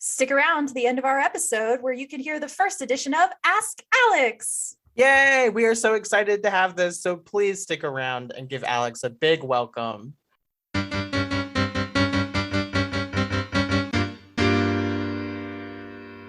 Stick around to the end of our episode where you can hear the first edition of Ask Alex. Yay! We are so excited to have this, so please stick around and give Alex a big welcome.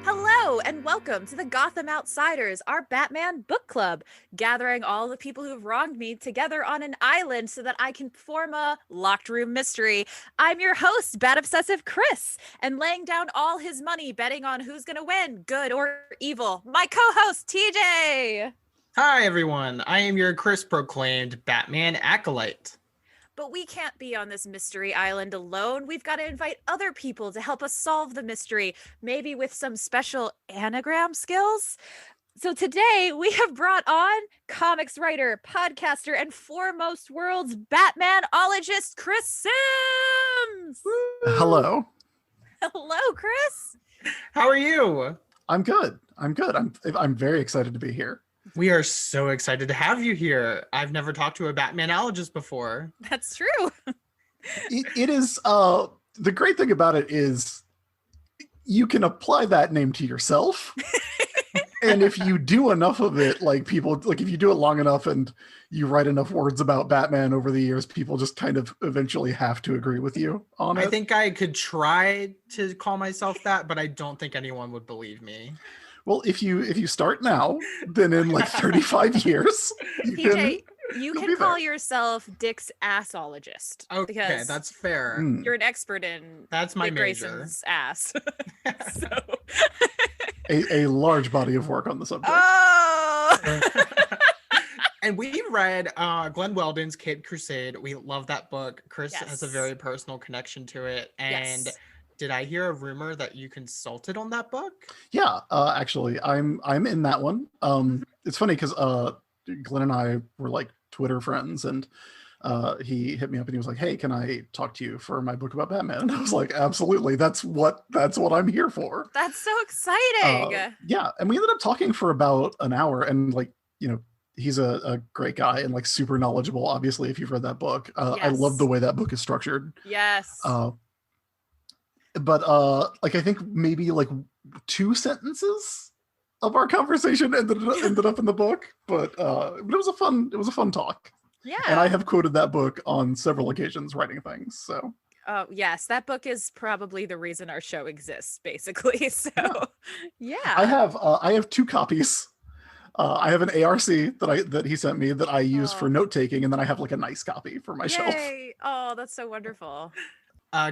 Hello and welcome to the Gotham Outsiders, our Batman book club, gathering all the people who've wronged me together on an island so that I can form a locked room mystery. I'm your host, Bat Obsessive Chris, and laying down all his money betting on who's gonna win, good or evil, my co-host, TJ. Hi, everyone. I am your Chris proclaimed Batman acolyte. But we can't be on this mystery island alone. We've got to invite other people to help us solve the mystery, maybe with some special anagram skills. So today we have brought on comics writer, podcaster, and foremost world's Batmanologist, Chris Sims. Hello. Hello, Chris. How are you? I'm good. I'm very excited to be here. We are so excited to have you here. I've never talked to a Batmanologist before. That's true. It is the great thing about it is you can apply that name to yourself. And if you do enough of it, like if you do it long enough and you write enough words about Batman over the years, people just kind of eventually have to agree with you on it. I think I could try to call myself that, but I don't think anyone would believe me. Well, if you start now, then in like 35 years, TJ, you can call yourself Dick's assologist. Okay, that's fair. You're an expert in that's my Dick major. Grayson's ass. So. a large body of work on the subject. Oh! And we've read Glenn Weldon's Caped Crusade. We love that book. Chris has a very personal connection to it. And did I hear a rumor that you consulted on that book? Yeah, actually, I'm in that one. It's funny because Glenn and I were like Twitter friends, and he hit me up and he was like, "Hey, can I talk to you for my book about Batman?" And I was like, "Absolutely, that's what I'm here for." That's so exciting. Yeah, and we ended up talking for about an hour, and he's a great guy and like super knowledgeable. Obviously, if you've read that book, I love the way that book is structured. Yes. But I think maybe like 2 sentences of our conversation ended up in the book, but it was a fun talk. Yeah. And I have quoted that book on several occasions writing things. So. Yes, that book is probably the reason our show exists, basically. So, yeah. I have 2 copies. I have an ARC that he sent me that I use for note taking, and then I have like a nice copy for my shelf. Oh, that's so wonderful.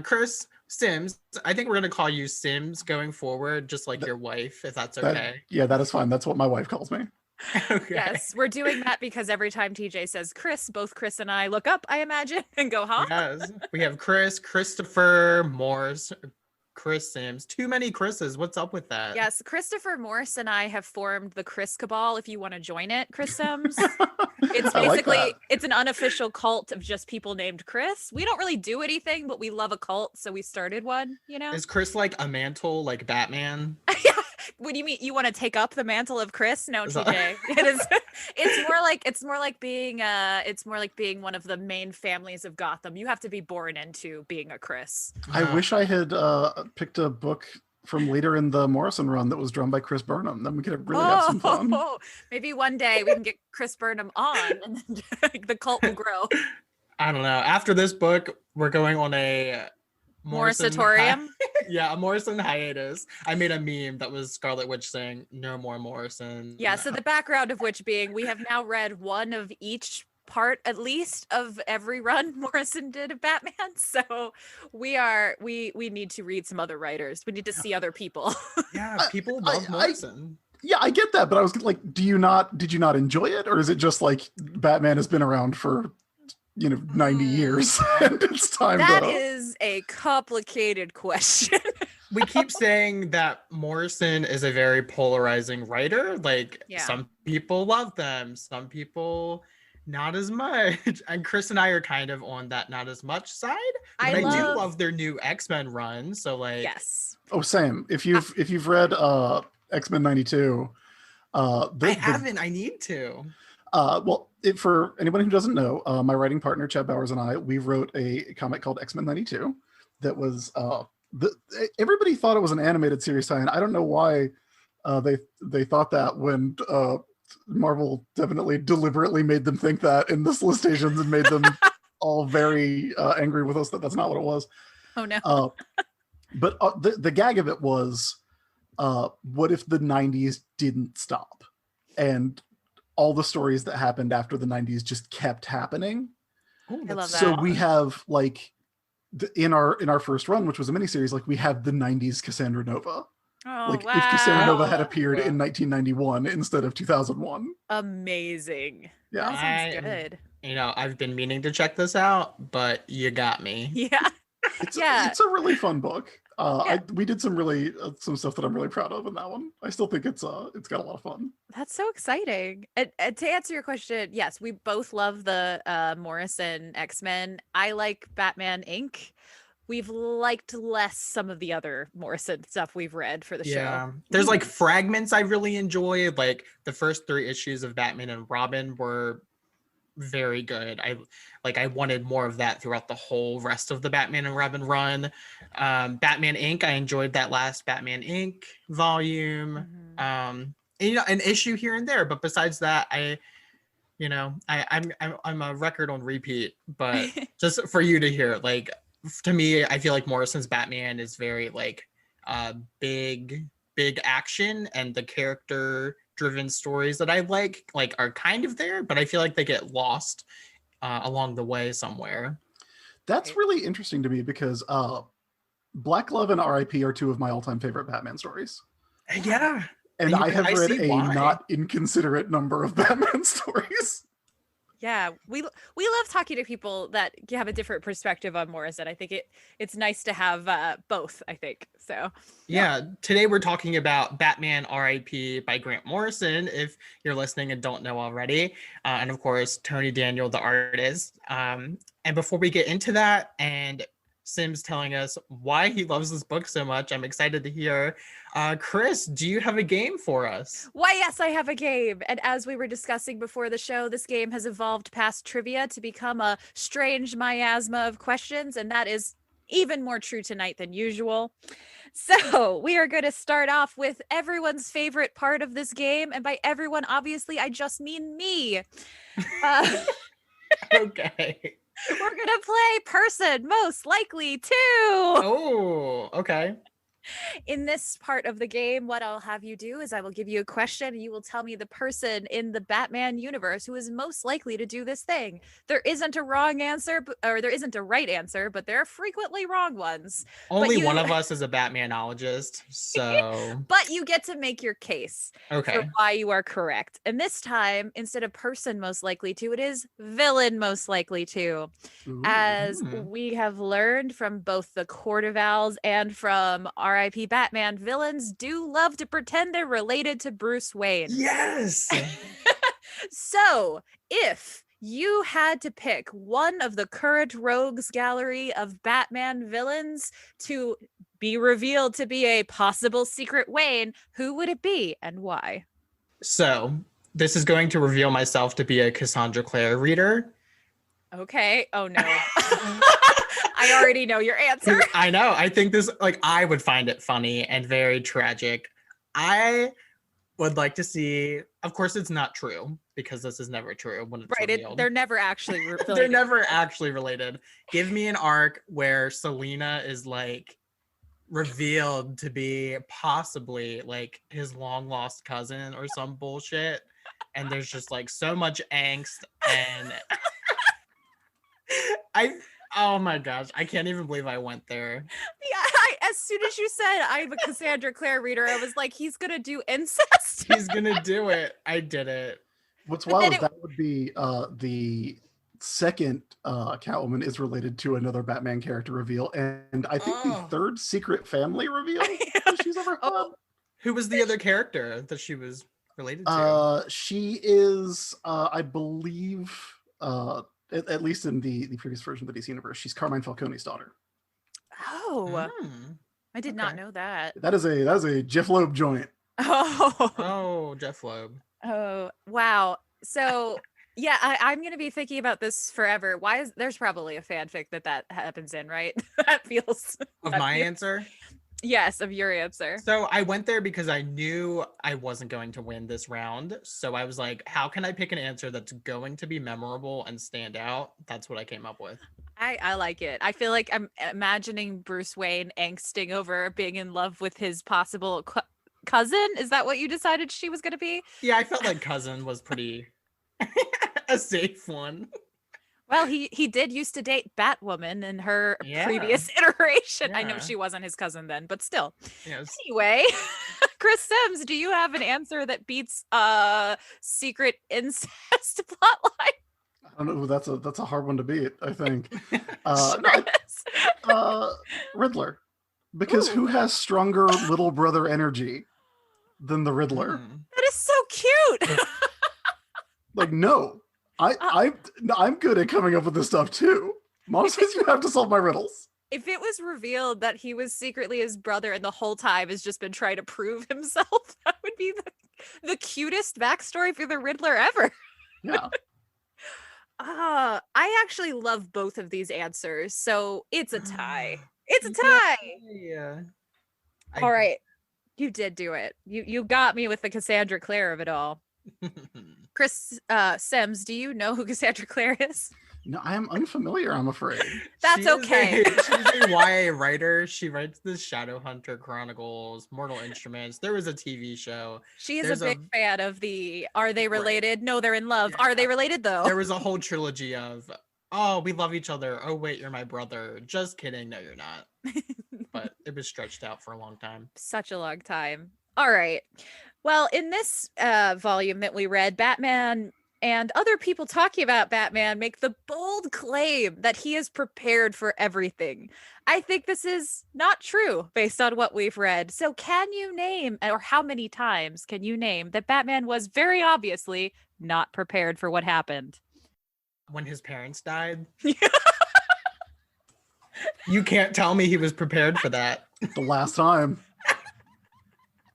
Chris Sims, I think we're going to call you Sims going forward, just like your wife, if that's okay. That is fine. That's what my wife calls me. Okay. Yes, we're doing that because every time TJ says Chris, both Chris and I look up, I imagine, and go, huh? Yes. We have Chris, Christopher, Morse, Chris Sims. Too many Chris's. What's up with that? Yes, Christopher Morse and I have formed the Chris Cabal. If you want to join it, Chris Sims. It's basically, it's an unofficial cult of just people named Chris. We don't really do anything, but we love a cult, so we started one, Is Chris like a mantle, like Batman? What do you mean? You want to take up the mantle of Chris? No, TJ. It is. It's more like being one of the main families of Gotham. You have to be born into being a Chris. I wish I had picked a book from later in the Morrison run that was drawn by Chris Burnham. Then we could really have some fun. Maybe one day we can get Chris Burnham on, and then the cult will grow. I don't know. After this book, we're going on a Morrisatorium. A Morrison hiatus. I made a meme that was Scarlet Witch saying no more Morrison. Yeah, so the background of which being we have now read one of each part at least of every run Morrison did of Batman. So we need to read some other writers. We need to see other people. Yeah, people love Morrison. I get that, but I was like, did you not enjoy it, or is it just like Batman has been around for 90 years and it's time That is a complicated question. We keep saying that Morrison is a very polarizing writer. Some people love them, some people not as much. And Chris and I are kind of on that not as much side. But I do love their new X-Men run. So yes. Oh, Sam, if you've read X-Men 92, I haven't. I need to. For anyone who doesn't know, my writing partner Chad Bowers and I, we wrote a comic called X-Men 92 that was everybody thought it was an animated series tie-in. I don't know why they thought that when Marvel definitely deliberately made them think that in the solicitations and made them all very angry with us that that's not what it was. Oh no. But the gag of it was, what if the 90s didn't stop and all the stories that happened after the 90s just kept happening? Ooh, I love that. So we have like in our first run, which was a miniseries, like we have the 90s Cassandra Nova. Oh, like wow. if Cassandra Nova had appeared in 1991 instead of 2001. Amazing. Yeah. That sounds good. I've been meaning to check this out, but you got me. Yeah. It's a really fun book. We did some really some stuff that I'm really proud of in that one. I still think it's got a lot of fun. That's so exciting. And to answer your question, yes, we both love the Morrison X-Men. I like Batman Inc. We've liked less some of the other Morrison stuff we've read for the show. There's like fragments I really enjoy. Like the first 3 issues of Batman and Robin were very good. I wanted more of that throughout the whole rest of the Batman and Robin run. Batman Inc. I enjoyed that last Batman Inc. volume. An issue here and there, but besides that, I'm a record on repeat. But just for you to hear, like, to me, I feel like Morrison's Batman is very like big action, and the character driven stories that I like are kind of there, but I feel like they get lost along the way somewhere. That's really interesting to me because Black Glove and R.I.P. are 2 of my all-time favorite Batman stories. Yeah. And I have read a not inconsiderate number of Batman stories. Yeah, we love talking to people that have a different perspective on Morrison. I think it's nice to have both, I think. So yeah, today we're talking about Batman R.I.P. by Grant Morrison, if you're listening and don't know already. And of course, Tony Daniel, the artist. And before we get into that, and Sims telling us why he loves this book so much, I'm excited to hear. Chris, do you have a game for us? Why, yes, I have a game. And as we were discussing before the show, this game has evolved past trivia to become a strange miasma of questions. And that is even more true tonight than usual. So we are going to start off with everyone's favorite part of this game. And by everyone, obviously, I just mean me. Okay. We're going to play person most likely to. Oh, okay. In this part of the game, what I'll have you do is I will give you a question and you will tell me the person in the Batman universe who is most likely to do this thing. There isn't a wrong answer, or there isn't a right answer, but there are frequently wrong ones. Only one of us is a Batmanologist, so... But you get to make your case for why you are correct. And this time, instead of person most likely to, it is villain most likely to. Ooh. As we have learned from both the Court of Owls and from R.I.P. Batman, villains do love to pretend they're related to Bruce Wayne. Yes! So, if you had to pick one of the current rogues gallery of Batman villains to be revealed to be a possible secret Wayne, who would it be and why? So, this is going to reveal myself to be a Cassandra Clare reader. Okay. Oh, no. I already know your answer. I know. I think this, I would find it funny and very tragic. I would like to see, of course, it's not true because this is never true when it's revealed. They're never actually related. They're never actually related. Give me an arc where Selena is revealed to be possibly his long lost cousin or some bullshit. And there's just so much angst and oh my gosh, I can't even believe I went there. Yeah, as soon as you said I'm a Cassandra Clare reader, I was like, he's gonna do incest. He's gonna do it. I did it. What's wild is that would be the second Catwoman is related to another Batman character reveal, and I think the third secret family reveal that she's ever had. Who was the other character that she was related to? She is, I believe, at least in the previous version of the DC universe, she's Carmine Falcone's daughter. Oh, I did not know that. That is a Jeff Loeb joint. Oh, Jeff Loeb. Oh, wow. So Yeah, I'm gonna be thinking about this forever. Why is there's probably a fanfic that happens in, right? that feels Of that my feels- answer. Yes, of your answer. So I went there because I knew I wasn't going to win this round. So I was like, how can I pick an answer that's going to be memorable and stand out? That's what I came up with. I like it. I feel like I'm imagining Bruce Wayne angsting over being in love with his possible cousin. Is that what you decided she was going to be? Yeah, I felt like cousin was pretty a safe one. Well, he did used to date Batwoman in her Yeah. previous iteration. I know Yeah. she wasn't his cousin then, but still. Yes. Anyway, Chris Sims, do you have an answer that beats secret incest plotline? I don't know. That's a hard one to beat, I think. Riddler. Because who has stronger little brother energy than the Riddler? That is so cute. Like, no. I'm good at coming up with this stuff too. Mom says you have to solve my riddles. If it was revealed that he was secretly his brother and the whole time has just been trying to prove himself, that would be the cutest backstory for the Riddler ever. Yeah. I actually love both of these answers, so it's a tie. It's a tie. Yeah. All right. You did do it. You got me with the Cassandra Clare of it all. Chris Sims, do you know who Cassandra Clare is? No, I am unfamiliar, I'm afraid. That's okay. She's a YA writer. She writes the Shadowhunter Chronicles, Mortal Instruments. There was a TV show. She is There's a big fan of the Are They Related? No, they're in love. Are they related though? There was a whole trilogy of, oh, we love each other. Oh, wait, you're my brother. Just kidding. No, you're not. But it was stretched out for a long time. Such a long time. All right. Well, in this volume that we read, Batman and other people talking about Batman make the bold claim that he is prepared for everything. I think this is not true based on what we've read. So can you name, or how many times can you name that Batman was very obviously not prepared for what happened? When his parents died. You can't tell me he was prepared for that. The last time.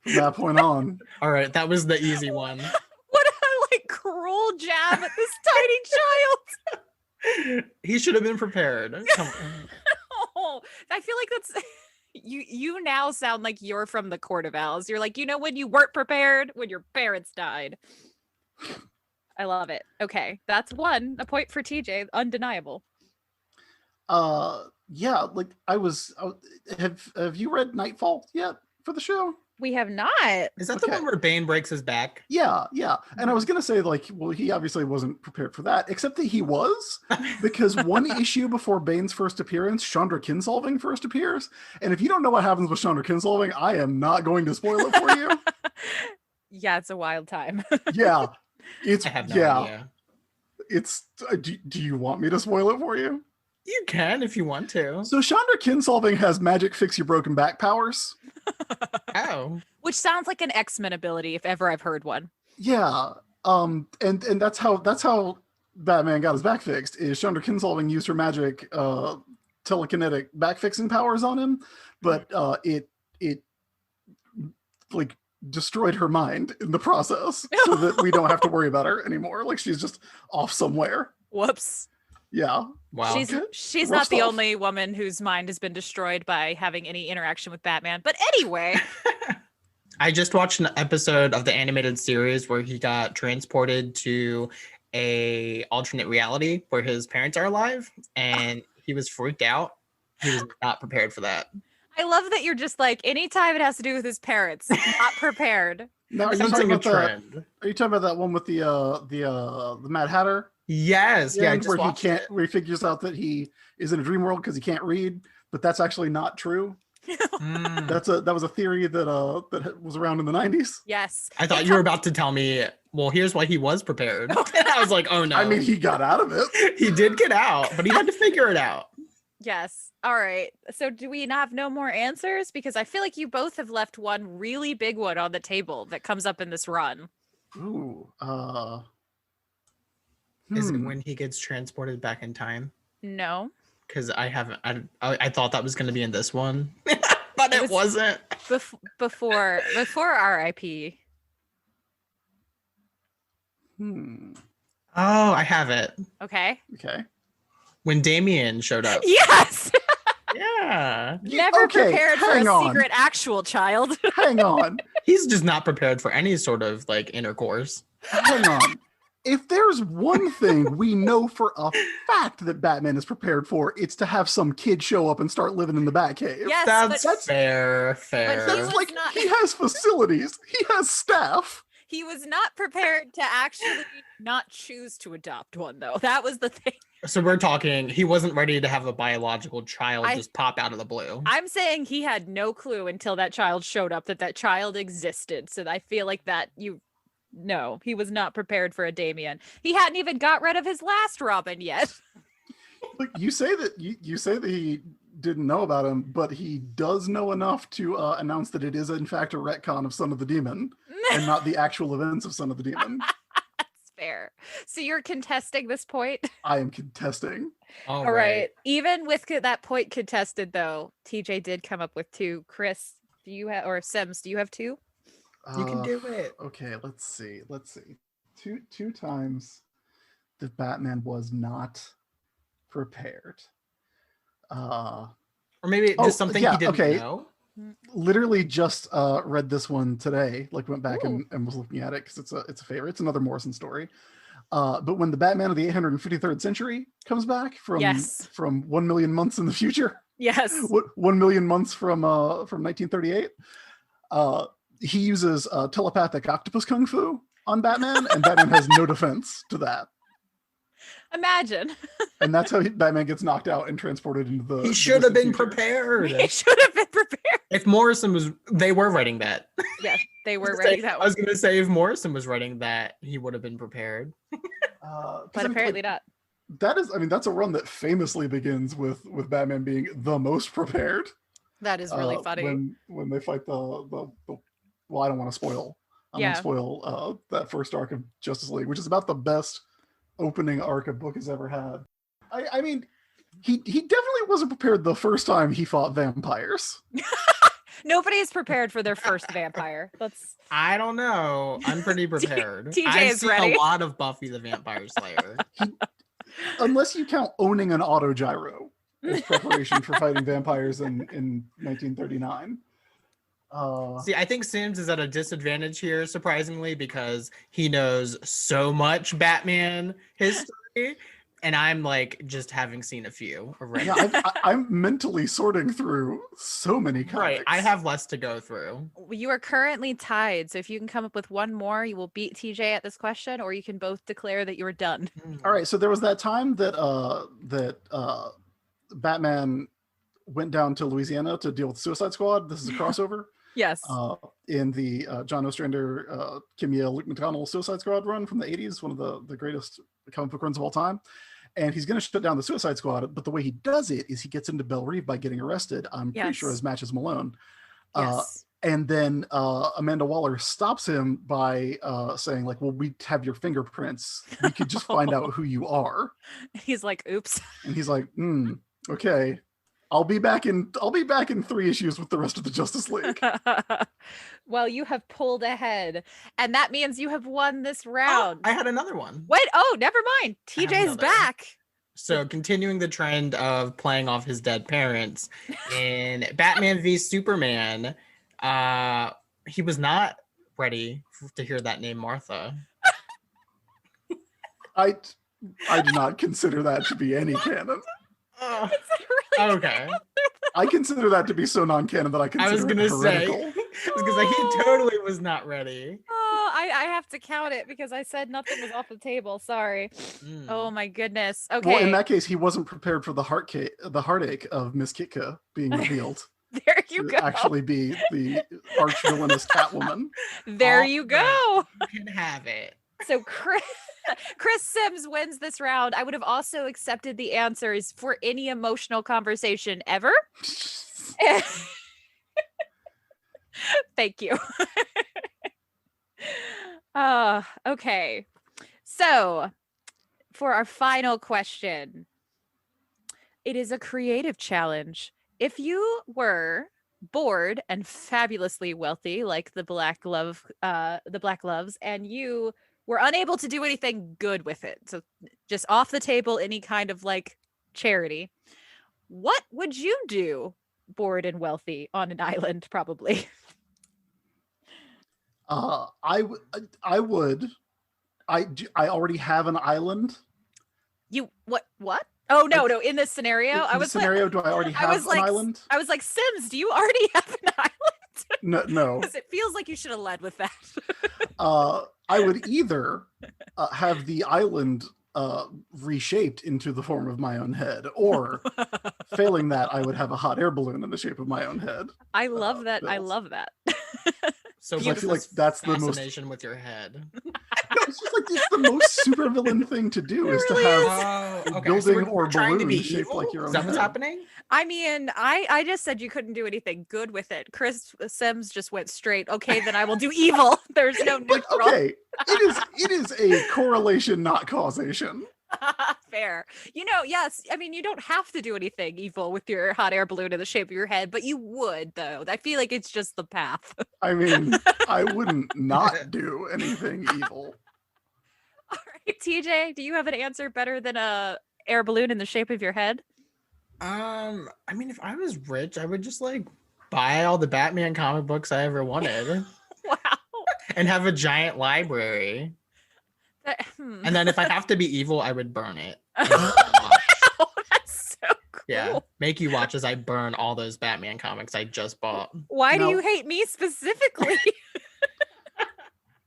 From that point on. All right, that was the easy one. What a cruel jab at this tiny child. He should have been prepared. Come on. Oh, I feel like that's you now sound like you're from the Court of Owls. You're like, when you weren't prepared when your parents died. I love it. Okay, that's a point for TJ, undeniable. Yeah, like have you read Nightfall yet for the show? We have not. Is that the one where Bane breaks his back? Yeah. And I was gonna say, well, he obviously wasn't prepared for that, except that he was, because one issue before Bane's first appearance, Chandra Kinsolving first appears. And if you don't know what happens with Chandra Kinsolving, I am not going to spoil it for you. Yeah, it's a wild time. Yeah. I have no idea. It's do you want me to spoil it for you? You can if you want to. So Chandra Kinsolving has magic fix your broken back powers. Oh. Which sounds like an X-Men ability if ever I've heard one. Yeah. And that's how Batman got his back fixed, is Chandra Kinsolving used her magic telekinetic back fixing powers on him, but it like destroyed her mind in the process so that we don't have to worry about her anymore. Like she's just off somewhere. Whoops. Yeah. Wow. She's not the only woman whose mind has been destroyed by having any interaction with Batman. But anyway. I just watched an episode of the animated series where he got transported to a alternate reality where his parents are alive, and he was freaked out. He was not prepared for that. I love that you're just like, anytime it has to do with his parents, not prepared. Now, are you talking about that one with the Mad Hatter? Yes, yeah, where he figures out that he is in a dream world because he can't read, but that's actually not true. That was a theory that was around in the 90s. Yes. I thought you were about to tell me, well, here's why he was prepared. And I was like, oh no. I mean, he got out of it. He did get out, but he had to figure it out. Yes. All right. So do we have no more answers? Because I feel like you both have left one really big one on the table that comes up in this run. Ooh. Is it when he gets transported back in time? No. Because I thought that was going to be in this one, but it wasn't. Before R.I.P. Oh, I have it. Okay. Okay. When Damien showed up. Yes. Yeah. Never Okay, prepared for hang a on. secret actual child. Hang on. He's just not prepared for any sort of like intercourse. Hang on. If there's one thing we know for a fact that Batman is prepared for, it's to have some kid show up and start living in the Batcave. Yes, That's fair. But he was Like, not. he has facilities. He has staff. He was not prepared to actually not choose to adopt one, though. That was the thing. So we're talking, he wasn't ready to have a biological child just pop out of the blue. I'm saying he had no clue until that child showed up that that child existed. So I feel like that no, he was not prepared for a Damien. He hadn't even got rid of his last Robin yet. Look, you say that you say that he didn't know about him, but he does know enough to announce that it is in fact a retcon of Son of the Demon and not the actual events of Son of the Demon. That's fair. So you're contesting this point? I am contesting. All right. Even with that point contested, though, TJ did come up with 2. Chris, do you have, or Sims, do you have 2? You can do it. Okay, let's see. Two times that Batman was not prepared. Or maybe just something he didn't know. Literally just read this one today. Like went back and was looking at it because it's a favorite. It's another Morrison story. But when the Batman of the 853rd century comes back from 1 million months in the future, 1 million months from 1938, he uses telepathic octopus kung fu on Batman, and Batman has no defense to that. Imagine. And that's how Batman gets knocked out and transported into the. He should have been prepared. He should have been prepared. If Morrison they were writing that. Yes, they were writing that one. I was going to say, if Morrison was writing that, he would have been prepared. But apparently not. That is, that's a run that famously begins with Batman being the most prepared. That is really funny. When they fight the well, I don't want to spoil. I don't want to spoil that first arc of Justice League, which is about the best opening arc a book has ever had. I mean, he definitely wasn't prepared the first time he fought vampires. Nobody is prepared for their first vampire. I don't know. I'm pretty prepared. TJ I've is seen ready. a lot of Buffy the Vampire Slayer. Unless you count owning an autogyro as preparation for fighting vampires in 1939. See, I think Sims is at a disadvantage here, surprisingly, because he knows so much Batman history, and I'm like just having seen a few already. Yeah, I'm mentally sorting through so many comics. Right, I have less to go through. You are currently tied, so if you can come up with one more, you will beat TJ at this question, or you can both declare that you are done. All right, so there was that time that Batman went down to Louisiana to deal with Suicide Squad. This is a crossover. Yes. In the John Ostrander, Kim Yale, Luke McDonnell Suicide Squad run from the 80s, one of the greatest comic book runs of all time. And he's going to shut down the Suicide Squad, but the way he does it is he gets into Belle Reve by getting arrested. I'm pretty sure as matches Malone. And then Amanda Waller stops him by saying, like, well, we have your fingerprints. We could just find out who you are. He's like, oops. And he's like, okay. I'll be back in 3 issues with the rest of the Justice League. Well, you have pulled ahead, and that means you have won this round. I had another one. Wait, never mind. TJ's back. So continuing the trend of playing off his dead parents in Batman v Superman, he was not ready to hear that name Martha. I do not consider that to be any canon. Okay. I consider that to be so non-canon that I consider it heretical. He totally was not ready. I have to count it because I said nothing was off the table. Sorry. Oh my goodness. Okay. Well, in that case, he wasn't prepared for the heartache of Miss Kitka being revealed. There you go. Actually be the arch villainous Catwoman. There you go. You can have it. So Chris Sims wins this round. I would have also accepted the answers for any emotional conversation ever. Thank you. Okay. So for our final question, it is a creative challenge. If you were bored and fabulously wealthy, like the Black Loves, and you We're unable to do anything good with it. So just off the table, any kind of like charity. What would you do, bored and wealthy, on an island, probably? I would. I already have an island. You what? Oh no, no. In this scenario, In this scenario, do I already have an island? I was like, Sims, do you already have an island? No. Because it feels like you should have led with that. I would either have the island reshaped into the form of my own head, or failing that, I would have a hot air balloon in the shape of my own head. I love that. built. I love that. So I feel like that's the most fascination with your head. No, it's just like it's the most supervillain thing to do is to really have Oh, okay. building So we're or trying to balloon be shaped evil? like your own Is that what's head. happening? I mean, I just said you couldn't do anything good with it. Chris Sims just went straight. Okay, then I will do evil. There's no But neutral. okay, it is a correlation, not causation. Fair. Yes. I mean, you don't have to do anything evil with your hot air balloon in the shape of your head, but you would, though. I feel like it's just the path. I mean, I wouldn't not do anything evil. All right, TJ, do you have an answer better than a air balloon in the shape of your head? I mean, if I was rich, I would just like buy all the Batman comic books I ever wanted Wow. and have a giant library. And then if I have to be evil, I would burn it. Wow, that's so cool. Yeah, make you watch as I burn all those Batman comics I just bought. Why do Now- you hate me specifically?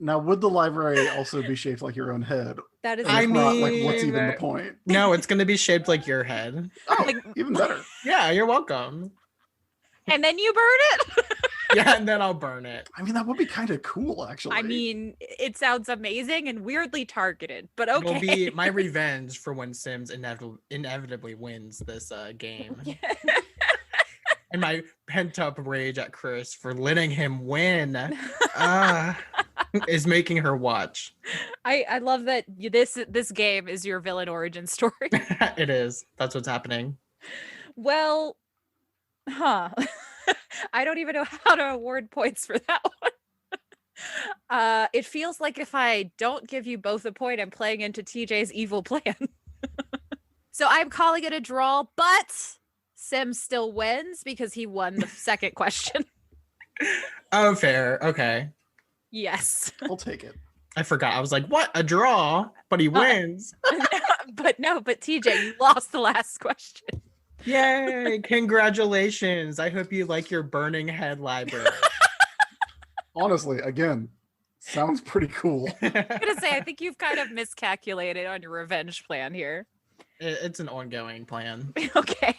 Now, would the library also be shaped like your own head? That is And I if not, like, what's mean- even the point? No, it's gonna be shaped like your head. Oh, Like- even better. Yeah, you're welcome. and then you burn it. Yeah, and then I'll burn it. I mean, that would be kind of cool, actually. I mean, it sounds amazing and weirdly targeted, but It'll okay. be my revenge for when Sims inevitably wins this game. And my pent-up rage at Chris for letting him win is making her watch. I love that this game is your villain origin story. It is. That's what's happening. Well, I don't even know how to award points for that one. It feels like if I don't give you both a point, I'm playing into TJ's evil plan. So I'm calling it a draw, but Sim still wins because he won the second question. Oh, fair. Okay. Yes. I'll take it. I forgot. I was like, what? A draw? But he wins. But TJ, you lost the last question. Yay. Congratulations. I hope you like your burning head library. Honestly, again, sounds pretty cool. I'm gonna say, I think you've kind of miscalculated on your revenge plan here. It's an ongoing plan. Okay.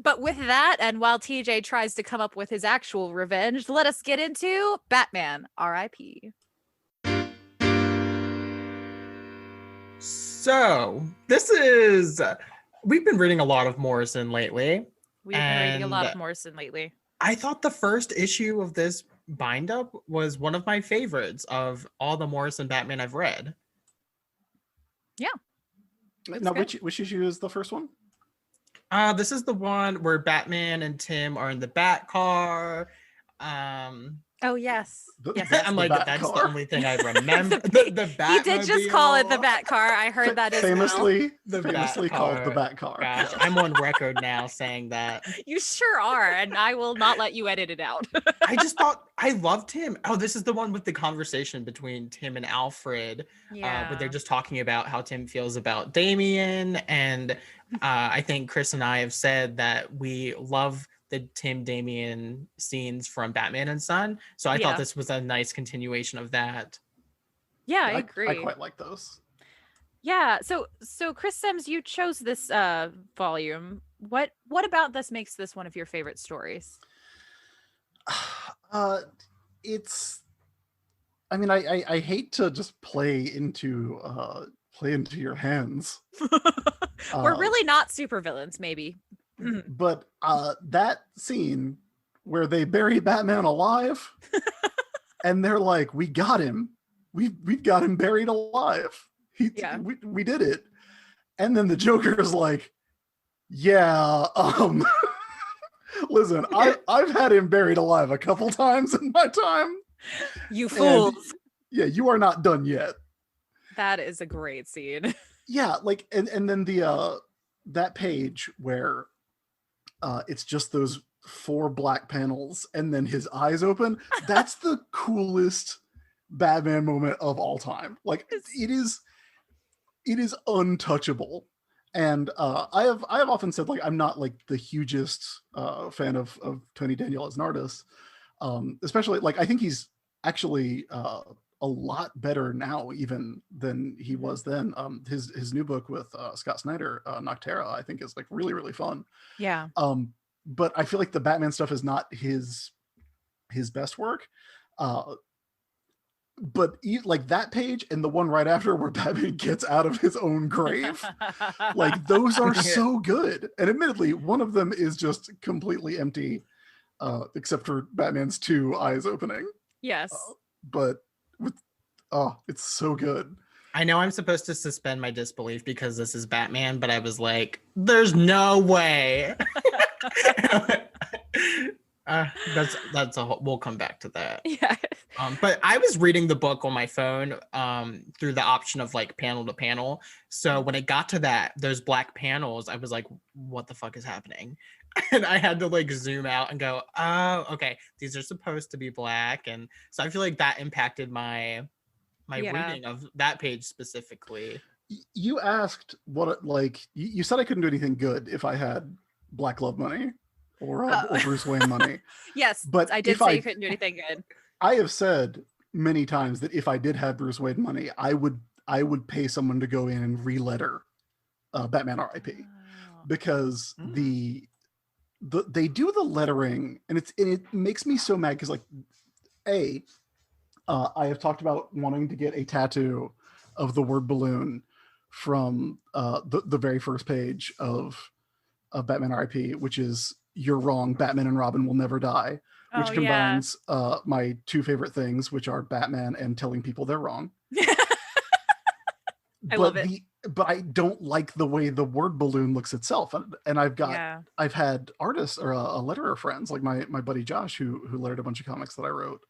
But with that, and while TJ tries to come up with his actual revenge, let us get into Batman R.I.P. So we've been reading a lot of Morrison lately. We've been reading a lot of And- Morrison lately. I thought the first issue of this bind up was one of my favorites of all the Morrison Batman I've read. Now, which issue is the first one? This is the one where Batman and Tim are in the Bat car. Oh, yes. Yes. I'm like, that's the only thing I remember. The You did just call it the Batmobile. Bat Car. I heard that as well. famously The famously Bat called car. the Bat Car. Gosh, I'm on record now saying that. You sure are, and I will not let you edit it out. I just thought I loved him. Oh, this is the one with the conversation between Tim and Alfred, where they're just talking about how Tim feels about Damien. And I think Chris and I have said that we love the Tim Damien scenes from Batman and Son. So I thought this was a nice continuation of that. Yeah, I agree. I quite like those. Yeah. So Chris Sims, you chose this volume. What about this makes this one of your favorite stories? It's. I mean, I hate to just play into your hands. We're really not supervillains, maybe. But that scene where they bury Batman alive, and they're like, "We got him. We've got him buried alive. We did it." And then the Joker's like, "Yeah, listen, I've had him buried alive a couple times in my time. You fools." yeah, you are not done yet. That is a great scene. Yeah, like and then the that page where it's just those 4 black panels and then his eyes open, that's the coolest Batman moment of all time. Like it is untouchable. And I have often said, like, I'm not like the hugest fan of Tony Daniel as an artist, especially like I think he's actually a lot better now even than he was then. His new book with Scott Snyder, Noctera, I think is like really, really fun. Yeah. But I feel like the Batman stuff is not his best work. But like that page and the one right after where Batman gets out of his own grave, like those are so good. And admittedly, one of them is just completely empty, except for Batman's 2 eyes opening. Yes. But with it's so good. I know I'm supposed to suspend my disbelief because this is Batman, but I was like, there's no way. That's a whole, we'll come back to that. Yeah. But I was reading the book on my phone through the option of like panel to panel. So when it got to those black panels, I was like, what the fuck is happening? And I had to like zoom out and go, oh, okay, these are supposed to be black. And so I feel like that impacted my reading of that page specifically. You asked what, like, you said I couldn't do anything good if I had Black Glove money or Bruce Wayne money. Yes, but I did say you couldn't do anything good. I have said many times that if I did have Bruce Wayne money, I would pay someone to go in and re-letter Batman R.I.P. because they do the lettering and it makes me so mad because like I have talked about wanting to get a tattoo of the word balloon from the very first page of Batman R.I.P., which is "You're wrong, Batman and Robin will never die," which combines my 2 favorite things, which are Batman and telling people they're wrong. I love it. But I don't like the way the word balloon looks itself, and I've had artists or a letterer friends like my buddy Josh who lettered a bunch of comics that I wrote.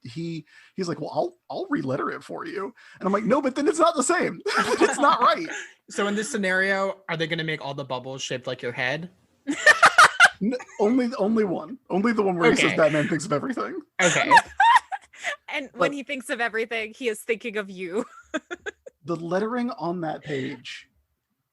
He's like, well, I'll re-letter it for you, and I'm like, no, but then it's not the same. It's not right. So in this scenario, are they going to make all the bubbles shaped like your head? Only the one where he says Batman thinks of everything. Okay. And when he thinks of everything, he is thinking of you. The lettering on that page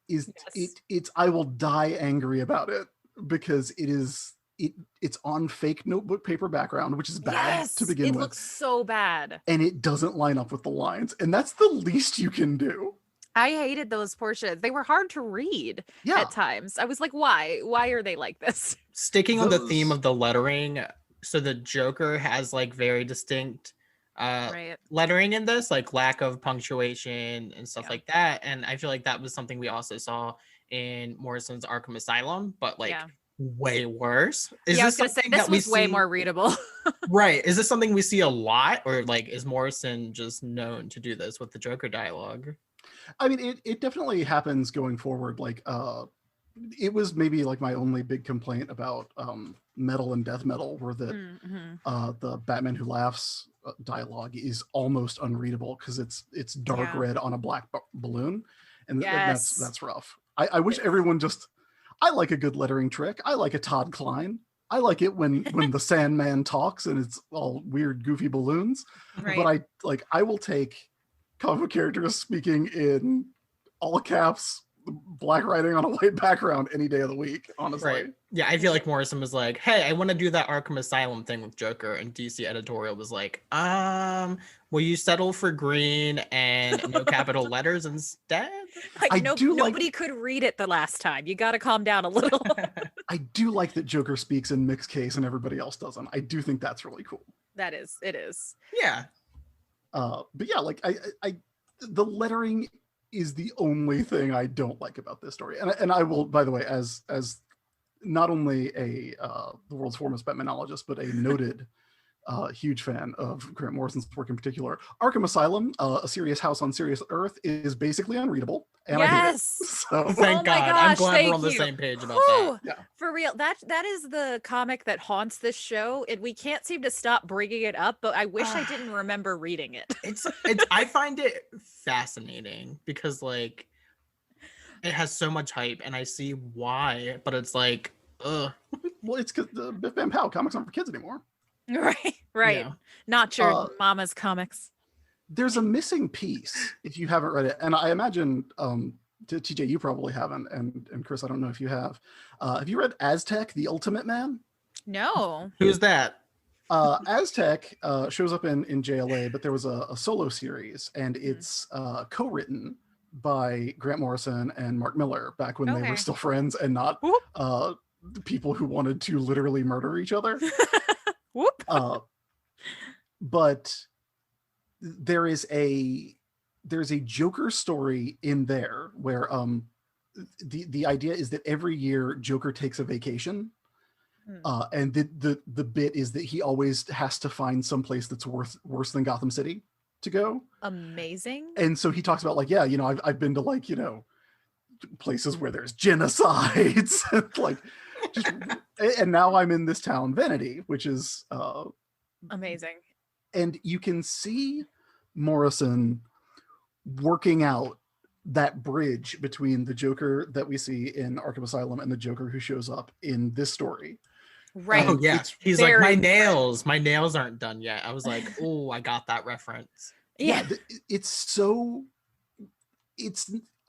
is it's I will die angry about it because it's on fake notebook paper background, which is bad to begin with. It looks so bad. And it doesn't line up with the lines. And that's the least you can do. I hated those portions. They were hard to read at times. I was like, why? Why are they like this? Sticking on the theme of the lettering, so the Joker has like very distinct lettering in this, like lack of punctuation and stuff like that. And I feel like that was something we also saw in Morrison's Arkham Asylum, but like way worse. I was gonna say this was way more readable. Right. Is this something we see a lot, or like is Morrison just known to do this with the Joker dialogue? I mean, it definitely happens going forward. Like it was maybe like my only big complaint about Metal and Death Metal were that the Batman Who Laughs dialogue is almost unreadable because it's dark red on a black balloon, and that's rough. I wish everyone just. I like a good lettering trick. I like a Todd Klein. I like it when the Sandman talks and it's all weird, goofy balloons. Right. But I will take comic book characters speaking in all caps, black writing on a white background any day of the week, honestly. Right. Yeah, I feel like Morrison was like, hey, I want to do that Arkham Asylum thing with Joker, and DC editorial was like, will you settle for green and no capital letters instead? Like nobody could read it the last time. You got to calm down a little. I do like that Joker speaks in mixed case and everybody else doesn't. I do think that's really cool. It is. Yeah. But yeah, like I the lettering is the only thing I don't like about this story. And I will, by the way, as not only the world's foremost Batmanologist, but a noted huge fan of Grant Morrison's work in particular. Arkham Asylum, A Serious House on Serious Earth, is basically unreadable, and I hate it. So thank God. Gosh, I'm glad we're on the same page about that. Yeah. For real, that is the comic that haunts this show, and we can't seem to stop bringing it up. But I wish I didn't remember reading it. It's I find it fascinating because like it has so much hype, and I see why, but it's like, ugh. Well, it's because the Biff Van Pow comics aren't for kids anymore. Right. Yeah. Not your mama's comics. There's a missing piece if you haven't read it, and I imagine TJ, you probably haven't, and Chris, I don't know if you have. Have you read Aztec, the Ultimate Man? No. Who's that? Aztec shows up in JLA, but there was a solo series, and it's co-written by Grant Morrison and Mark Miller back when they were still friends and not people who wanted to literally murder each other. Whoop. But there's a Joker story in there where the idea is that every year Joker takes a vacation, and the bit is that he always has to find some place that's worse than Gotham City to go. Amazing. And so he talks about like, yeah, you know, I've been to like, you know, places where there's genocides, like just, and now I'm in this town Vanity, which is amazing. And you can see Morrison working out that bridge between the Joker that we see in Arkham Asylum and the Joker who shows up in this story. Right. Oh yeah. He's like, my nails aren't done yet. I was like, oh, I got that reference. Yeah.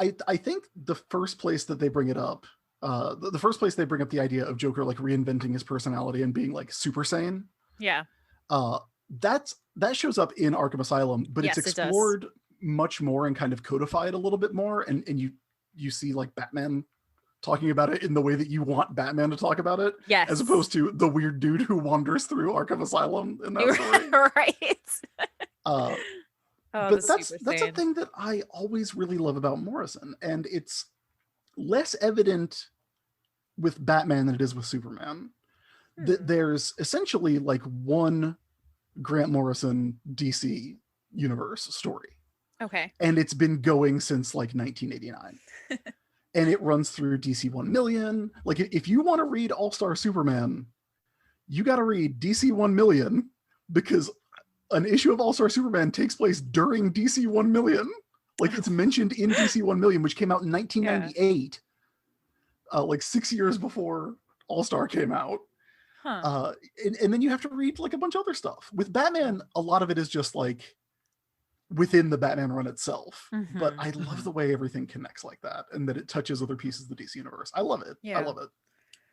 I think the first place that they bring it up, the first place they bring up the idea of Joker like reinventing his personality and being like super sane. Yeah. That shows up in Arkham Asylum, but Yes, it's explored much more and kind of codified a little bit more, and you see like Batman talking about it in the way that you want Batman to talk about it, yes, as opposed to the weird dude who wanders through Arkham Asylum in that story. Right. But that's a thing that I always really love about Morrison, and it's less evident with Batman than it is with Superman. That there's essentially like one Grant Morrison DC universe story. Okay. And it's been going since like 1989. And it runs through DC 1 million. Like if you want to read All-Star Superman, you got to read DC 1 million, because an issue of All-Star Superman takes place during DC 1 million. Like it's mentioned in DC 1 million, which came out in 1998, like 6 years before All-Star came out. And then you have to read like a bunch of other stuff. With Batman, a lot of it is just like within the Batman run itself. But I love the way everything connects like that, and that it touches other pieces of the DC universe. I love it. I love it.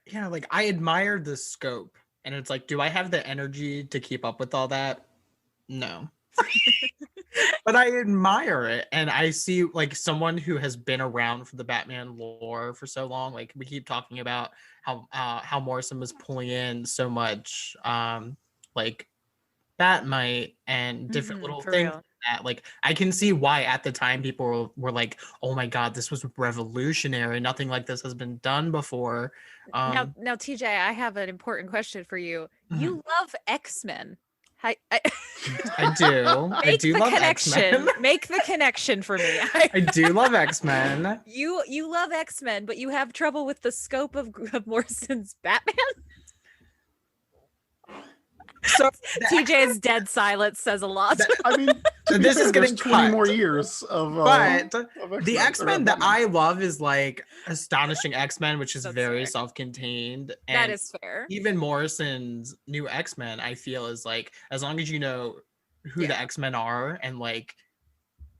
Yeah, like I admire the scope, and it's like, do I have the energy to keep up with all that? No. But I admire it, and I see like someone who has been around for the Batman lore for so long. Like we keep talking about how Morrison was pulling in so much like Batmite and different little things like that. Like I can see why at the time people were like, oh my god, this was revolutionary, nothing like this has been done before. Now TJ, I have an important question for you. You love X-Men. I do. I do love X-Men. Make the connection for me. I do love X-Men. You love X-Men, but you have trouble with the scope of Morrison's Batman? So TJ's dead silence says a lot. I mean, this is getting 20 more years of but of the X-Men that I love is like Astonishing X-Men, which is very self-contained. And that is fair. Even Morrison's new X-Men, I feel, is like, as long as you know who the X-Men are, and like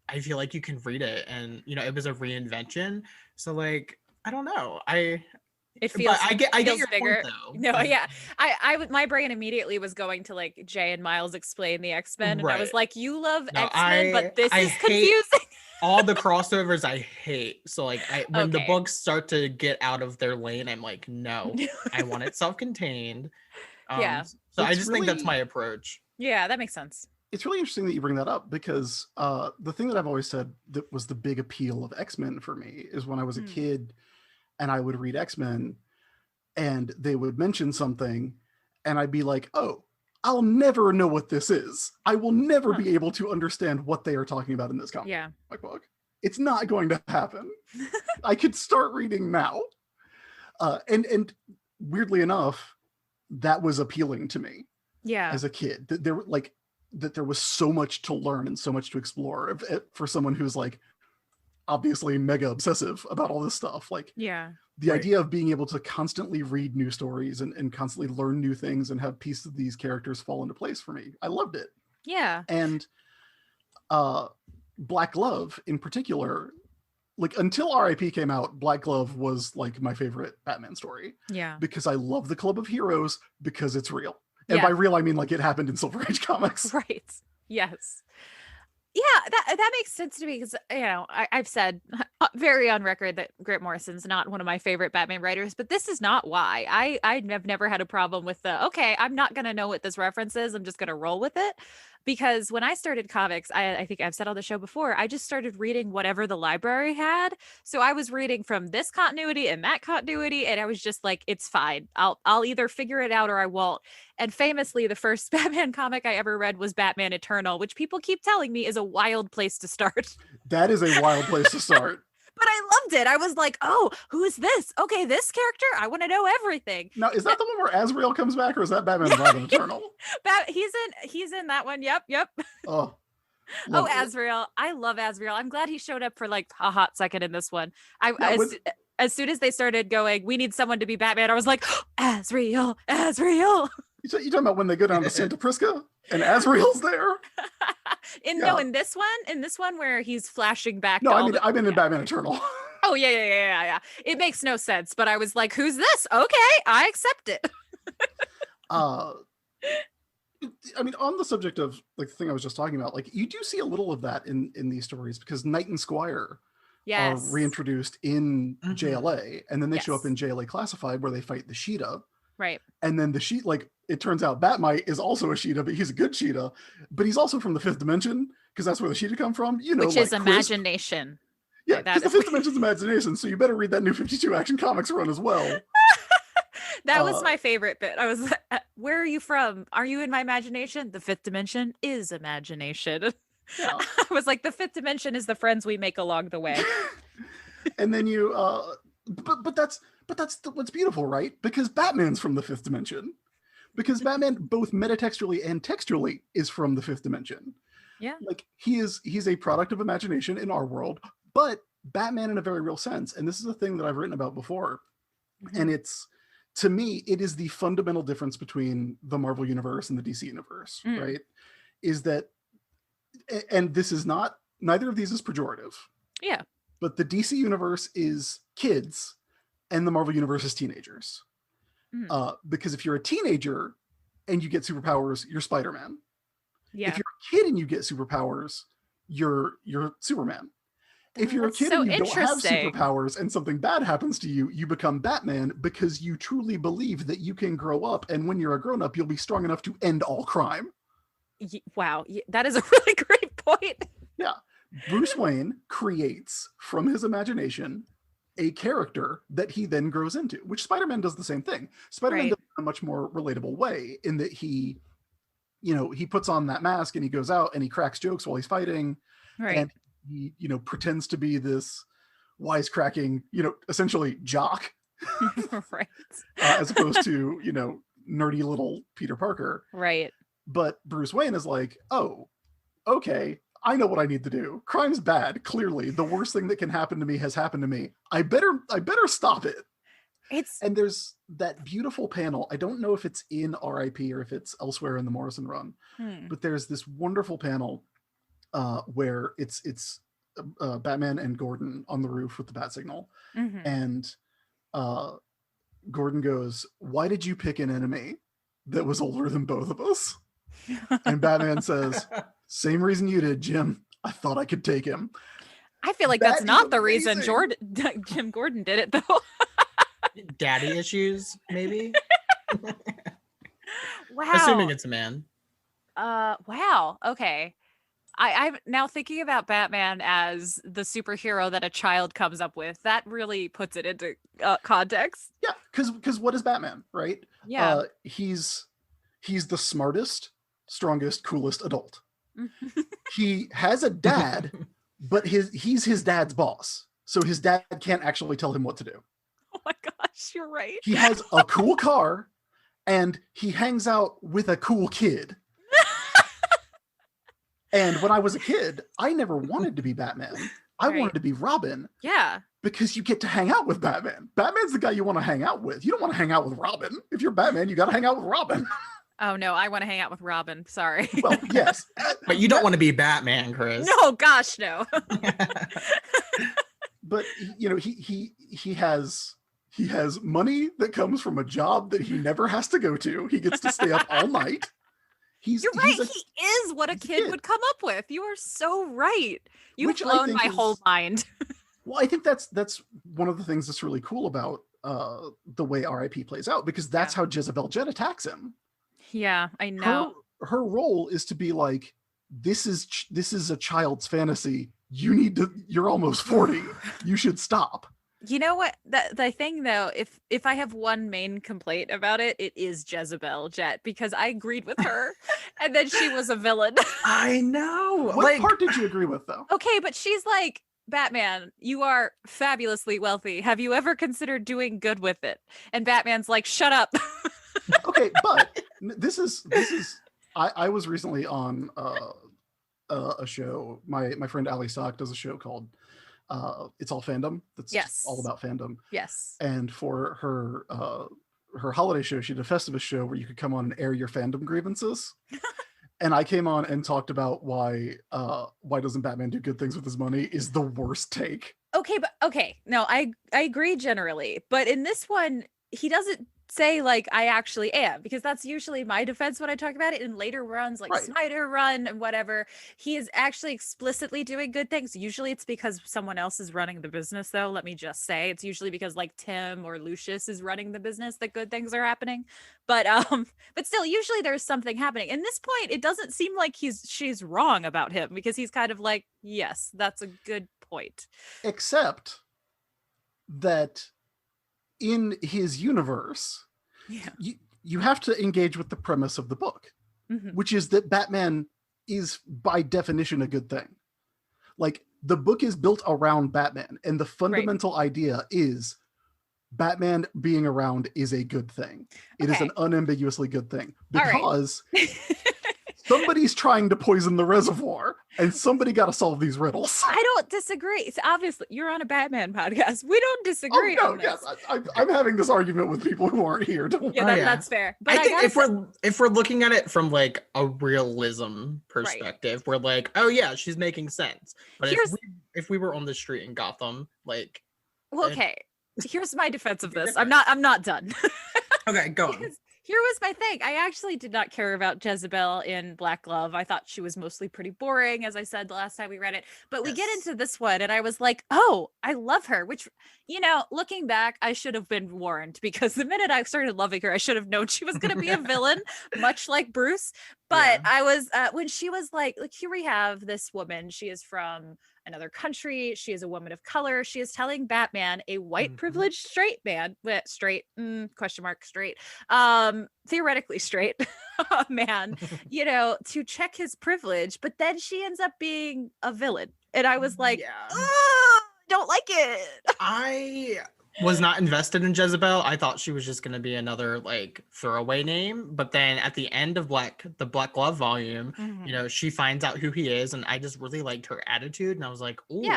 I feel like you can read it, and you know it was a reinvention. So like I don't know, it feels. I get your bigger. point, though. No, yeah, my brain immediately was going to like Jay and Miles explain the X-Men, and I was like, you love X-Men, but this is confusing. All the crossovers I hate. So like when the books start to get out of their lane, I'm like, no, I want it self-contained. So I just think that's my approach. Yeah, that makes sense. It's really interesting that you bring that up, because the thing that I've always said that was the big appeal of X-Men for me is when I was a kid and I would read X-Men and they would mention something and I'd be like, oh, I'll never know what this is. I will never be able to understand what they are talking about in this comic book. It's not going to happen. I could start reading now. And weirdly enough, that was appealing to me as a kid. That there was so much to learn and so much to explore for someone who's like obviously mega obsessive about all this stuff. Like, the idea of being able to constantly read new stories and constantly learn new things and have pieces of these characters fall into place for me. I loved it. Yeah. And Black Glove in particular, like until R.I.P. came out, Black Glove was like my favorite Batman story. Yeah. Because I love the Club of Heroes because it's real. And by real, I mean like it happened in Silver Age comics. Right. Yes. Yeah, that makes sense to me because, you know, I've said very on record that Grant Morrison's not one of my favorite Batman writers, but this is not why. I have never had a problem with okay, I'm not going to know what this reference is. I'm just going to roll with it. Because when I started comics, I think I've said on the show before, I just started reading whatever the library had. So I was reading from this continuity and that continuity, and I was just like, it's fine. I'll either figure it out or I won't. And famously, the first Batman comic I ever read was Batman Eternal, which people keep telling me is a wild place to start. That is a wild place to start. But I loved it. I was like, oh, who is this? Okay, this character, I want to know everything. Now, is that the one where Azrael comes back, or is that Batman Batman Eternal? He's in that one. Yep. Oh, Azrael. I love Azrael. I'm glad he showed up for like a hot second in this one. As soon as they started going, we need someone to be Batman, I was like, oh, Azrael. You talking about when they go down to Santa Prisca and Azrael's there? In this one where he's flashing back. No, I mean in Batman Eternal. Oh yeah. It makes no sense, but I was like, who's this? Okay, I accept it. I mean, on the subject of like the thing I was just talking about, like you do see a little of that in these stories because Knight and Squire are reintroduced in JLA, and then they show up in JLA Classified where they fight the Cheetah. Right. And then it turns out Batmite is also a Cheetah, but he's a good Cheetah, but he's also from the fifth dimension because that's where the Cheetah come from. You know, which is imagination. Yeah, because the fifth dimension's imagination. So you better read that New 52 Action Comics run as well. That was my favorite bit. I was like, where are you from? Are you in my imagination? The fifth dimension is imagination. Yeah. I was like, the fifth dimension is the friends we make along the way. And then you, but that's what's beautiful, right? Because Batman's from the fifth dimension. Because Batman, both metatextually and textually, is from the fifth dimension. Yeah. Like he's a product of imagination in our world, but Batman in a very real sense. And this is a thing that I've written about before. Mm-hmm. And to me, it is the fundamental difference between the Marvel universe and the DC universe, right? Is that, and this is not, neither of these is pejorative. Yeah. But the DC universe is kids and the Marvel universe is teenagers. Because if you're a teenager and you get superpowers, you're Spider-Man. Yeah. If you're a kid and you get superpowers, you're Superman. If you're a kid and you don't have superpowers and something bad happens to you, you become Batman because you truly believe that you can grow up, and when you're a grown-up, you'll be strong enough to end all crime. Wow, that is a really great point. Yeah. Bruce Wayne creates from his imagination a character that he then grows into, which Spider-Man does the same thing. Spider-Man does it in a much more relatable way in that he puts on that mask and he goes out and he cracks jokes while he's fighting. Right. And he, pretends to be this wisecracking, essentially jock. Right. As opposed to, nerdy little Peter Parker. Right. But Bruce Wayne is like, oh, okay, I know what I need to do. Crime's bad. Clearly, the worst thing that can happen to me has happened to me. I better stop it. And there's that beautiful panel. I don't know if it's in R.I.P. or if it's elsewhere in the Morrison run, but there's this wonderful panel where it's Batman and Gordon on the roof with the bat signal, and Gordon goes, "Why did you pick an enemy that was older than both of us?" And Batman says, "Same reason you did, Jim. I thought I could take him." I feel like that's not the reason Jim Gordon did it, though. Daddy issues, maybe. Wow. Assuming it's a man. Wow. Okay. I'm now thinking about Batman as the superhero that a child comes up with. That really puts it into context. Yeah, because what is Batman, right? Yeah. he's the smartest, strongest, coolest adult. He has a dad, but he's his dad's boss. So his dad can't actually tell him what to do. Oh my gosh, you're right. He has a cool car, and he hangs out with a cool kid. And when I was a kid, I never wanted to be Batman. I wanted to be Robin. Yeah. Because you get to hang out with Batman. Batman's the guy you want to hang out with. You don't want to hang out with Robin. If you're Batman, you got to hang out with Robin. Oh no, I want to hang out with Robin. Sorry. Well, yes. But you don't want to be Batman, Chris. No, gosh, no. But you know, he has money that comes from a job that he never has to go to. He gets to stay up all night. You're right. He is what a kid would come up with. You are so right. You've blown my whole mind. Well, I think that's one of the things that's really cool about the way R.I.P. plays out, because that's how Jezebel Jet attacks him. Yeah, I know. Her role is to be like, this is a child's fantasy. You're almost 40. You should stop. You know what? The thing though, if I have one main complaint about it, it is Jezebel Jet, because I agreed with her and then she was a villain. I know. What part did you agree with though? Okay, but she's like, Batman, you are fabulously wealthy. Have you ever considered doing good with it? And Batman's like, shut up. Okay, but this is I was recently on a show. My friend Aliza does a show called It's All Fandom. That's all about fandom. Yes. And for her holiday show, she did a Festivus show where you could come on and air your fandom grievances. And I came on and talked about why doesn't Batman do good things with his money is the worst take. Okay. No, I agree generally, but in this one, he doesn't say like I actually am, because that's usually my defense when I talk about it in later runs, like Snyder run and whatever. He is actually explicitly doing good things. Usually it's because someone else is running the business, though. Let me just say, it's usually because like Tim or Lucius is running the business that good things are happening. But still, usually there's something happening. In this point, it doesn't seem like she's wrong about him, because he's kind of like, yes, that's a good point. Except that in his universe, you have to engage with the premise of the book, which is that Batman is by definition a good thing. Like, the book is built around Batman, and the fundamental idea is Batman being around is a good thing. It is an unambiguously good thing, because somebody's trying to poison the reservoir, and somebody got to solve these riddles. I don't disagree. It's obviously, you're on a Batman podcast. We don't disagree. Oh, no, yes. I'm having this argument with people who aren't here. That's fair. But I think if we're looking at it from like a realism perspective, we're like, oh yeah, she's making sense. But if we were on the street in Gotham, like, here's my defense of this. I'm not done. Okay, go on. Here was my thing. I actually did not care about Jezebel in Black Glove. I thought she was mostly pretty boring, as I said the last time we read it. But we get into this one, and I was like, oh, I love her. Which, you know, looking back, I should have been warned, because the minute I started loving her, I should have known she was going to be a villain, much like Bruce. But I was, when she was like, here we have this woman. She is from another country. She is a woman of color. She is telling Batman, a white privileged straight man, straight, theoretically straight man, you know, to check his privilege. But then she ends up being a villain. And I was like, don't like it. I was not invested in Jezebel. I thought she was just going to be another like throwaway name. But then at the end of the Black Glove volume, you know, she finds out who he is. And I just really liked her attitude. And I was like, ooh,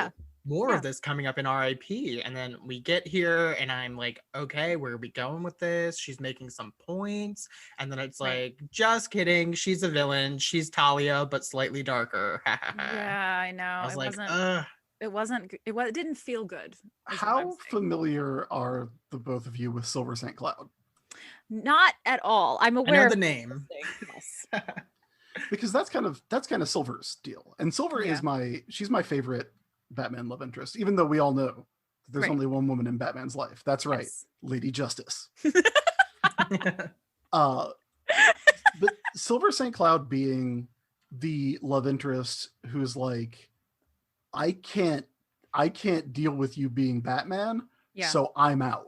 more of this coming up in R.I.P. And then we get here and I'm like, okay, where are we going with this? She's making some points. And then it's like, just kidding. She's a villain. She's Talia, but slightly darker. Yeah, I know. I was It didn't feel good. How familiar are the both of you with Silver St. Cloud? Not at all. I'm aware of the name. Yes. Because that's kind of Silver's deal. And Silver is she's my favorite Batman love interest, even though we all know that there's only one woman in Batman's life. That's right. Yes. Lady Justice. But Silver St. Cloud being the love interest who's like, I can't deal with you being Batman, so I'm out.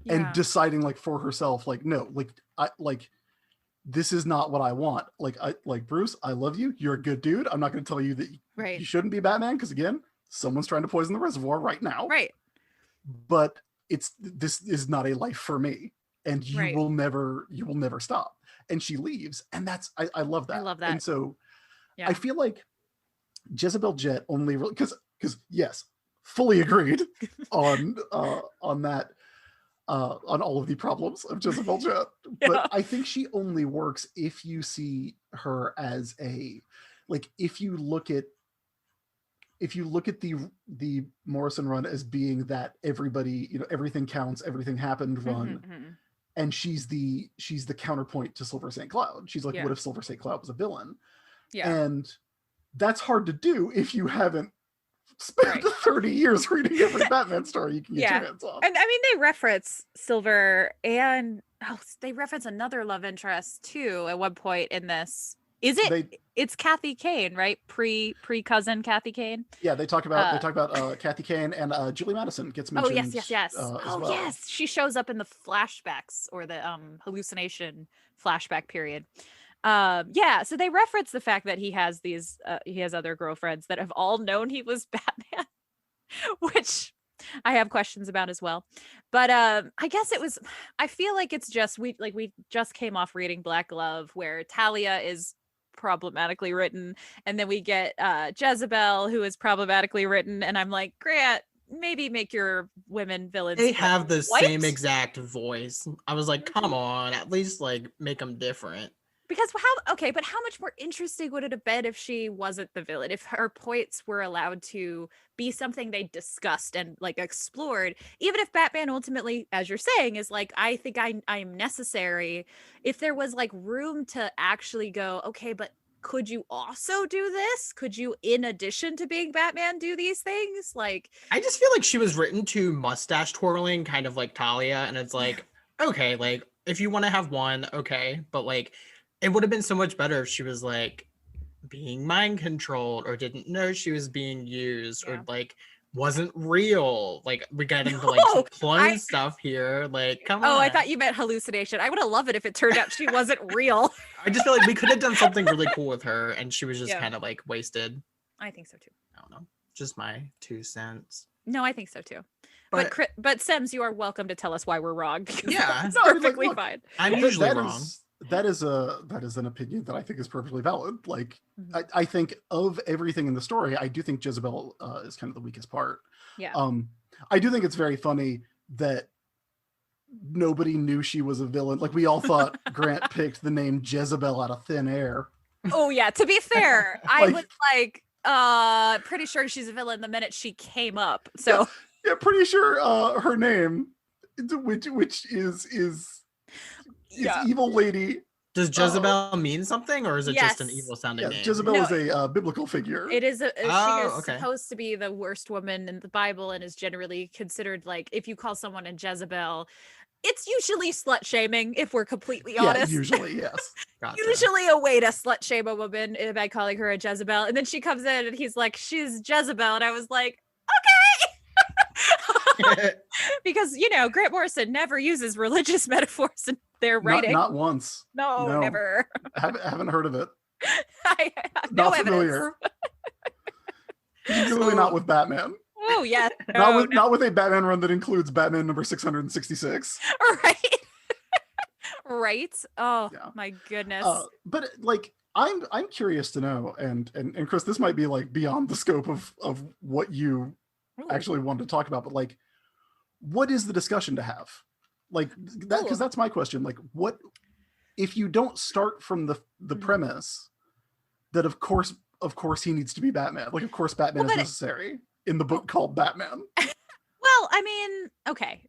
And deciding like for herself, like, no, like this is not what I want. Like Bruce, I love you. You're a good dude. I'm not going to tell you that you shouldn't be Batman, because again, someone's trying to poison the reservoir right now. Right. But this is not a life for me, and you will never stop. And she leaves, and I love that. I love that. And so I feel like Jezebel Jet only because yes, fully agreed on that. On all of the problems of Jezebel Jet. But I think she only works if you see her as if you look at the Morrison run as being that everybody, everything counts, everything happened run. And she's the counterpoint to Silver St. Cloud. She's like, what if Silver St. Cloud was a villain? Yeah. And that's hard to do if you haven't spent 30 years reading every Batman story you can get your hands on. And I mean, they reference Silver, and they reference another love interest too at one point in this. It's Kathy Kane, right? Pre-cousin Kathy Kane. Yeah, they talk about Kathy Kane, and Julie Madison gets mentioned. Yes. Yes, she shows up in the flashbacks, or the hallucination flashback period. So they reference the fact that he has other girlfriends that have all known he was Batman, which I have questions about as well. But I guess I feel like it's just we just came off reading Black Glove, where Talia is problematically written, and then we get Jezebel, who is problematically written, and I'm like, Grant, maybe make your women villains. They have the same exact voice. I was like, come on, at least make them different. Because but how much more interesting would it have been if she wasn't the villain? If her points were allowed to be something they discussed and explored, even if Batman ultimately, as you're saying, is I think I'm necessary. If there was room to actually go, okay, but could you also do this? Could you, in addition to being Batman, do these things? I just feel like she was written to mustache twirling, kind of like Talia, and it's okay, if you want to have one, okay, but it would have been so much better if she was being mind controlled, or didn't know she was being used, or wasn't real. We got into some clone stuff here. Come on. Oh, I thought you meant hallucination. I would have loved it if it turned out she wasn't real. I just feel like we could have done something really cool with her, and she was just kind of wasted. I think so too. I don't know. Just my 2 cents. No, I think so too. But Sims, you are welcome to tell us why we're wrong. Yeah, it's perfectly fine. I'm usually wrong. That is an opinion that I think is perfectly valid. I think of everything in the story, I do think Jezebel is kind of the weakest part. Yeah. I do think it's very funny that nobody knew she was a villain. We all thought Grant picked the name Jezebel out of thin air. Oh yeah. To be fair, I was pretty sure she's a villain the minute she came up. So yeah, pretty sure her name, which is evil lady. Does Jezebel mean something, or is it just an evil sounding name? Jezebel is a biblical figure. It is. She is supposed to be the worst woman in the Bible, and is generally considered if you call someone a Jezebel, it's usually slut shaming. If we're completely honest, usually yes. Gotcha. Usually a way to slut shame a woman by calling her a Jezebel, and then she comes in and he's like, "She's Jezebel," and I was like, okay. Because Grant Morrison never uses religious metaphors in their writing. Not once. No, never. Haven't heard of it. I have no familiar. Particularly not with Batman. Oh yeah. Not with a Batman run that includes Batman number 666. Right. Right. Oh my goodness. But I'm curious to know, and Chris, this might be beyond the scope of what you actually wanted to talk about, but what is the discussion to have that? Because that's my question. What if you don't start from the premise that of course he needs to be Batman, of course Batman is necessary in the book called Batman? Well, I mean, okay,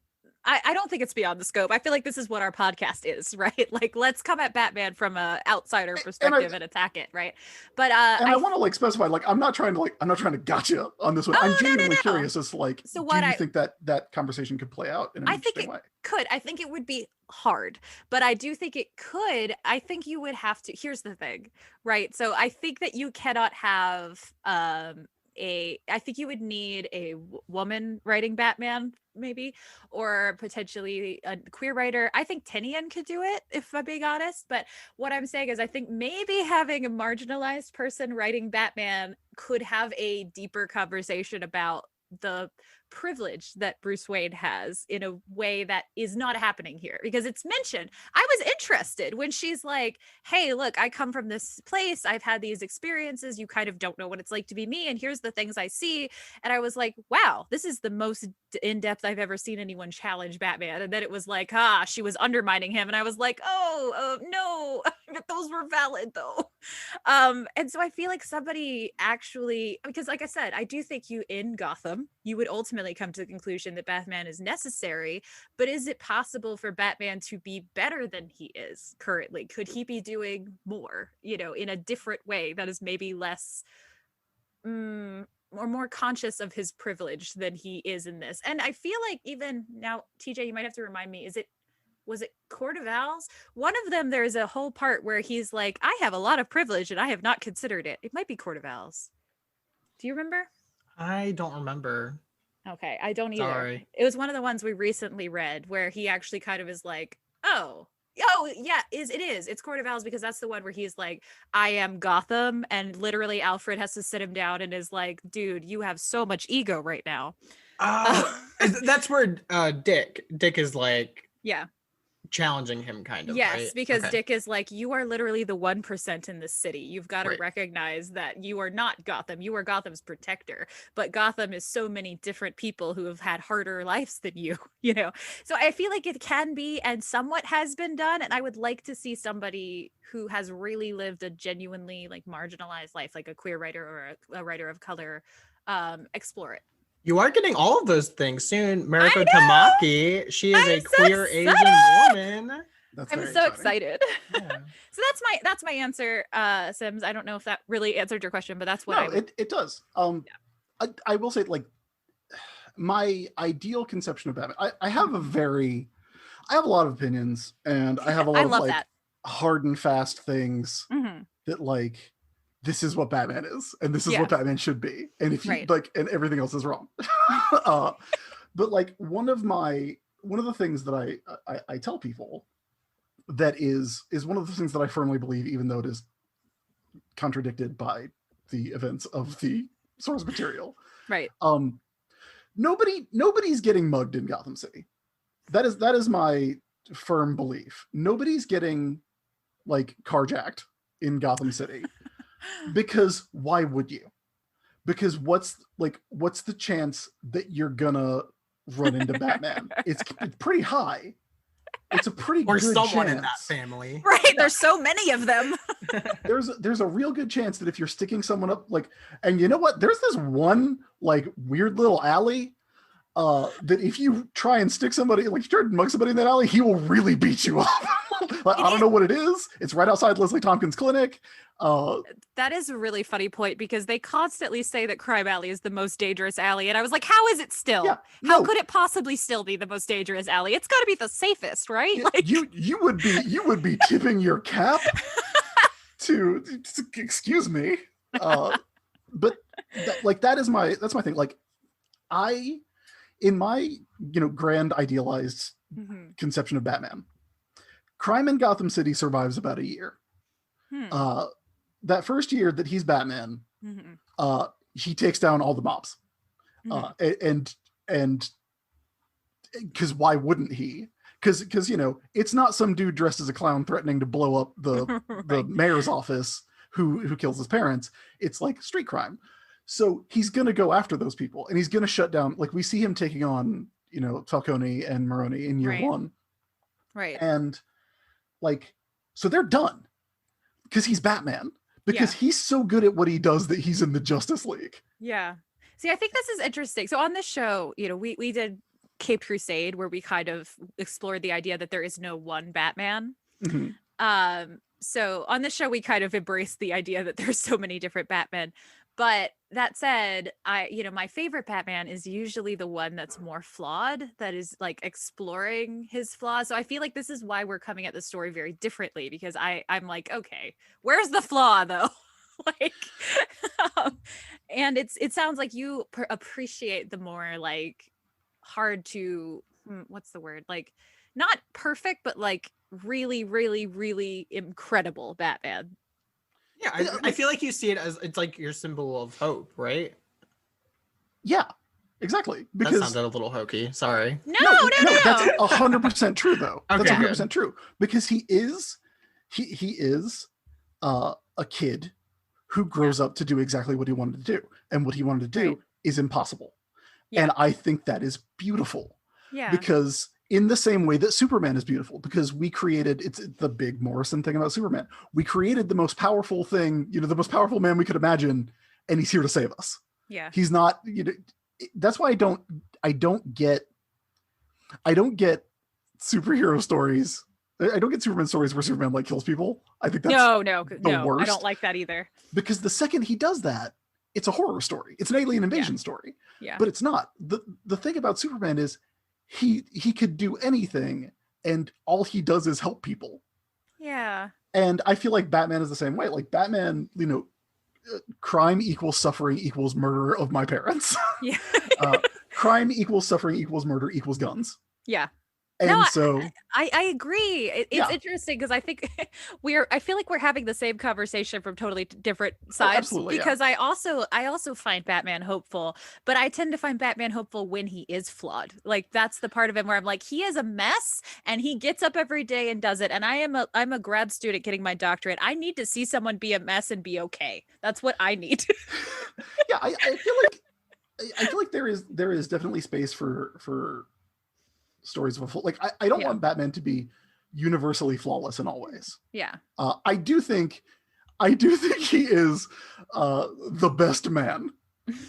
I don't think it's beyond the scope. I feel like this is what our podcast is, right? Let's come at Batman from a outsider perspective and attack it, right? But I want to specify, I'm not trying to gotcha on this one. I'm genuinely curious as to do you think that conversation could play out in an interesting way? Could. I think it would be hard, but I do think it could. I think you would have to. Here's the thing, right? So I think that you cannot have I think you would need a woman writing Batman, maybe, or potentially a queer writer. I think Tinian could do it, if I'm being honest. But what I'm saying is I think maybe having a marginalized person writing Batman could have a deeper conversation about the privilege that Bruce Wayne has in a way that is not happening here, because it's mentioned. I was interested when she's like, hey, look, I come from this place, I've had these experiences, you kind of don't know what it's like to be me, and here's the things I see. And I was like, wow, this is the most in-depth I've ever seen anyone challenge Batman. And then it was like, she was undermining him, and I was like, no, but those were valid though. And so I feel like somebody actually, because like I said, I do think you in Gotham, you would ultimately come to the conclusion that Batman is necessary, but is it possible for Batman to be better than he is currently? Could he be doing more, in a different way that is maybe less or more conscious of his privilege than he is in this? And I feel like even now, TJ, you might have to remind me, was it Court of Owls? One of them, there's a whole part where he's like, I have a lot of privilege and I have not considered it. It might be Court of Owls. Do you remember? I don't remember. Okay, I don't either. Sorry. It was one of the ones we recently read where he actually kind of is like, oh yeah, it is. It's Court of Owls, because that's the one where he's like, I am Gotham, and literally Alfred has to sit him down and is like, dude, you have so much ego right now. That's where Dick is like, yeah, challenging him kind of. Yes, right? because okay. Dick is like, you are literally the 1% in this city. You've got to Right. recognize that you are not Gotham. You are Gotham's protector. But Gotham is so many different people who have had harder lives than you, So I feel like it can be, and somewhat has been done. And I would like to see somebody who has really lived a genuinely like marginalized life, like a queer writer or a writer of color, explore it. You are getting all of those things soon. Mariko Tamaki, she is a queer Asian woman. I'm so excited. Yeah. So that's my answer, Sims. I don't know if that really answered your question, but that's what it does. I will say, like, my ideal conception of Batman, I have a lot of opinions, and I have a lot of like that. hard and fast things that like, this is what Batman is, and this is what Batman should be. And if you like, and everything else is wrong. But like one of the things that I tell people that is one of the things that I firmly believe, even though it is contradicted by the events of the source material. Right. Nobody's getting mugged in Gotham City. That is my firm belief. Nobody's getting like carjacked in Gotham City. Because why would you? Because what's the chance that you're gonna run into Batman? It's pretty high. It's a pretty or good someone chance. In that family. Right. There's so many of them. There's a real good chance that if you're sticking someone up, like, and you know what? There's this one like weird little alley that if you try and stick somebody, like you try to mug somebody in that alley, he will really beat you up. Like, I don't know what it is. It's right outside Leslie Tompkins' clinic. That is a really funny point, because they constantly say that Crime Alley is the most dangerous alley, and I was like, how is it still? Yeah, how could it possibly still be the most dangerous alley? It's got to be the safest, right? Like... You would be tipping your cap to excuse me. But that's my thing. Like, in my grand idealized conception of Batman, crime in Gotham City survives about a year. That first year that he's Batman, he takes down all the mobs. And because why wouldn't he? Because it's not some dude dressed as a clown threatening to blow up the mayor's office who kills his parents. It's like street crime. So he's gonna go after those people, and he's gonna shut down. Like, we see him taking on Falcone and Maroni in year one, right? And like, so they're done because he's Batman, because he's so good at what he does that he's in the Justice League. Yeah. See, I think this is interesting. So on this show, we did Caped Crusade, where we kind of explored the idea that there is no one Batman. So on this show, we kind of embraced the idea that there's so many different Batmen. But that said, my favorite Batman is usually the one that's more flawed, that is like exploring his flaws. So I feel like this is why we're coming at the story very differently, because I'm like, okay, where's the flaw though? Like, And it sounds like you appreciate the more like hard to, what's the word? Like not perfect, but like really, really, really incredible Batman. Yeah, I feel like you see it as it's like your symbol of hope, right? Yeah, exactly. Because that sounded a little hokey. Sorry. No. That's 100% true, though. Okay, that's 100% true. Because he is a kid who grows up to do exactly what he wanted to do, and what he wanted to do is impossible. Yeah. And I think that is beautiful. Yeah. Because in the same way that Superman is beautiful, because we created, it's the big Morrison thing about Superman. We created the most powerful thing, the most powerful man we could imagine, and he's here to save us. Yeah. He's not, that's why I don't get superhero stories. I don't get Superman stories where Superman like kills people. I think that's no, worst. I don't like that either. Because the second he does that, it's a horror story. It's an alien invasion story. Yeah. But it's not. The thing about Superman is he could do anything, and all he does is help people. Yeah. And I feel like Batman is the same way. Like Batman, crime equals suffering equals murder of my parents. Yeah. Crime equals suffering equals murder equals guns. Yeah. And no, so I agree. It's interesting because I think I feel like we're having the same conversation from totally different sides. Absolutely, because I also find Batman hopeful, but I tend to find Batman hopeful when he is flawed. Like that's the part of him where I'm like, he is a mess and he gets up every day and does it. And I'm a grad student getting my doctorate. I need to see someone be a mess and be okay. That's what I need. Yeah, I feel like there is definitely space for stories of a like I don't want Batman to be universally flawless in all ways. Yeah. I do think he is the best man.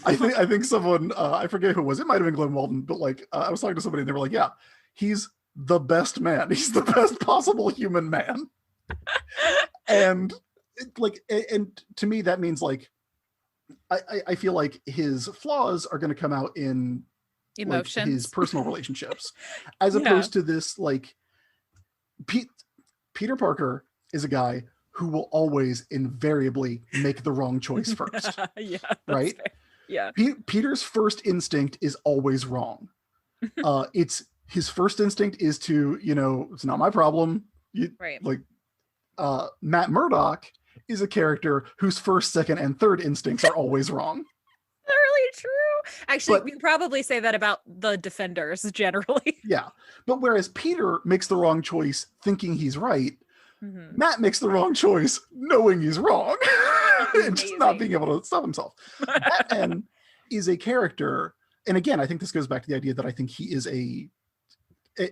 I think someone I forget who it was. It might have been Glenn Walden, but like I was talking to somebody and they were like, yeah, he's the best man. He's the best possible human man. And to me that means like I feel like his flaws are going to come out in emotions, like his personal relationships, as opposed to this like Peter Parker is a guy who will always invariably make the wrong choice first. Yeah, right. Fair. Yeah. Peter's first instinct is always wrong. It's his first instinct is to, it's not my problem. Right. Like Matt Murdock is a character whose first, second, and third instincts are always wrong. Really true. Actually, we probably say that about the Defenders generally. Yeah. But whereas Peter makes the wrong choice thinking he's right, Matt makes the wrong choice knowing he's wrong and just not being able to stop himself. Batman is a character, and again, I think this goes back to the idea that I think he is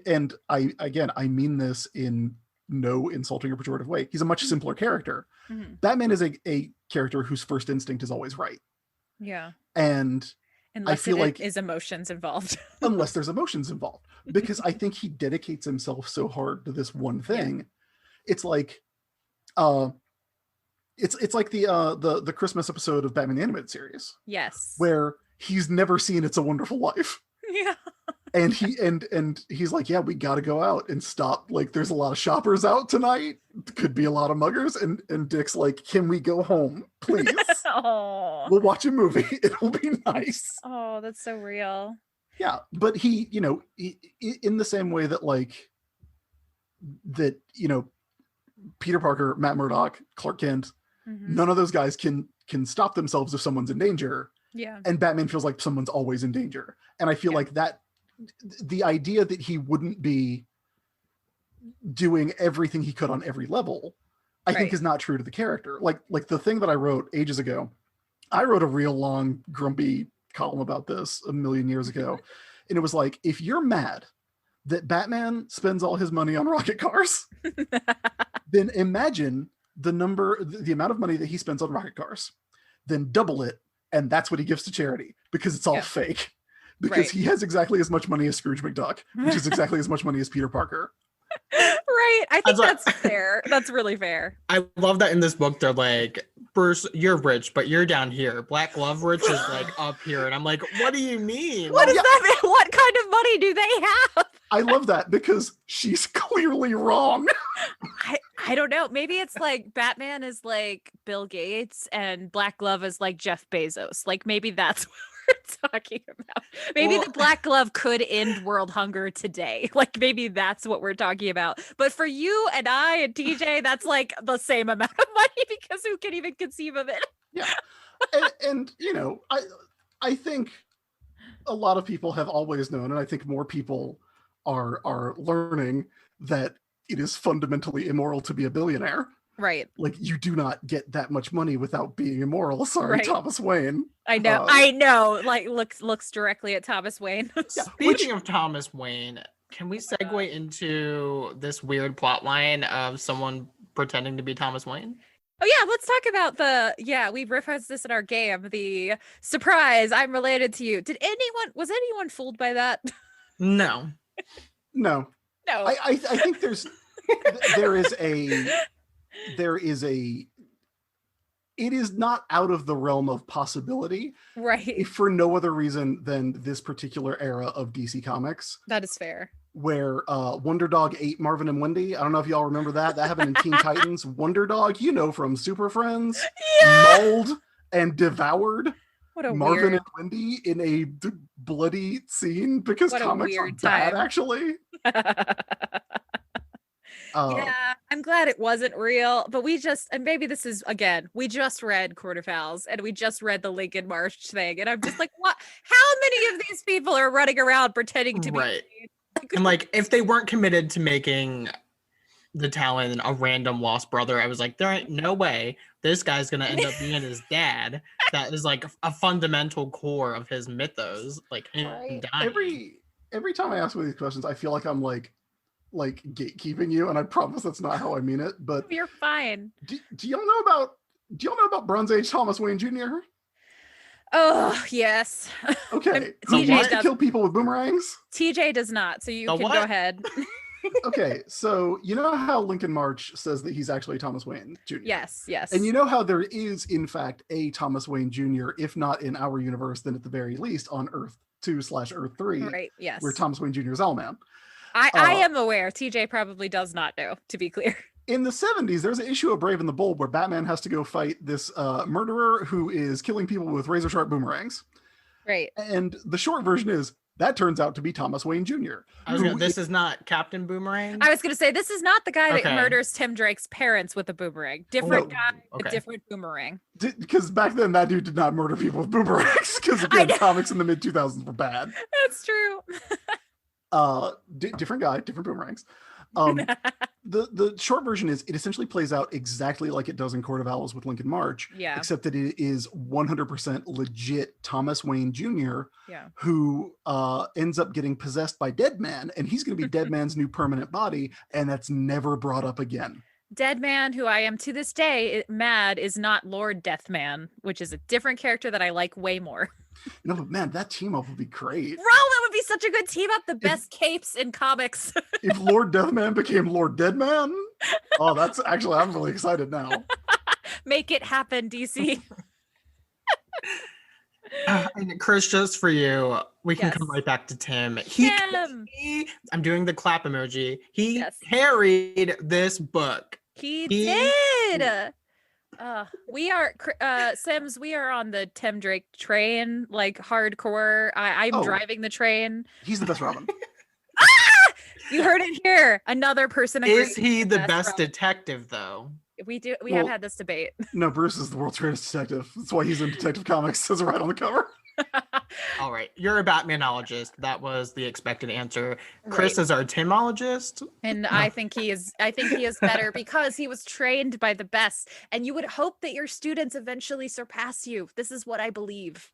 and I mean this in no insulting or pejorative way. He's a much simpler character. Batman is a character whose first instinct is always right. Yeah. And unless I feel like is emotions involved. Unless there's emotions involved. Because I think he dedicates himself so hard to this one thing. Yeah. It's like it's like the Christmas episode of Batman the Animated Series. Yes. Where he's never seen It's a Wonderful Life. Yeah. And he's like, yeah, we got to go out and stop. Like, there's a lot of shoppers out tonight. Could be a lot of muggers. And Dick's like, can we go home, please? Oh. We'll watch a movie. It'll be nice. Oh, that's so real. Yeah, but he in the same way that Peter Parker, Matt Murdock, Clark Kent, none of those guys can stop themselves if someone's in danger. Yeah. And Batman feels like someone's always in danger. And I feel like that the idea that he wouldn't be doing everything he could on every level, I think is not true to the character. Like the thing that I wrote ages ago, I wrote a real long, grumpy column about this a million years ago. And it was like, if you're mad that Batman spends all his money on rocket cars, then imagine the amount of money that he spends on rocket cars, then double it. And that's what he gives to charity because it's all fake. Because he has exactly as much money as Scrooge McDuck, which is exactly as much money as Peter Parker. Right. I think that's fair. That's really fair. I love that in this book, they're like, Bruce, you're rich, but you're down here. Black Glove Rich is like up here. And I'm like, what do you mean? What does that mean? What kind of money do they have? I love that because she's clearly wrong. I don't know. Maybe it's like Batman is like Bill Gates and Black Glove is like Jeff Bezos. Like maybe that's what we're talking about. Maybe the Black Glove could end world hunger today. Like maybe that's what we're talking about. But for you and I and TJ, that's like the same amount of money because who can even conceive of it? Yeah. And you know, I think a lot of people have always known, and I think more people are learning that it is fundamentally immoral to be a billionaire. Right. Like you do not get that much money without being immoral. Sorry, Right. Thomas Wayne. I know. Like looks directly at Thomas Wayne. Yeah, Speaking of Thomas Wayne, can we segue into this weird plot line of someone pretending to be Thomas Wayne? Oh yeah, let's talk about we referenced this in our game, the surprise, I'm related to you. Was anyone fooled by that? No. No. No. I think there is a it is not out of the realm of possibility, Right. if for no other reason than this particular era of DC Comics, That is fair. where Wonder Dog ate Marvin and Wendy. I don't know if y'all remember that. That happened in Teen Titans. Wonder Dog, you know, from Super Friends, mauled and devoured What a Marvin weird and Wendy in a bloody scene because What a comics are weird bad, time. actually. Yeah, I'm glad it wasn't real, but and maybe this is, again, we just read Quarterfowls and we just read the Lincoln March thing, and I'm just like, what? How many of these people are running around pretending to be Right. And like, if they weren't committed to making the Talon a random lost brother, I was like, there ain't no way this guy's gonna end up being his dad. That is like a fundamental core of his mythos. Like, him dying. Every time I ask one of these questions, I feel like I'm like gatekeeping you, and I promise that's not how I mean it. But You're fine. do y'all know about Bronze Age Thomas Wayne Jr.? Oh, yes. Okay, So who used to kill people with boomerangs? TJ does not, so you can go ahead. Okay, so you know how Lincoln March says that he's actually Thomas Wayne Jr.? Yes. And you know how there is, in fact, a Thomas Wayne Jr., if not in our universe, then at the very least on Earth 2/Earth 3, Right, yes. where Thomas Wayne Jr. is Owlman. I am aware. TJ probably does not know, to be clear. In the 70s, there's an issue of Brave and the Bold where Batman has to go fight this murderer who is killing people with razor sharp boomerangs. Right. And the short version is that turns out to be Thomas Wayne Jr. This is not Captain Boomerang? I was going to say, this is not the guy that murders Tim Drake's parents with a boomerang. Different guy, a different boomerang. Because back then, that dude did not murder people with boomerangs. Because again, comics in the mid 2000s were bad. That's true. Different guy, different boomerangs. The short version is it essentially plays out exactly like it does in Court of Owls with Lincoln March, except that it is 100% legit Thomas Wayne Jr. Who ends up getting possessed by Deadman, and he's going to be Deadman's new permanent body, and that's never brought up again. Deadman, who I am to this day mad is not Lord Deathman, which is a different character that I like way more. No, but man, that team up would be great. Bro, that would be such a good team up. The best capes in comics. If Lord Deathman became Lord Deadman, oh, that's actually, I'm really excited now. Make it happen, DC. And Chris, just for you, we can come right back to Tim. I'm doing the clap emoji. He carried this book. He did. We are Sims, we are on the Tim Drake train, like hardcore. I'm driving the train. He's the best Robin. You heard it here. Another person agrees. Is he the best detective though? We have had this debate. No, Bruce is the world's greatest detective. That's why he's in Detective Comics, says it right on the cover. All right, you're a Batmanologist. That was the expected answer. Chris is our Timologist, and I think he is better because he was trained by the best. And you would hope that your students eventually surpass you. This is what I believe.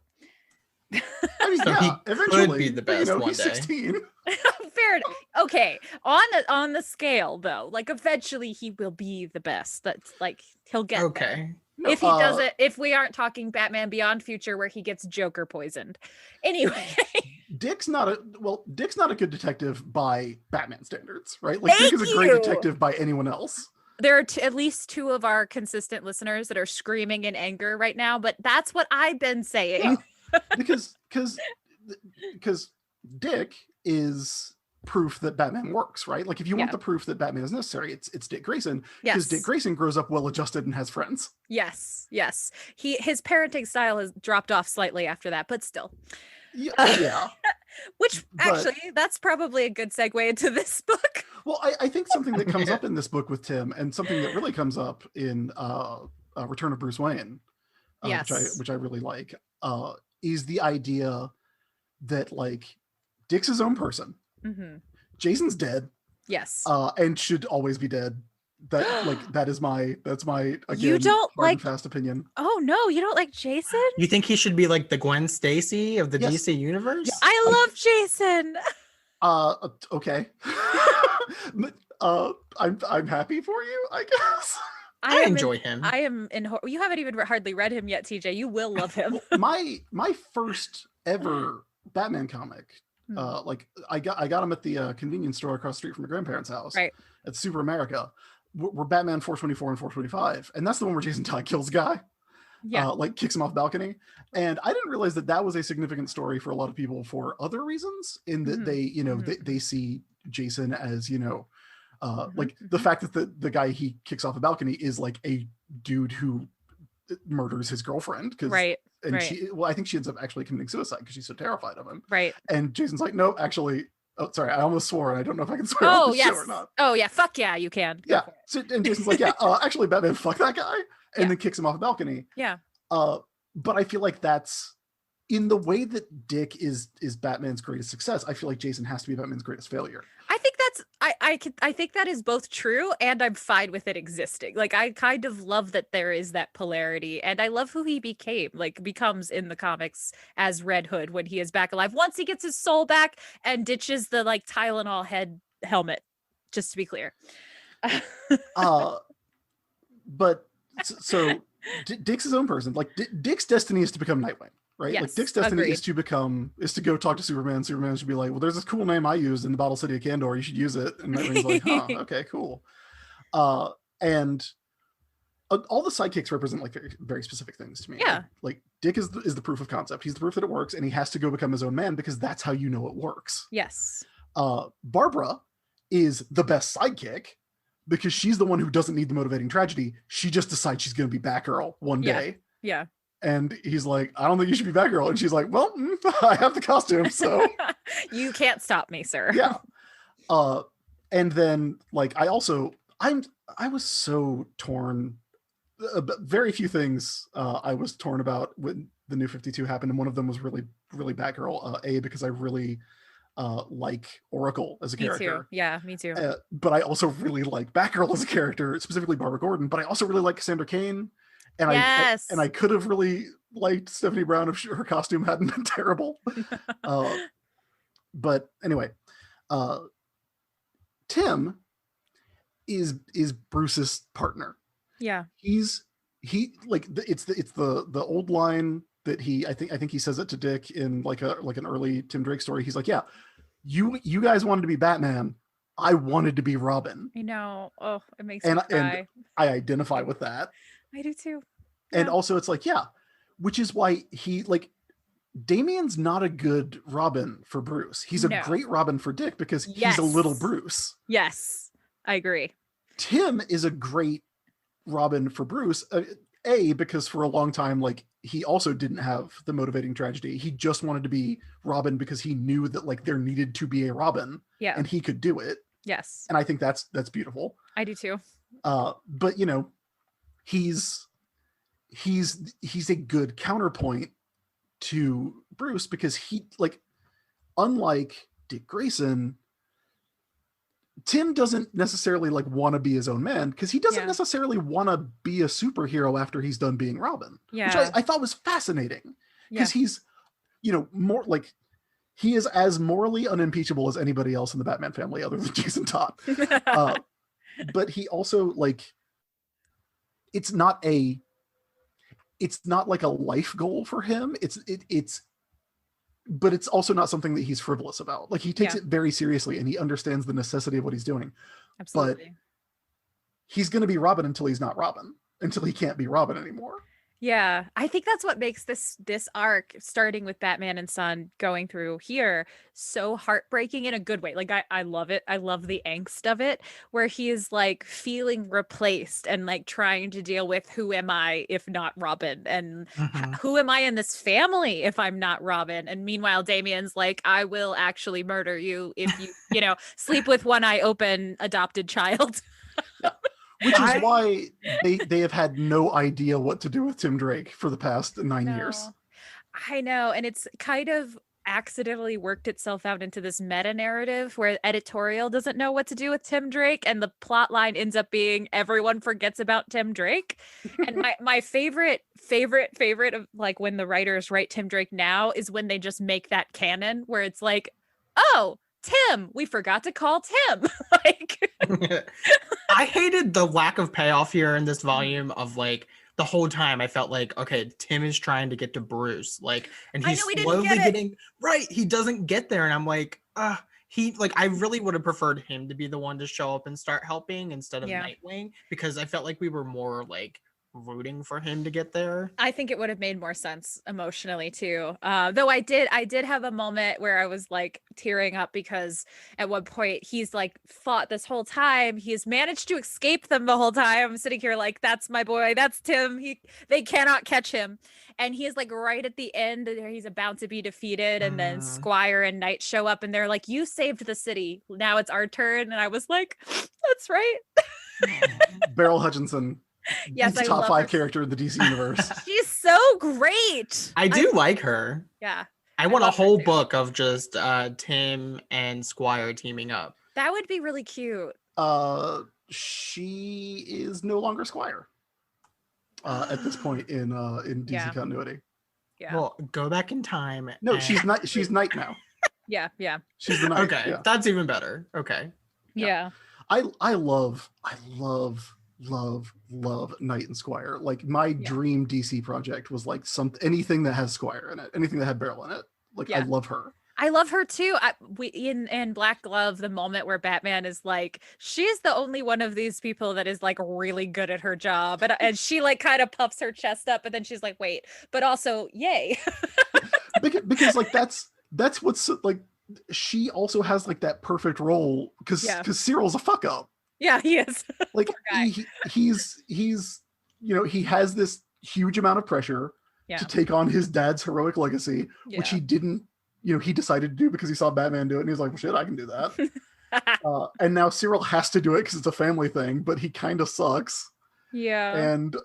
I mean, so he eventually could be the best one he's day. 16. Fair enough. Okay, on the scale though, like eventually he will be the best. That's like he'll get there. No, if he doesn't, if we aren't talking Batman Beyond Future where he gets Joker poisoned. Anyway. Dick's not a good detective by Batman standards, right? Like Dick is a great detective by anyone else. There are at least two of our consistent listeners that are screaming in anger right now, but that's what I've been saying. Yeah. Because Dick is proof that Batman works, right? Like if you want the proof that Batman is necessary, it's Dick Grayson, because Dick Grayson grows up well-adjusted and has friends. Yes. His parenting style has dropped off slightly after that, but still. Yeah. Which actually, that's probably a good segue into this book. Well, I think something that comes up in this book with Tim, and something that really comes up in Return of Bruce Wayne, which I really like, is the idea that like Dick's his own person. Mm-hmm. Jason's dead. Yes. And should always be dead. That's my again, you don't hard and fast opinion. Oh no, you don't like Jason? You think he should be like the Gwen Stacy of the DC universe? Yeah, I love Jason. Okay. I'm happy for you, I guess. I enjoy him. I am in. You haven't even hardly read him yet, TJ. You will love him. my first ever Batman comic. Like I got him at the convenience store across the street from my grandparents' house, right, at Super America. We're Batman 424 and 425, and that's the one where Jason Todd kills a guy, like kicks him off the balcony. And I didn't realize that was a significant story for a lot of people for other reasons, in that they they see Jason as like the fact that the guy he kicks off the balcony is like a dude who murders his girlfriend, because I think she ends up actually committing suicide because she's so terrified of him. Right. And Jason's like, no, actually, oh, sorry, I almost swore, and I don't know if I can swear on this show or not. Oh yeah, fuck yeah, you can. Yeah. So, and Jason's like, yeah, actually, Batman, fuck that guy, and then kicks him off the balcony. Yeah. But I feel like that's in the way that Dick is Batman's greatest success. I feel like Jason has to be Batman's greatest failure. I think I think that is both true, and I'm fine with it existing. Like I kind of love that there is that polarity, and I love who he becomes in the comics as Red Hood when he is back alive. Once he gets his soul back and ditches the like Tylenol head helmet, just to be clear. But so Dick's his own person. Like Dick's destiny is to become Nightwing. Right? Yes, like Dick's destiny is to go talk to Superman. Superman should be like, well, there's this cool name I used in the Battle City of Kandor. You should use it. And Nightwing's like, huh, okay, cool. And all the sidekicks represent like very, very specific things to me. Yeah. Like Dick is the proof of concept. He's the proof that it works, and he has to go become his own man because that's how you know it works. Yes. Barbara is the best sidekick because she's the one who doesn't need the motivating tragedy. She just decides she's going to be Batgirl one day. Yeah. And he's like, I don't think you should be Batgirl. And she's like, well, I have the costume, so. You can't stop me, sir. Yeah. And then, like, I was so torn. Very few things I was torn about when the New 52 happened. And one of them was really, really Batgirl. Because I really like Oracle as a character. Me too. Yeah, me too. But I also really like Batgirl as a character, specifically Barbara Gordon. But I also really like Cassandra Cain. And I could have really liked Stephanie Brown if her costume hadn't been terrible. But anyway, Tim is Bruce's partner. Yeah. It's the old line that I think he says it to Dick in like an early Tim Drake story. He's like, yeah, you guys wanted to be Batman. I wanted to be Robin. I know. Oh, it makes me cry. And I identify with that. I do too. And also it's like, yeah, which is why Damian's not a good Robin for Bruce. He's a great Robin for Dick because he's a little Bruce. Yes, I agree. Tim is a great Robin for Bruce, because for a long time, like, he also didn't have the motivating tragedy. He just wanted to be Robin because he knew that like there needed to be a Robin, and he could do it. Yes. And I think that's beautiful. I do too. But he's a good counterpoint to Bruce because he, like, unlike Dick Grayson, Tim doesn't necessarily like want to be his own man because he doesn't necessarily want to be a superhero after he's done being Robin, which I thought was fascinating because he's, more like, he is as morally unimpeachable as anybody else in the Batman family other than Jason Todd. But he also, like, it's not like a life goal for him. But it's also not something that he's frivolous about. Like, he takes it very seriously and he understands the necessity of what he's doing. Absolutely. But he's going to be Robin until he's not Robin, until he can't be Robin anymore. Yeah, I think that's what makes this arc, starting with Batman and Son going through here, so heartbreaking in a good way. Like I love it. I love the angst of it, where he is like feeling replaced and like trying to deal with, who am I if not Robin, and who am I in this family if I'm not Robin? And meanwhile, Damian's like, I will actually murder you if you sleep with one eye open adopted child. Which is why they have had no idea what to do with Tim Drake for the past 9 years. I know. And it's kind of accidentally worked itself out into this meta narrative where editorial doesn't know what to do with Tim Drake, and the plot line ends up being everyone forgets about Tim Drake. And my favorite of like when the writers write Tim Drake now is when they just make that canon where it's like, oh, Tim, we forgot to call Tim. Like I hated the lack of payoff here in this volume of like the whole time I felt like, okay, Tim is trying to get to Bruce, like, and he's slowly getting right. He doesn't get there. And I'm like, I really would have preferred him to be the one to show up and start helping instead of Nightwing, because I felt like we were more like rooting for him to get there. I think it would have made more sense emotionally too. Though I did have a moment where I was like tearing up, because at one point he's like fought this whole time. He's managed to escape them the whole time. I'm sitting here like, that's my boy. That's Tim. They cannot catch him. And he's like right at the end, he's about to be defeated. And then Squire and Knight show up and they're like, you saved the city. Now it's our turn. And I was like, that's right. Beryl Hutchinson. Yes, I top 5 character in the DC universe. She's so great. I do like her. Yeah. I want a whole book of just Tim and Squire teaming up. That would be really cute. She is no longer Squire at this point in DC continuity. Yeah. Well, go back in time. No, she's not. She's Knight now. Yeah. She's the Knight. Okay, that's even better. Okay. Yeah. I love Knight and Squire. Like my dream DC project was like anything that has Squire in it, anything that had Beryl in it. Like I love her. I love her too. In Black Glove, the moment where Batman is like, she's the only one of these people that is like really good at her job, and she like kind of puffs her chest up, and then she's like, wait, but also yay. because like that's what's like, she also has like that perfect role because Cyril's a fuck up. Yeah, he is. Like he's he has this huge amount of pressure to take on his dad's heroic legacy, which he didn't, he decided to do because he saw Batman do it and he was like, well, shit, I can do that. And now Cyril has to do it because it's a family thing, but he kind of sucks. Yeah. And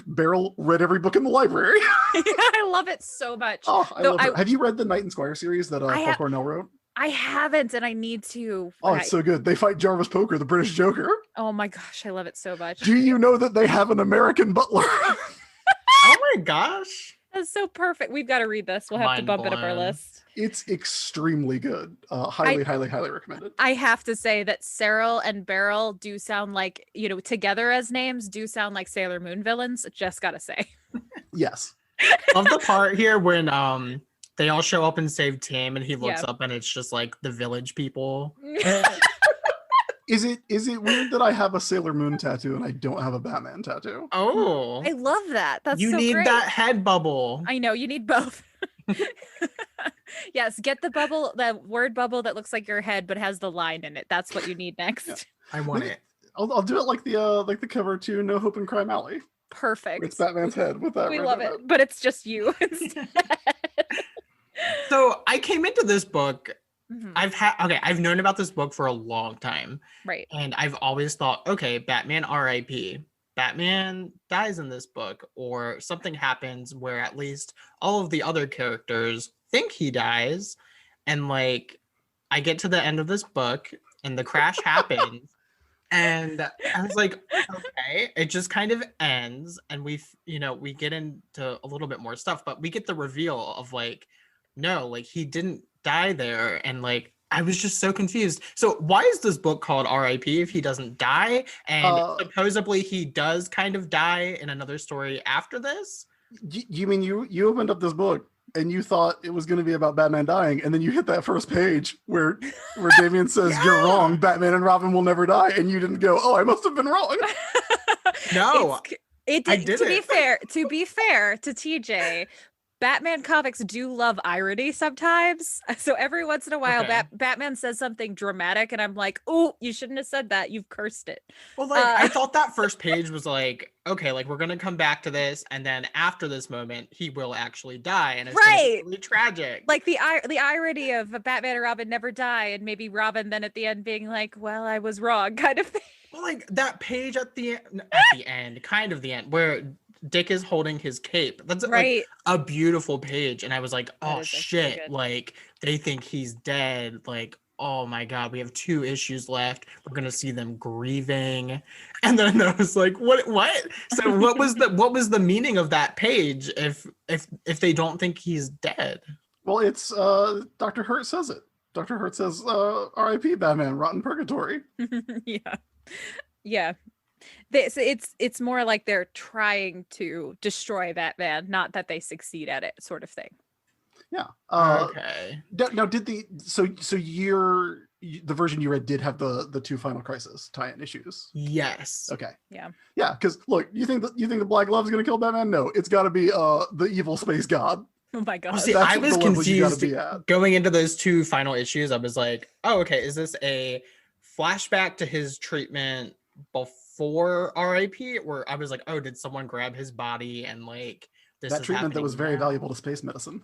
Beryl read every book in the library. I love it so much. Oh, I love it. Have you read the Knight and Squire series that Paul Cornell wrote? I haven't, and I need to. Oh, it's so good. They fight Jarvis Poker, the British Joker. Oh my gosh, I love it so much. Do you know that they have an American butler? Oh my gosh. That's so perfect. We've got to read this. We'll have to bump it up our list. It's extremely good. Highly recommended. I have to say that Cyril and Beryl do sound like, together as names do sound like Sailor Moon villains. Just gotta say. Yes. Love the part here when they all show up and save Tim, and he looks up and it's just like the village people. Is it weird that I have a Sailor Moon tattoo and I don't have a Batman tattoo? Oh, I love that. That's you so need great. that head bubble. I know, you need both. Yes, get the bubble, the word bubble that looks like your head but has the line in it. That's what you need next. Yeah. I want it. I'll do it like the cover to No Hope in Crime Alley. Perfect. It's Batman's head with that. We love it, but it's just you instead. So I came into this book. I've known about this book for a long time. Right. And I've always thought, okay, Batman R.I.P. Batman dies in this book, or something happens where at least all of the other characters think he dies. And like, I get to the end of this book and the crash happens. And I was like, okay, it just kind of ends. And we get into a little bit more stuff, but we get the reveal of like, no, like he didn't die there. And like, I was just so confused. So why is this book called R.I.P. if he doesn't die? And supposedly he does kind of die in another story after this? You mean you opened up this book and you thought it was going to be about Batman dying, and then you hit that first page where Damian says, "You're wrong. Batman and Robin will never die," and you didn't go, "Oh, I must have been wrong." No, it I did. did To be fair to TJ, Batman comics do love irony sometimes. So every once in a while, Okay. Batman says something dramatic, and I'm like, "Oh, you shouldn't have said that. You've cursed it." Well, like I thought that first page was like, okay, like we're gonna come back to this, and then after this moment, he will actually die, and it's gonna be really tragic. Like the irony of Batman and Robin never die, and maybe Robin then at the end being like, "Well, I was wrong," kind of thing. Well, like that page at the end, kind of the end, where Dick is holding his cape. That's Right. like a beautiful page, and I was like, That oh is actually shit, good. like they think he's dead. Like, oh my god, we have 2 issues left. We're gonna see them grieving, and then I was like, what? So what was the meaning of that page if they don't think he's dead? Well, it's Dr. Hurt says it. Dr. Hurt says, "R.I.P. Batman, rotten purgatory." Yeah. It's more like they're trying to destroy Batman, not that they succeed at it, sort of thing. Yeah. Okay. Now, did the version you read did have the 2 Final Crisis tie-in issues? Yes. Okay. Yeah. Yeah, because look, you think the Black Glove is going to kill Batman? No, it's got to be the evil space god. Oh my god. Well, see, That's I was the level you gotta confused be at. going into those 2 final issues. I was like, oh, okay, is this a flashback to his treatment before R.I.P.? Or I was like, oh, did someone grab his body and like this That is treatment that was very now? valuable to space medicine.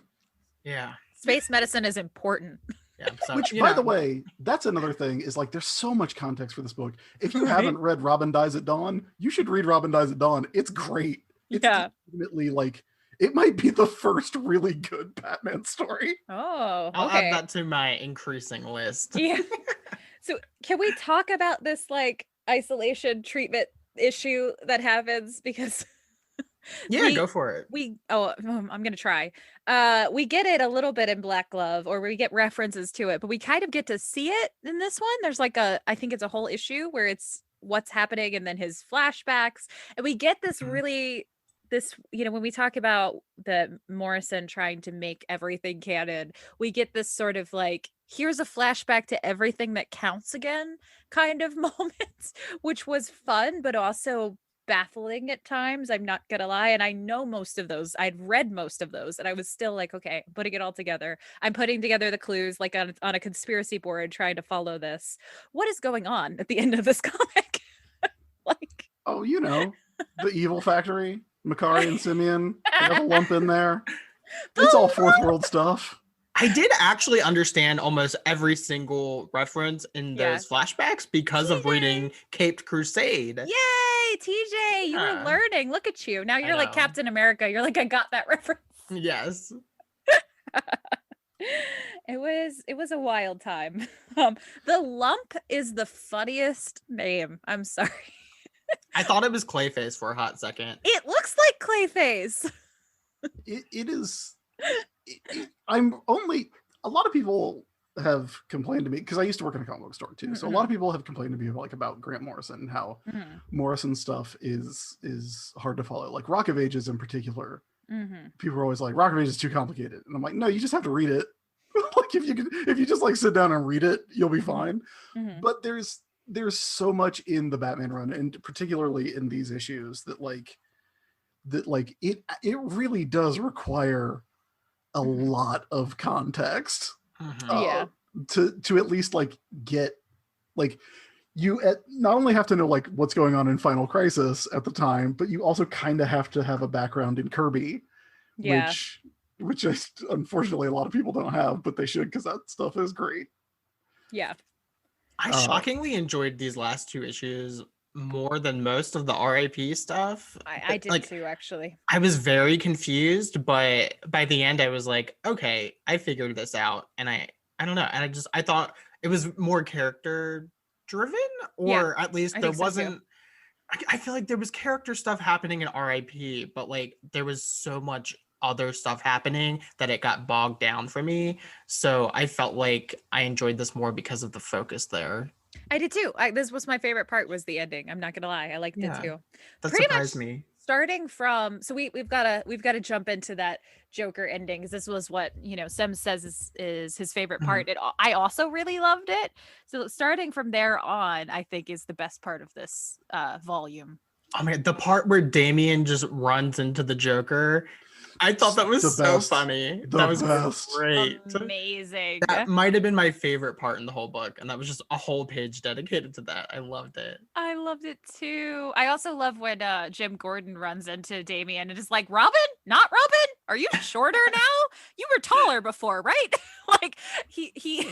Yeah. Space medicine is important. Yeah. So, Which, by the way, that's another thing, is like there's so much context for this book. If you haven't read Robin Dies at Dawn, you should read Robin Dies at Dawn. It's great. It's ultimately like, it might be the first really good Batman story. Oh, I'll okay. add that to my increasing list. Yeah. So can we talk about this like isolation treatment issue that happens? Because Yeah, go for it. I'm gonna try. We get it a little bit in Black Glove, or we get references to it, but we kind of get to see it in this one. There's like I think it's a whole issue where it's what's happening and then his flashbacks, and we get this really when we talk about the Morrison trying to make everything canon, we get this sort of like, here's a flashback to everything that counts again kind of moment, which was fun, but also baffling at times. I'm not gonna lie. And I know most of those. I'd read most of those, and I was still like, okay, I'm putting it all together. I'm putting together the clues like on a conspiracy board, trying to follow this. What is going on at the end of this comic? Like, oh, the Evil Factory, Makari and Simeon, they have a lump in there. It's all fourth world stuff. I did actually understand almost every single reference in those flashbacks because of reading Caped Crusade. Yay, TJ, you were learning. Look at you. Now you're like Captain America. You're like, I got that reference. Yes. It was a wild time. The lump is the funniest name. I'm sorry. I thought it was Clayface for a hot second. It looks like Clayface. It is. I'm only. A lot of people have complained to me, because I used to work in a comic book store too. So a lot of people have complained to me about Grant Morrison and how Morrison stuff is hard to follow. Like Rock of Ages in particular. People are always like, Rock of Ages is too complicated, and I'm like, no, you just have to read it. Like if you just like sit down and read it, you'll be fine. But there's so much in the Batman run, and particularly in these issues, that it really does require a lot of context to at least like get like you not only have to know like what's going on in Final Crisis at the time, but you also kind of have to have a background in Kirby, which just unfortunately a lot of people don't have, but they should, because that stuff is great. I shockingly enjoyed these last 2 issues more than most of the R.I.P. stuff. I did too, actually. I was very confused, but by the end I was like, okay, I figured this out. And I don't know. And I thought it was more character driven, or at least there wasn't. I feel like there was character stuff happening in R.I.P., but like there was so much other stuff happening that it got bogged down for me. So I felt like I enjoyed this more because of the focus there. I did too. This was my favorite part, was the ending. I'm not gonna lie, I liked it too. That surprised me. starting from, so we've got to jump into that Joker ending, because this was what, you know, Sem says is his favorite part. I also really loved it. So starting from there on, I think is the best part of this volume. Oh man, the part where Damian just runs into the Joker, I thought that was so funny. That was great. Amazing. That might have been my favorite part in the whole book, and that was just a whole page dedicated to that. I loved it. I loved it too. I also love when Jim Gordon runs into Damian and is like, Robin? Not Robin? Are you shorter now? You were taller before, right? Like he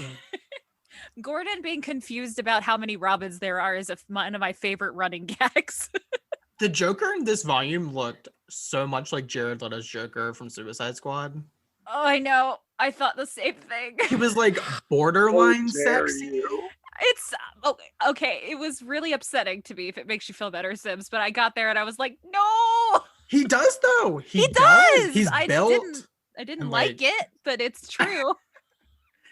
Gordon being confused about how many Robins there are is one of my favorite running gags. The Joker in this volume looked so much like Jared Leto's Joker from Suicide Squad. Oh, I know. I thought the same thing. He was like borderline sexy. It's okay. It was really upsetting to me, if it makes you feel better, Sims. But I got there and I was like, no. He does though. He does. He's built. I didn't like it, but it's true.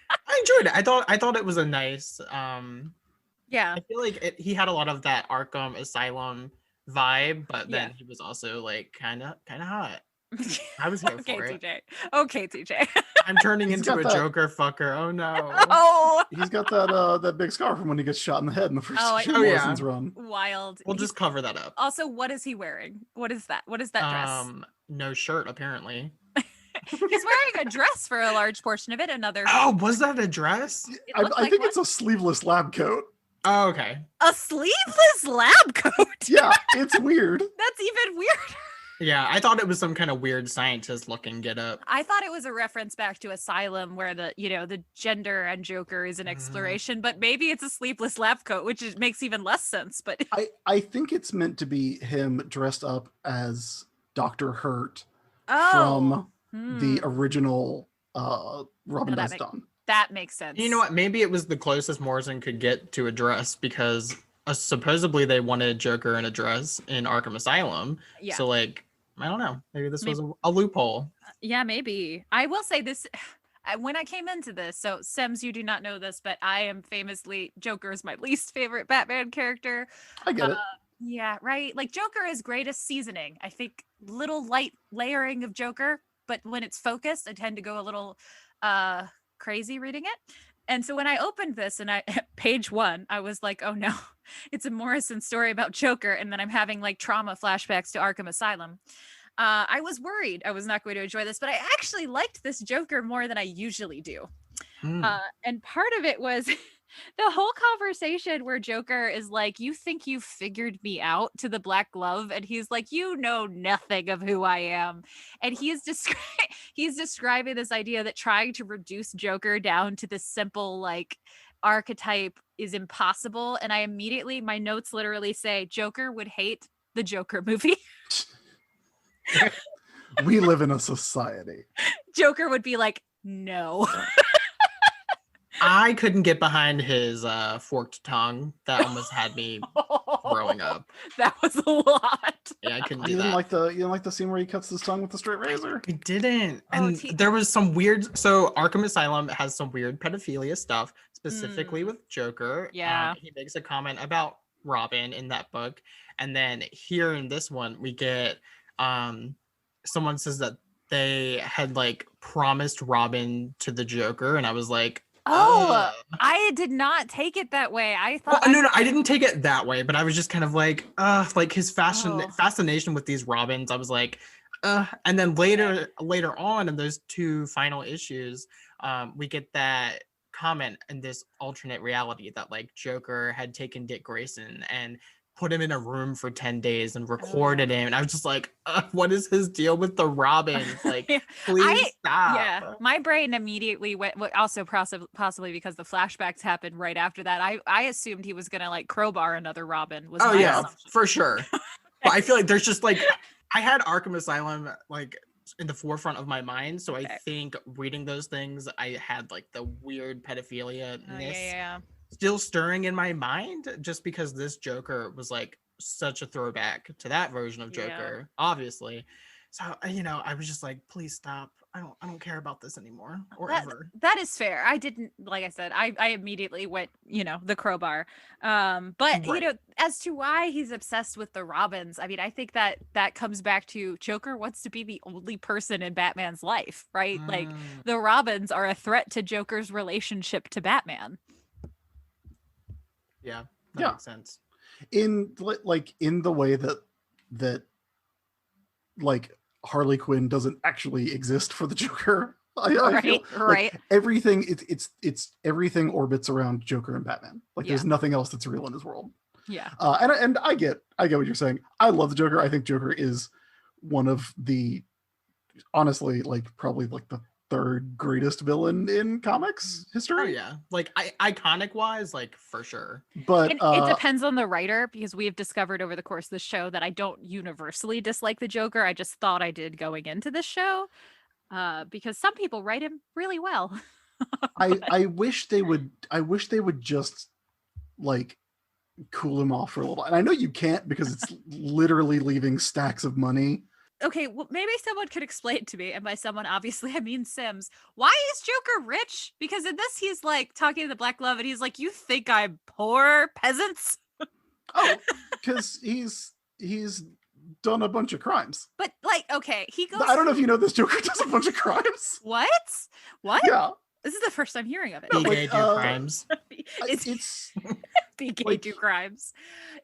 I enjoyed it. I thought it was a nice. Yeah. I feel like he had a lot of that Arkham Asylum vibe, but then he was also like kind of hot. I was here for it. Okay, TJ. I'm turning into a Joker fucker. Oh no. Oh. He's got that big scar from when he gets shot in the head in the first Morrison's run. Wild. We'll just cover that up. Also, what is he wearing? What is that? What is that dress? No shirt apparently. He's wearing a dress for a large portion of it. Oh, was that a dress? I think it's a sleeveless lab coat. Oh, okay. A sleeveless lab coat? Yeah, it's weird. That's even weirder. Yeah, I thought it was some kind of weird scientist looking getup. I thought it was a reference back to Asylum, where the gender and Joker is an exploration, but maybe it's a sleeveless lab coat, which makes even less sense. But I think it's meant to be him dressed up as Dr. Hurt from the original Robin Best Dawn. That makes sense. You know what? Maybe it was the closest Morrison could get to a dress, because supposedly they wanted Joker in a dress in Arkham Asylum. Yeah. So like, I don't know. Maybe this was a loophole. Yeah, maybe. I will say this. When I came into this, so Sems, you do not know this, but I am famously, Joker is my least favorite Batman character. I get it. Yeah, right. Like Joker is greatest seasoning. I think little light layering of Joker, but when it's focused, I tend to go a little crazy reading it. And so when I opened this and page 1, I was like, oh no, it's a Morrison story about Joker. And then I'm having like trauma flashbacks to Arkham Asylum. I was worried I was not going to enjoy this, but I actually liked this Joker more than I usually do. And part of it was the whole conversation where Joker is like, you think you figured me out, to the Black Glove, and he's like, you know nothing of who I am. And he's describing this idea that trying to reduce Joker down to this simple like archetype is impossible. And I immediately, my notes literally say, Joker would hate the Joker movie. We live in a society. Joker would be like, no. I couldn't get behind his forked tongue. That almost had me throwing up. That was a lot. Yeah, I couldn't do you that. You didn't like the scene where he cuts his tongue with the straight razor? I didn't. And there was some weird. So Arkham Asylum has some weird pedophilia stuff, specifically with Joker. Yeah. He makes a comment about Robin in that book, and then here in this one, we get someone says that they had like promised Robin to the Joker, and I was like, oh, I did not take it that way. I thought no, I didn't take it that way, but I was just kind of like his fascination with these Robins. I was like, and then later on in those 2 final issues, we get that comment in this alternate reality that like Joker had taken Dick Grayson and put him in a room for 10 days and recorded him. And I was just like, what is his deal with the Robins? Like, please stop. Yeah, my brain immediately went, also possibly because the flashbacks happened right after that. I assumed he was going to like crowbar another Robin. Assumption. For sure. But I feel like there's just like, I had Arkham Asylum like in the forefront of my mind. So I think reading those things, I had like the weird pedophilia-ness still stirring in my mind, just because this Joker was like such a throwback to that version of Joker, obviously. So I was just like, please stop. I don't care about this anymore or That, ever. that is fair. I didn't, like I said, I immediately went, the crowbar. But Right. as to why he's obsessed with the Robins, I mean, I think that comes back to Joker wants to be the only person in Batman's life, right? Like the Robins are a threat to Joker's relationship to Batman. Yeah, that makes sense. In the way that like Harley Quinn doesn't actually exist for the Joker. I feel right. like everything it's everything orbits around Joker and Batman. Like there's nothing else that's real in his world. Yeah. And I get what you're saying. I love the Joker. I think Joker is one of the, honestly, like probably like the third greatest villain in comics history. Oh yeah, like iconic wise, like for sure. But it depends on the writer, because we have discovered over the course of the show that I don't universally dislike the Joker. I just thought I did going into this show, because some people write him really well. I wish they would just like cool him off for a little while. And I know you can't, because it's literally leaving stacks of money. Okay, well, maybe someone could explain to me, and by someone, obviously, I mean Sims. Why is Joker rich? Because in this, he's like talking to the Black Glove, and he's like, "You think I'm poor, peasants?" Oh, because he's done a bunch of crimes. But like, okay, he goes. I don't know if you know this, Joker does a bunch of crimes. What? Yeah. This is the first I'm hearing of it. Be gay, do crimes. It's be gay, like, do crimes.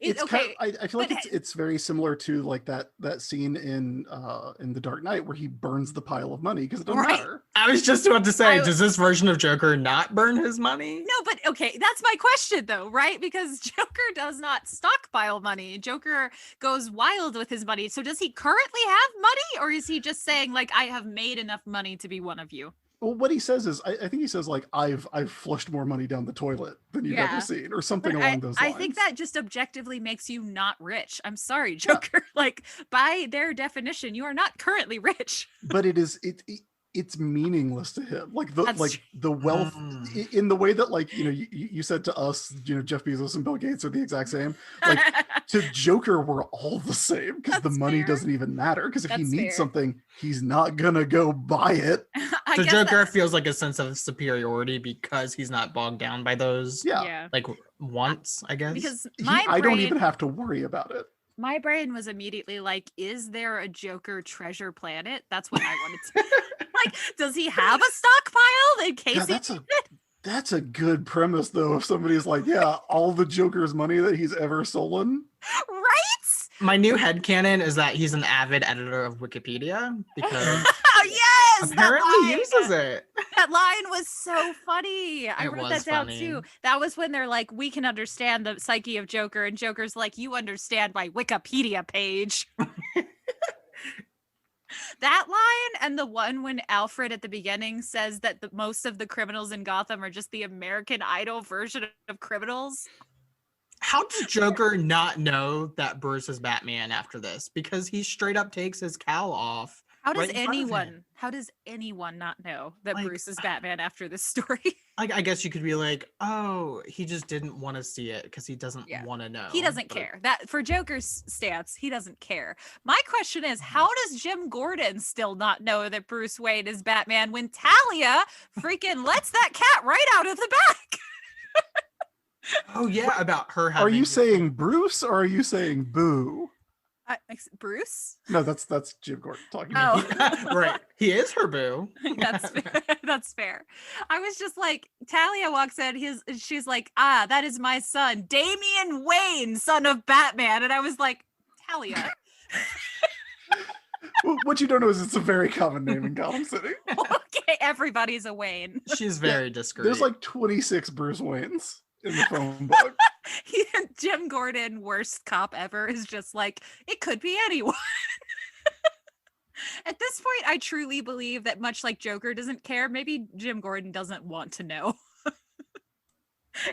It's okay. I feel like it's very similar to like that scene in The Dark Knight where he burns the pile of money because it doesn't matter. I was just about to say, does this version of Joker not burn his money? No, but okay, that's my question though, right? Because Joker does not stockpile money. Joker goes wild with his money. So does he currently have money, or is he just saying like, I have made enough money to be one of you? Well, what he says is, I think he says like, I've flushed more money down the toilet than you've ever seen, or something along those lines. I think that just objectively makes you not rich. I'm sorry, Joker. Like by their definition, you are not currently rich. But it's meaningless to him. Like the wealth in the way that like, you said to us, Jeff Bezos and Bill Gates are the exact same. Like to Joker, we're all the same because the money doesn't even matter. Because if he needs something, he's not gonna go buy it. So Joker feels like a sense of superiority because he's not bogged down by those. Yeah. Like wants, I guess. Because I don't even have to worry about it. My brain was immediately like, is there a Joker treasure planet? That's what I wanted to. Like, does he have a stockpile in case That's a good premise, though. If somebody's like, yeah, all the Joker's money that he's ever stolen. Right? My new headcanon is that he's an avid editor of Wikipedia because yes, apparently he uses it. That line was so funny. I wrote that down funny. too. That was when they're like, we can understand the psyche of Joker, and Joker's like, you understand my Wikipedia page. That line, and the one when Alfred at the beginning says that most of the criminals in Gotham are just the American Idol version of criminals. How does Joker not know that Bruce is Batman after this? Because he straight up takes his cowl off. How does anyone not know that Bruce is Batman after this story? I guess you could be like, oh, he just didn't want to see it because he doesn't want to know. He doesn't care. That for Joker's stance, he doesn't care. My question is, how does Jim Gordon still not know that Bruce Wayne is Batman when Talia freaking lets that cat right out of the back? Oh yeah, about her having. Are you saying Bruce or are you saying Boo? Bruce? No, that's Jim Gordon talking. Oh, right. He is her boo. That's fair. That's fair. I was just like, Talia walks in. She's like, that is my son, Damian Wayne, son of Batman, and I was like, Talia. What you don't know is it's a very common name in Gotham City. Okay, everybody's a Wayne. She's very discreet. There's like 26 Bruce Waynes in the phone book. Jim Gordon, worst cop ever, is just like, it could be anyone. At this point, I truly believe that much like Joker doesn't care, maybe Jim Gordon doesn't want to know.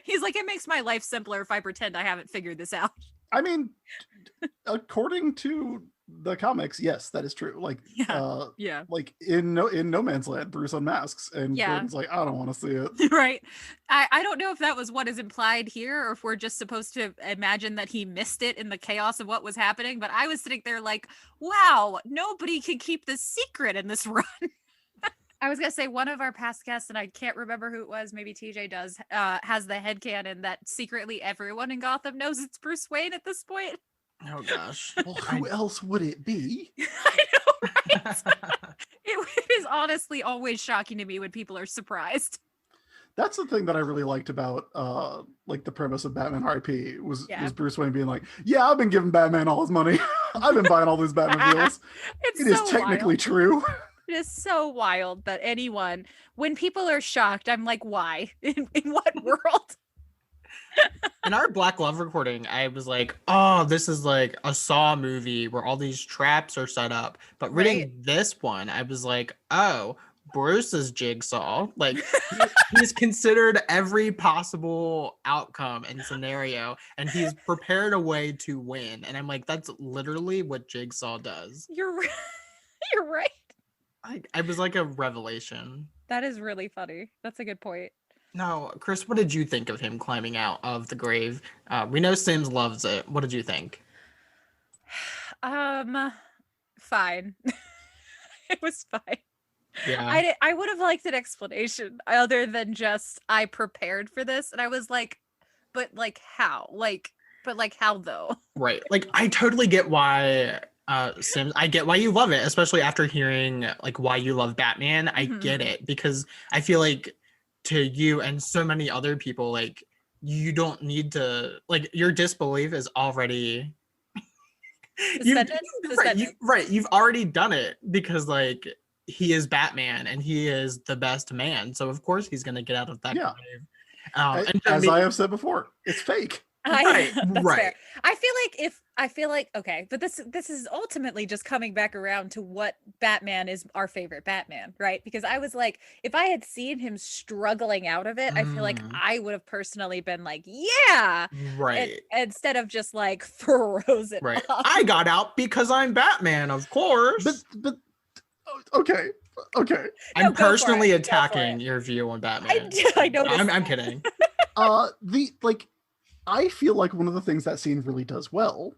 He's like, it makes my life simpler if I pretend I haven't figured this out. I mean, according to the comics, yes, that is true. Like, yeah. like in No Man's Land, Bruce unmasks, and Gordon's like, I don't want to see it. Right. I don't know if that was what is implied here, or if we're just supposed to imagine that he missed it in the chaos of what was happening. But I was sitting there like, wow, nobody can keep this secret in this run. I was gonna say one of our past guests, and I can't remember who it was, maybe TJ does, has the headcanon that secretly everyone in Gotham knows it's Bruce Wayne at this point. Oh gosh. Well, who else would it be? I know, right? It is honestly always shocking to me when people are surprised. That's the thing that I really liked about like the premise of Batman R.I.P. was Bruce Wayne being like, yeah, I've been giving Batman all his money. I've been buying all these Batmobiles. It is technically true. It is so wild that anyone, when people are shocked, I'm like, why? In what world? In our Black Love recording, I was like, oh, this is like a Saw movie where all these traps are set up. But reading this one, I was like, oh, Bruce's Jigsaw. Like, he's considered every possible outcome and scenario, and he's prepared a way to win. And I'm like, that's literally what Jigsaw does. You're right. You're right. I was like a revelation. That is really funny. That's a good point. No, Chris, what did you think of him climbing out of the grave? We know Sims loves it. What did you think? Fine. It was fine. Yeah. I would have liked an explanation other than just I prepared for this, and I was like, but like how? But how though? Right. Like I totally get why Sims, I get why you love it, especially after hearing like why you love Batman. I get it, because I feel like to you and so many other people, like you don't need to, like your disbelief is already you've already done it, because like he is Batman and he is the best man, so of course he's gonna get out of that grave. As I have said before, it's fake. Right. Fair. I feel like okay, but this is ultimately just coming back around to what Batman is our favorite Batman, right? Because I was like, if I had seen him struggling out of it, I feel like I would have personally been like, yeah, right, instead of just like throws it right. off. I got out because I'm Batman, of course. But okay. I'm personally attacking your view on Batman. I know. I'm kidding. I feel like one of the things that scene really does well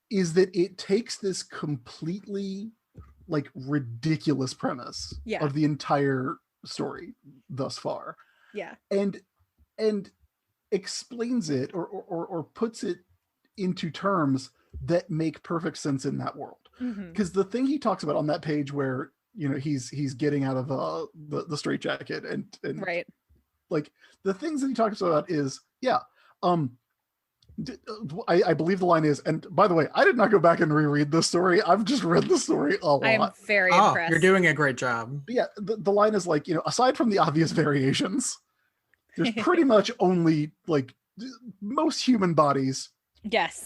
is that it takes this completely like ridiculous premise of the entire story thus far. Yeah. And explains it or puts it into terms that make perfect sense in that world. Because the thing he talks about on that page where, you know, he's getting out of the straitjacket and right, like the things that he talks about is I believe the line is, and by the way, I did not go back and reread this story. I've just read the story a lot. I am very impressed. You're doing a great job. But yeah, the line is like, you know, aside from the obvious variations, there's pretty much only like most human bodies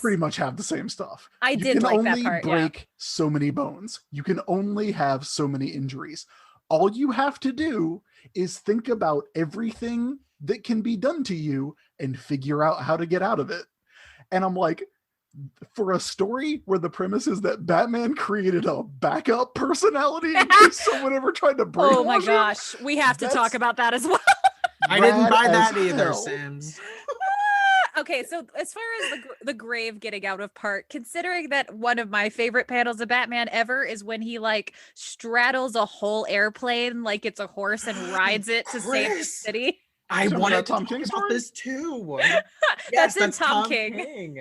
pretty much have the same stuff. I did like that part. You can only break so many bones. You can only have so many injuries. All you have to do is think about everything that can be done to you and figure out how to get out of it. And I'm like, for a story where the premise is that Batman created a backup personality in case someone ever tried to break. Oh my gosh, we have to talk about that as well. I didn't buy that either, Sims. Okay, so as far as the grave getting out of part, considering that one of my favorite panels of Batman ever is when he like straddles a whole airplane like it's a horse and rides it to save the city. I wanted to talk about this too. Yes, that's in Tom King.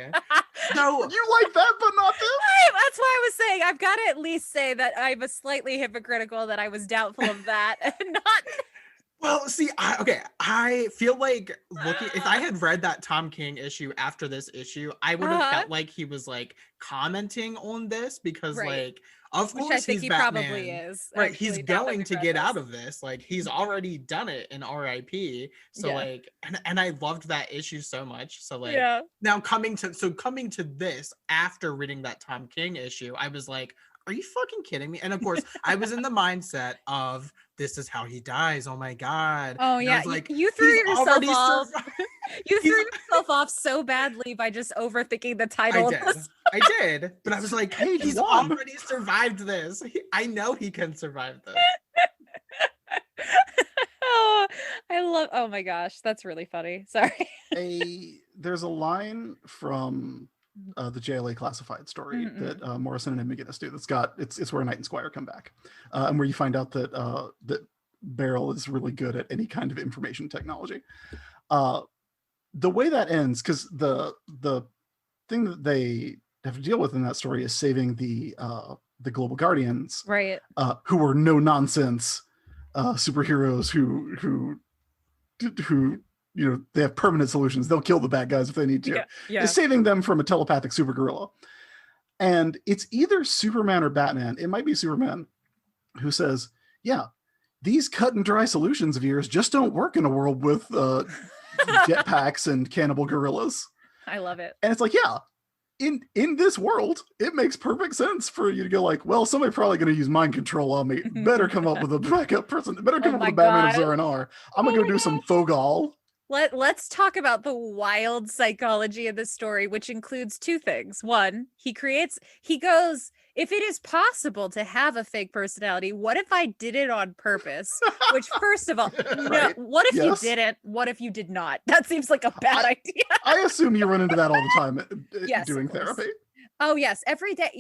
No, you like that, but not this. That's why I was saying I've got to at least say that I was slightly hypocritical that I was doubtful of that, and not. Well, see, I feel like if I had read that Tom King issue after this issue, I would have felt like he was like commenting on this because like, of course, I think he Batman. Probably is. Right. He's going to get out of this. Like he's already done it in R.I.P. So like, and I loved that issue so much. So like now coming to this after reading that Tom King issue, I was like, are you fucking kidding me? And of course, I was in the mindset of this is how he dies. Oh my God. Oh yeah. Like, you threw yourself off. You threw yourself off so badly by just overthinking the title. I did, but I was like, hey, he's already survived this. I know he can survive this. Oh my gosh, that's really funny. Sorry. There's a line from the JLA classified story that Morrison and McGinnis do. It's where Knight and Squire come back, and where you find out that that Beryl is really good at any kind of information technology. The way that ends, because the thing that they have to deal with in that story is saving the Global Guardians, right? Who were no nonsense superheroes who they have permanent solutions. They'll kill the bad guys if they need to. Yeah. Is saving them from a telepathic super gorilla. And it's either Superman or Batman. It might be Superman who says, yeah, these cut and dry solutions of yours just don't work in a world with jetpacks and cannibal gorillas. I love it. And it's like, yeah, in this world, it makes perfect sense for you to go like, well, somebody's probably going to use mind control on me. Better come up with a backup person. Better come up with a Batman of Zara-Nar. I'm going to go do some Fogal. Let's talk about the wild psychology of the story, which includes two things. One, he goes, if it is possible to have a fake personality, what if I did it on purpose? Which, first of all, no, what if you didn't? What if you did not? That seems like a bad idea. I assume you run into that all the time doing therapy. Oh, yes. Every day.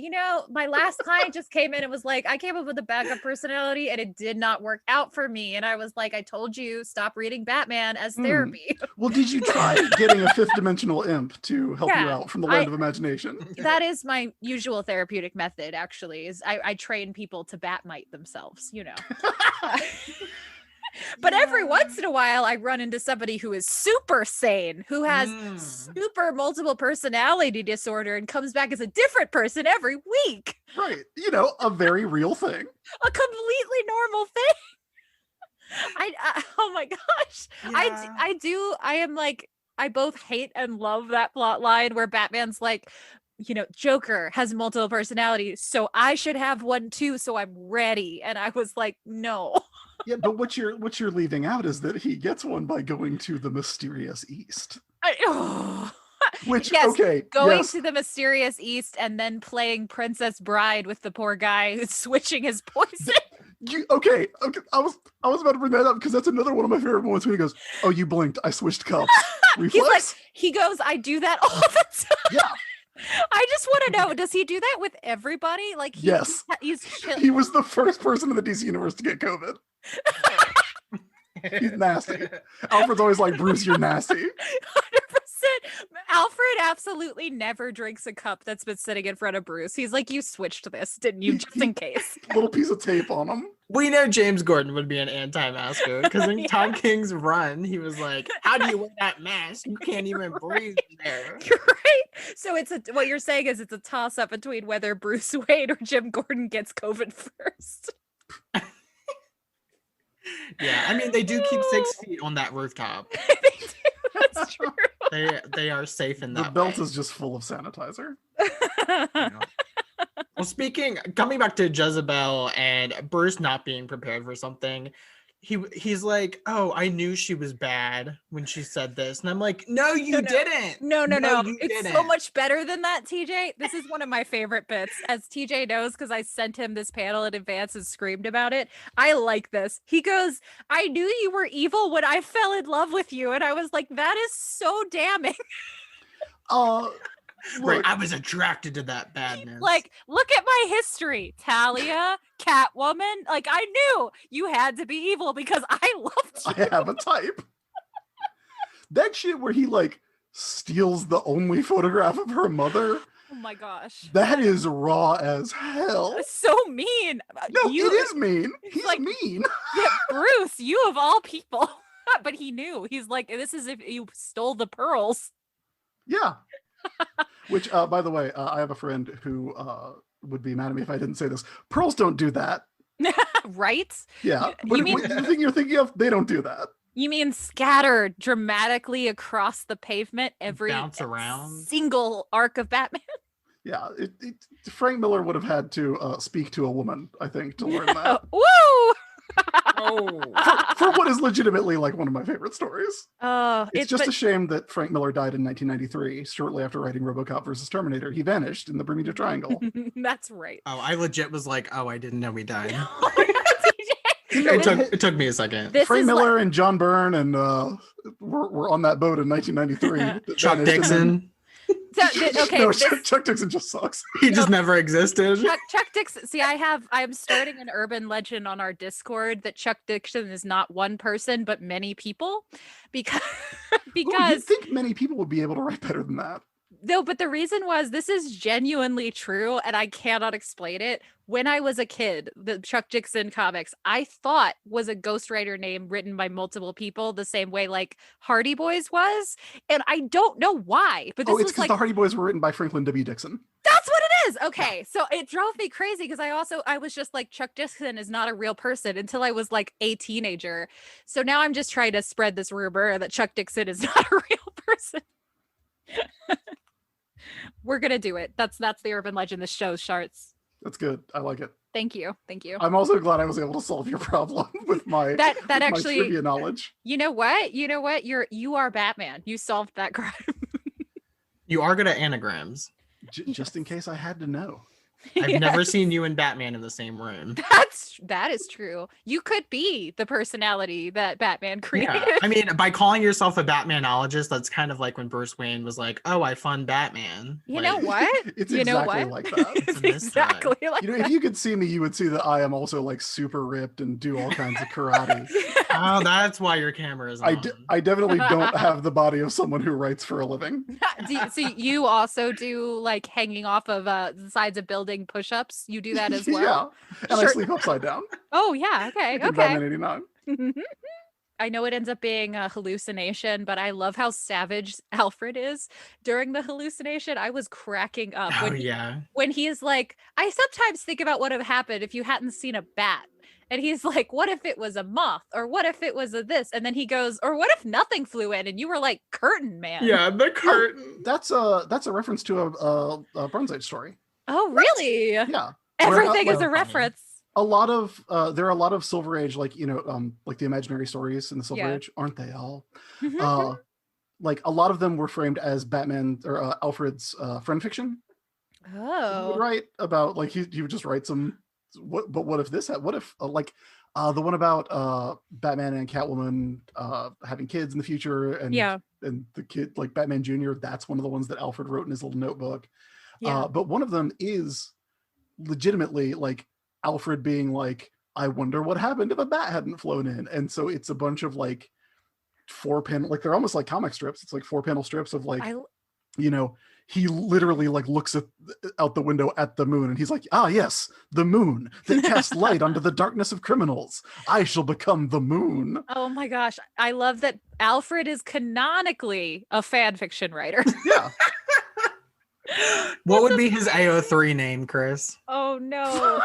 My last client just came in and was like, I came up with a backup personality and it did not work out for me. And I was like, I told you, stop reading Batman as therapy. Well, did you try getting a fifth dimensional imp to help you out from the land of imagination? That is my usual therapeutic method, actually, is I train people to Batmite themselves, But every once in a while, I run into somebody who is super sane, who has super multiple personality disorder and comes back as a different person every week. Right. A very real thing. A completely normal thing. Oh my gosh. Yeah. I both hate and love that plot line where Batman's like, Joker has multiple personalities, so I should have one too, so I'm ready. And I was like, no. Yeah, but what you're leaving out is that he gets one by going to the mysterious East. Which, yes, okay, going to the mysterious East and then playing Princess Bride with the poor guy who's switching his poison. Okay. I was about to bring that up because that's another one of my favorite moments when he goes, "Oh, you blinked. I switched cups." Reflex. He goes, "I do that all the time." Yeah. I just want to know, does he do that with everybody? Like, yes, he was the first person in the DC universe to get COVID. He's nasty. Alfred's always like, Bruce, you're nasty. 100%. Alfred absolutely never drinks a cup that's been sitting in front of Bruce. He's like, you switched this, didn't you? Just in case. Little piece of tape on him. We know James Gordon would be an anti-masker because in Tom King's run, he was like, how do you wear that mask? You can't even breathe there. Right. So what you're saying is it's a toss-up between whether Bruce Wayne or Jim Gordon gets COVID first. Yeah, I mean, they do keep 6 feet on that rooftop. They do. That's true. They are safe in that. The belt is just full of sanitizer. Well, coming back to Jezebel and Bruce not being prepared for something, he's like, oh, I knew she was bad when she said this. And I'm like, no, you didn't. No. It's so much better than that, TJ. This is one of my favorite bits. As TJ knows, because I sent him this panel in advance and screamed about it. I like this. He goes, I knew you were evil when I fell in love with you. And I was like, that is so damning. Right, I was attracted to that badness. Like, look at my history. Talia, Catwoman. Like, I knew you had to be evil because I loved you. I have a type. That shit where he like steals the only photograph of her mother. Oh my gosh. That is raw as hell. That's so mean. No, it is mean. He's like, mean. Yeah, Bruce, you of all people. But he knew. He's like, this is if you stole the pearls. Yeah. Which, by the way, I have a friend who would be mad at me if I didn't say this. Pearls don't do that. Right? Yeah. But the thing you're thinking of, they don't do that. You mean scatter dramatically across the pavement every bounce around single arc of Batman? Yeah. Frank Miller would have had to speak to a woman, I think, to learn that. Woo! No. For what is legitimately like one of my favorite stories. Oh, It's just a shame that Frank Miller died in 1993, shortly after writing RoboCop versus Terminator. He vanished in the Bermuda Triangle. That's right. Oh, I legit was like, oh, I didn't know he died. TJ. It took me a second. Frank Miller and John Byrne and were on that boat in 1993. Chuck Dixon. No, Chuck Dixon just sucks. He just never existed. Chuck Dixon. See, I'm starting an urban legend on our Discord that Chuck Dixon is not one person, but many people, because you think many people would be able to write better than that. No, but the reason was this is genuinely true, and I cannot explain it. When I was a kid, the Chuck Dixon comics, I thought was a ghostwriter name written by multiple people, the same way like Hardy Boys was, and I don't know why. But this it's because the Hardy Boys were written by Franklin W. Dixon. That's what it is. Okay, so it drove me crazy because I was just like, Chuck Dixon is not a real person until I was like a teenager. So now I'm just trying to spread this rumor that Chuck Dixon is not a real person. We're gonna do it. That's the urban legend. The show's charts. That's good. I like it. Thank you. I'm also glad I was able to solve your problem with my that actually my trivia knowledge. You know what? You are Batman. You solved that crime. You are good at anagrams. Just in case I had to know. I've never seen you and Batman in the same room. That is true. You could be the personality that Batman created. Yeah. I mean, by calling yourself a Batmanologist, that's kind of like when Bruce Wayne was like, "Oh, I fund Batman." You know what? It's exactly like that. It's exactly like that. If you could see me, you would see that I am also like super ripped and do all kinds of karate. Oh, that's why your camera is on. I definitely don't have the body of someone who writes for a living. So you also do like hanging off of the sides of buildings push-ups. You do that as well. Yeah, and I sleep upside down. Oh yeah, okay. Batman 89. I know it ends up being a hallucination, but I love how savage Alfred is during the hallucination. I was cracking up when he is like, I sometimes think about what would have happened if you hadn't seen a bat. And he's like, what if it was a moth? Or what if it was a this? And then he goes, or what if nothing flew in? And you were like, curtain man. Yeah, the curtain. That's a reference to a Bronze Age story. Oh, really? Yeah. Everything is a reference. A lot of there are a lot of Silver Age, like like the imaginary stories in the Silver Age, aren't they all? Like a lot of them were framed as Batman or Alfred's friend fiction. Oh. He would write about like he would just write some. What if this? What if the one about Batman and Catwoman having kids in the future, and the kid like Batman Jr. That's one of the ones that Alfred wrote in his little notebook. But one of them is legitimately like Alfred being like, I wonder what happened if a bat hadn't flown in. And so it's a bunch of like 4-panel, like they're almost like comic strips. It's like 4-panel strips of like, he literally like looks out the window at the moon and he's like, ah, yes, the moon that casts light onto the darkness of criminals. I shall become the moon. Oh my gosh. I love that Alfred is canonically a fan fiction writer. Yeah. What would be his AO3 name, Chris? Oh no.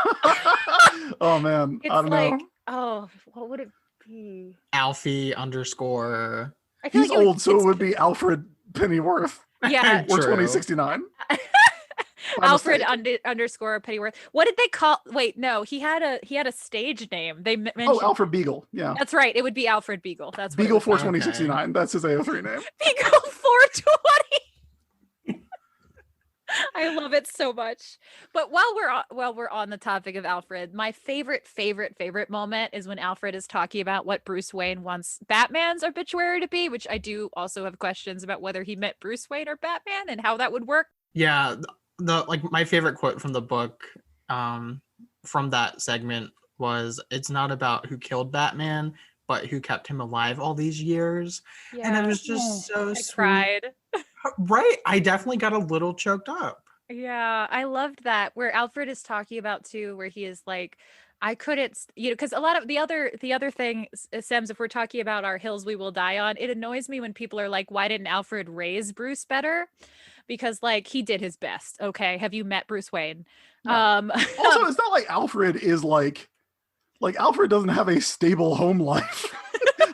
Oh man. It's I don't know. Oh, what would it be? Alfie _. I feel He's old, so it would be Alfred Pennyworth. Yeah. Or 2069. Alfred _. Pennyworth. What did they call? Wait, no, he had a stage name. They mentioned. Alfred Beagle. Yeah, that's right. It would be Alfred Beagle. That's what Beagle 2069. That's his AO3 name. Beagle 420. I love it so much. But while we're on the topic of Alfred, my favorite moment is when Alfred is talking about what Bruce Wayne wants Batman's obituary to be, which I do also have questions about whether he meant Bruce Wayne or Batman and how that would work. Yeah, my favorite quote from the book from that segment was, it's not about who killed Batman, but who kept him alive all these years. Yeah. And it was just so sweet. Cried. Right. I definitely got a little choked up. Yeah, I loved that, where Alfred is talking about too, where he is like, I couldn't, because a lot of the other thing, Sems, if we're talking about our hills we will die on, it annoys me when people are like, why didn't Alfred raise Bruce better? Because like he did his best. Okay, have you met Bruce Wayne? Yeah. Also, it's not like Alfred is like Alfred doesn't have a stable home life.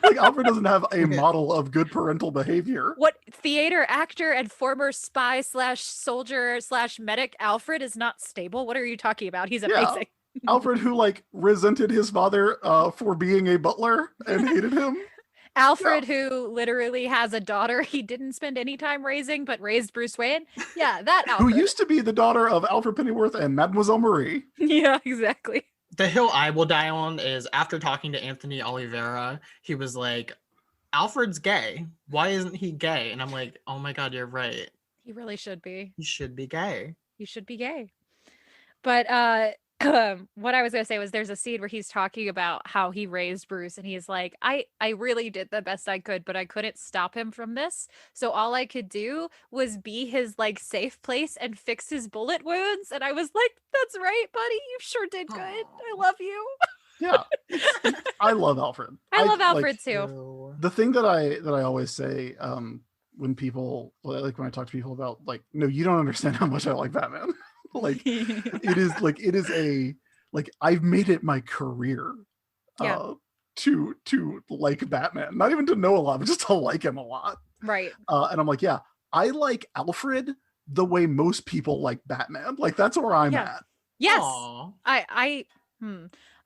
Like Alfred doesn't have a model of good parental behavior. What theater actor and former spy / soldier / medic Alfred is not stable? What are you talking about? He's amazing. Alfred who like resented his father for being a butler and hated him. Alfred, who literally has a daughter he didn't spend any time raising, but raised Bruce Wayne. Yeah, that Alfred. Who used to be the daughter of Alfred Pennyworth and Mademoiselle Marie. Yeah, exactly. The hill I will die on is after talking to Anthony Oliveira, he was like, Alfred's gay. Why isn't he gay? And I'm like, oh my God, you're right. He really should be. He should be gay. He should be gay. But what I was going to say was there's a scene where he's talking about how he raised Bruce and he's like, I really did the best I could, but I couldn't stop him from this. So all I could do was be his like safe place and fix his bullet wounds. And I was like, that's right, buddy. You sure did good. I love you. Yeah. I love Alfred. I love Alfred like, too. The thing that I always say when people like when I talk to people about like, no, you don't understand how much I like Batman. Like it is a like I've made it my career to like Batman, not even to know a lot, but just to like him a lot. Right. And I'm like, yeah, I like Alfred the way most people like Batman. Like that's where I'm at. Yes. Aww.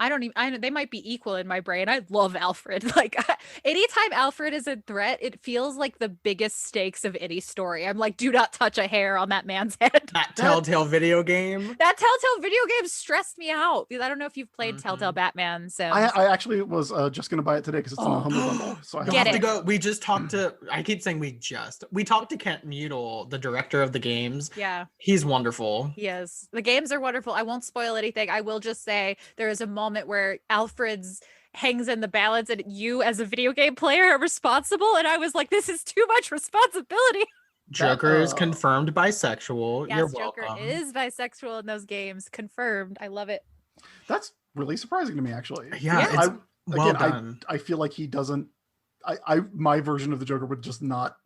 I don't even, they might be equal in my brain. I love Alfred. Like anytime Alfred is a threat, it feels like the biggest stakes of any story. I'm like, do not touch a hair on that man's head. That Telltale video game. That Telltale video game stressed me out because I don't know if you've played Telltale Batman. So I actually was just going to buy it today because it's on a Humble Bundle. So I have to go. We just talked to, I keep saying we talked to Kent Mutil, the director of the games. Yeah. He's wonderful. Yes. The games are wonderful. I won't spoil anything. I will just say there is a moment where Alfred's hangs in the balance and you as a video game player are responsible, and I was like, this is too much responsibility. Joker is confirmed bisexual. Yes, You're Joker welcome. is bisexual in those games. Confirmed. I love it. That's really surprising to me, actually. Yeah, it's well done. I feel like he doesn't my version of the Joker would just not,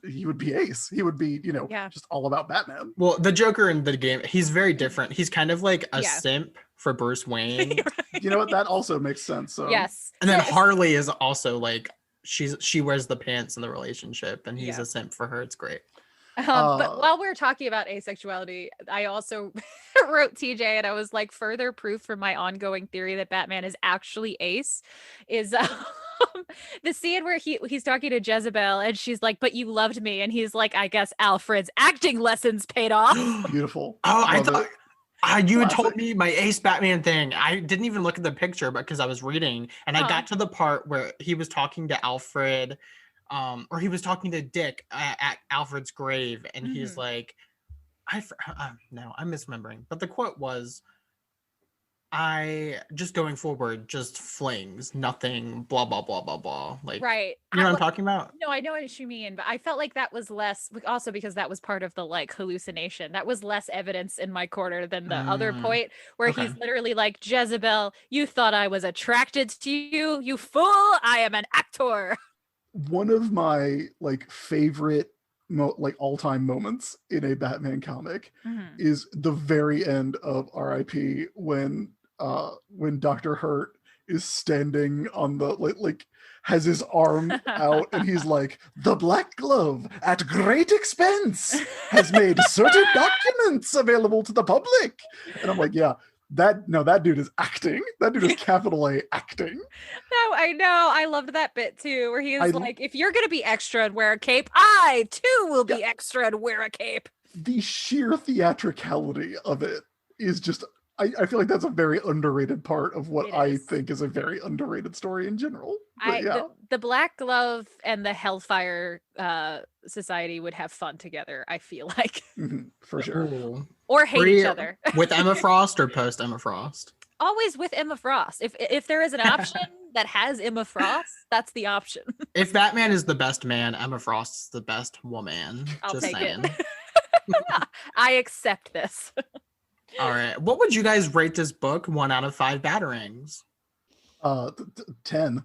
he would be ace. He would be, just all about Batman. Well, the Joker in the game, he's very different. He's kind of like a simp for Bruce Wayne. You know what? That also makes sense. So. Yes. And then Harley is also like, she wears the pants in the relationship and he's a simp for her. It's great. But while we're talking about asexuality, I also wrote TJ and I was like, further proof for my ongoing theory that Batman is actually ace is the scene where he's talking to Jezebel and she's like, but you loved me. And he's like, I guess Alfred's acting lessons paid off. Beautiful. Oh, I thought you had told me my ace Batman thing. I didn't even look at the picture because I was reading and I got to the part where he was talking to Alfred or he was talking to Dick at Alfred's grave and he's like, no, I'm misremembering. But the quote was, I just going forward, just flings, nothing, blah, blah, blah, blah, blah. Like, right. You know what I'm talking about? No, I know what you mean, but I felt like that was less, also because that was part of the like hallucination. That was less evidence in my corner than the other point where he's literally like, Jezebel, you thought I was attracted to you, you fool. I am an actor. One of my like favorite all-time moments in a Batman comic is the very end of R.I.P. when Dr. Hurt is standing on the like has his arm out and he's like, the Black Glove at great expense has made certain documents available to the public. And I'm like, yeah, that dude is acting. That dude is capital A acting. No, I know. I loved that bit too, where he is like, if you're going to be extra and wear a cape, I too will be extra and wear a cape. The sheer theatricality of it is just, I feel like that's a very underrated part of what I think is a very underrated story in general. The Black Glove and the Hellfire Society would have fun together, I feel like. For sure. Ooh. Or hate each other. With Emma Frost or post Emma Frost? Always with Emma Frost. If there is an option that has Emma Frost, that's the option. If Batman is the best man, Emma Frost's the best woman. I'll Just take saying. it. I accept this. All right. What would you guys rate this book 1 out of 5 batarangs? 10.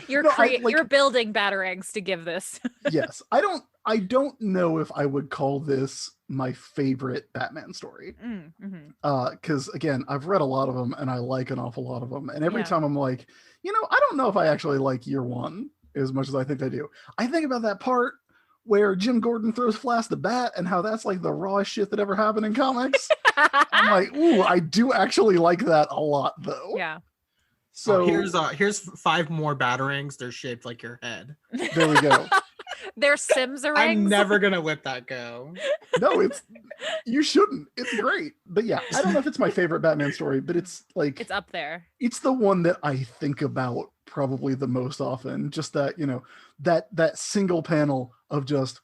You're building batarangs to give this. Yes. I don't know if I would call this my favorite Batman story. Because again, I've read a lot of them and I like an awful lot of them. And every time I'm like, I don't know if I actually like year 1 as much as I think I do. I think about that part where Jim Gordon throws Flash the bat and how that's like the rawest shit that ever happened in comics. I'm like, ooh, I do actually like that a lot, though. Yeah. So here's 5 more batarangs. They're shaped like your head. there we go. They're Sims rings. I'm never gonna let that go. No, you shouldn't. It's great. But yeah, I don't know if it's my favorite Batman story, but it's like It's up there. It's the one that I think about probably the most often. Just that, that single panel of just,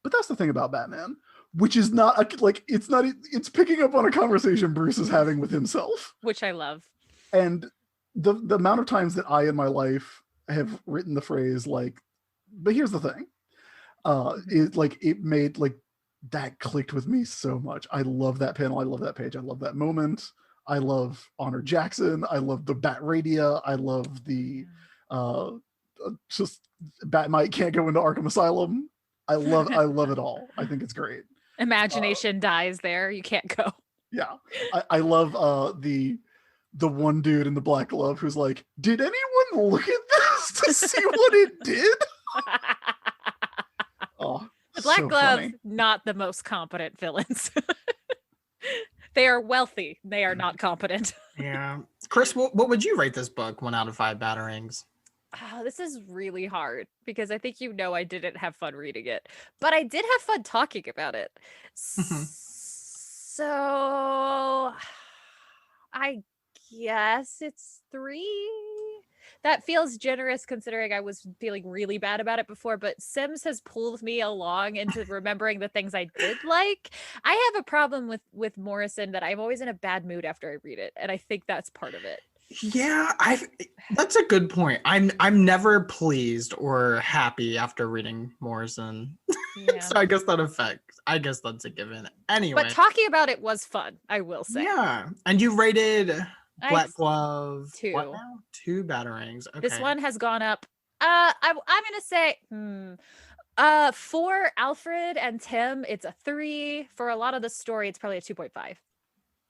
but that's the thing about Batman, which is not it's picking up on a conversation Bruce is having with himself, Which I love. and the amount of times that I in my life have written the phrase like, but here's the thing, it made like that clicked with me so much. I love that panel. I love that page. I love that moment. I love Honor Jackson. I love the Bat Radia. I love the just Batmite can't go into Arkham Asylum. I love it all. I think it's great. Imagination dies there. You can't go. Yeah. I love the one dude in the black glove who's like, did anyone look at this to see what it did? Oh, The Black so Glove, funny. not the most competent villains. They are wealthy. They are not competent. Yeah. Chris, what would you rate this book 1 out of 5 batarangs? Oh, this is really hard because I think I didn't have fun reading it, but I did have fun talking about it. So I guess it's 3. That feels generous considering I was feeling really bad about it before, but Sims has pulled me along into remembering the things I did like. I have a problem with Morrison that I'm always in a bad mood after I read it, and I think that's part of it. Yeah, that's a good point. I'm never pleased or happy after reading Morrison. Yeah. So I guess that's a given. Anyway. But talking about it was fun, I will say. Yeah. And you rated Black Glove 2. What now? 2 batarangs. Okay. This one has gone up. I'm gonna say for Alfred and Tim, it's a 3. For a lot of the story, it's probably a 2.5.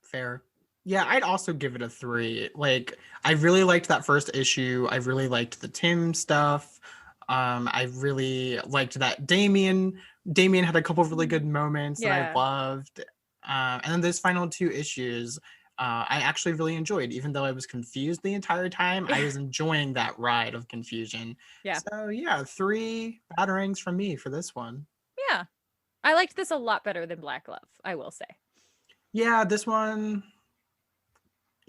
Fair. Yeah, I'd also give it a 3. Like, I really liked that first issue. I really liked the Tim stuff. I really liked that Damian had a couple of really good moments that I loved. And then those final 2 issues, I actually really enjoyed. Even though I was confused the entire time, I was enjoying that ride of confusion. Yeah. So yeah, 3 batarangs from me for this one. Yeah. I liked this a lot better than Black Glove, I will say. Yeah, this one...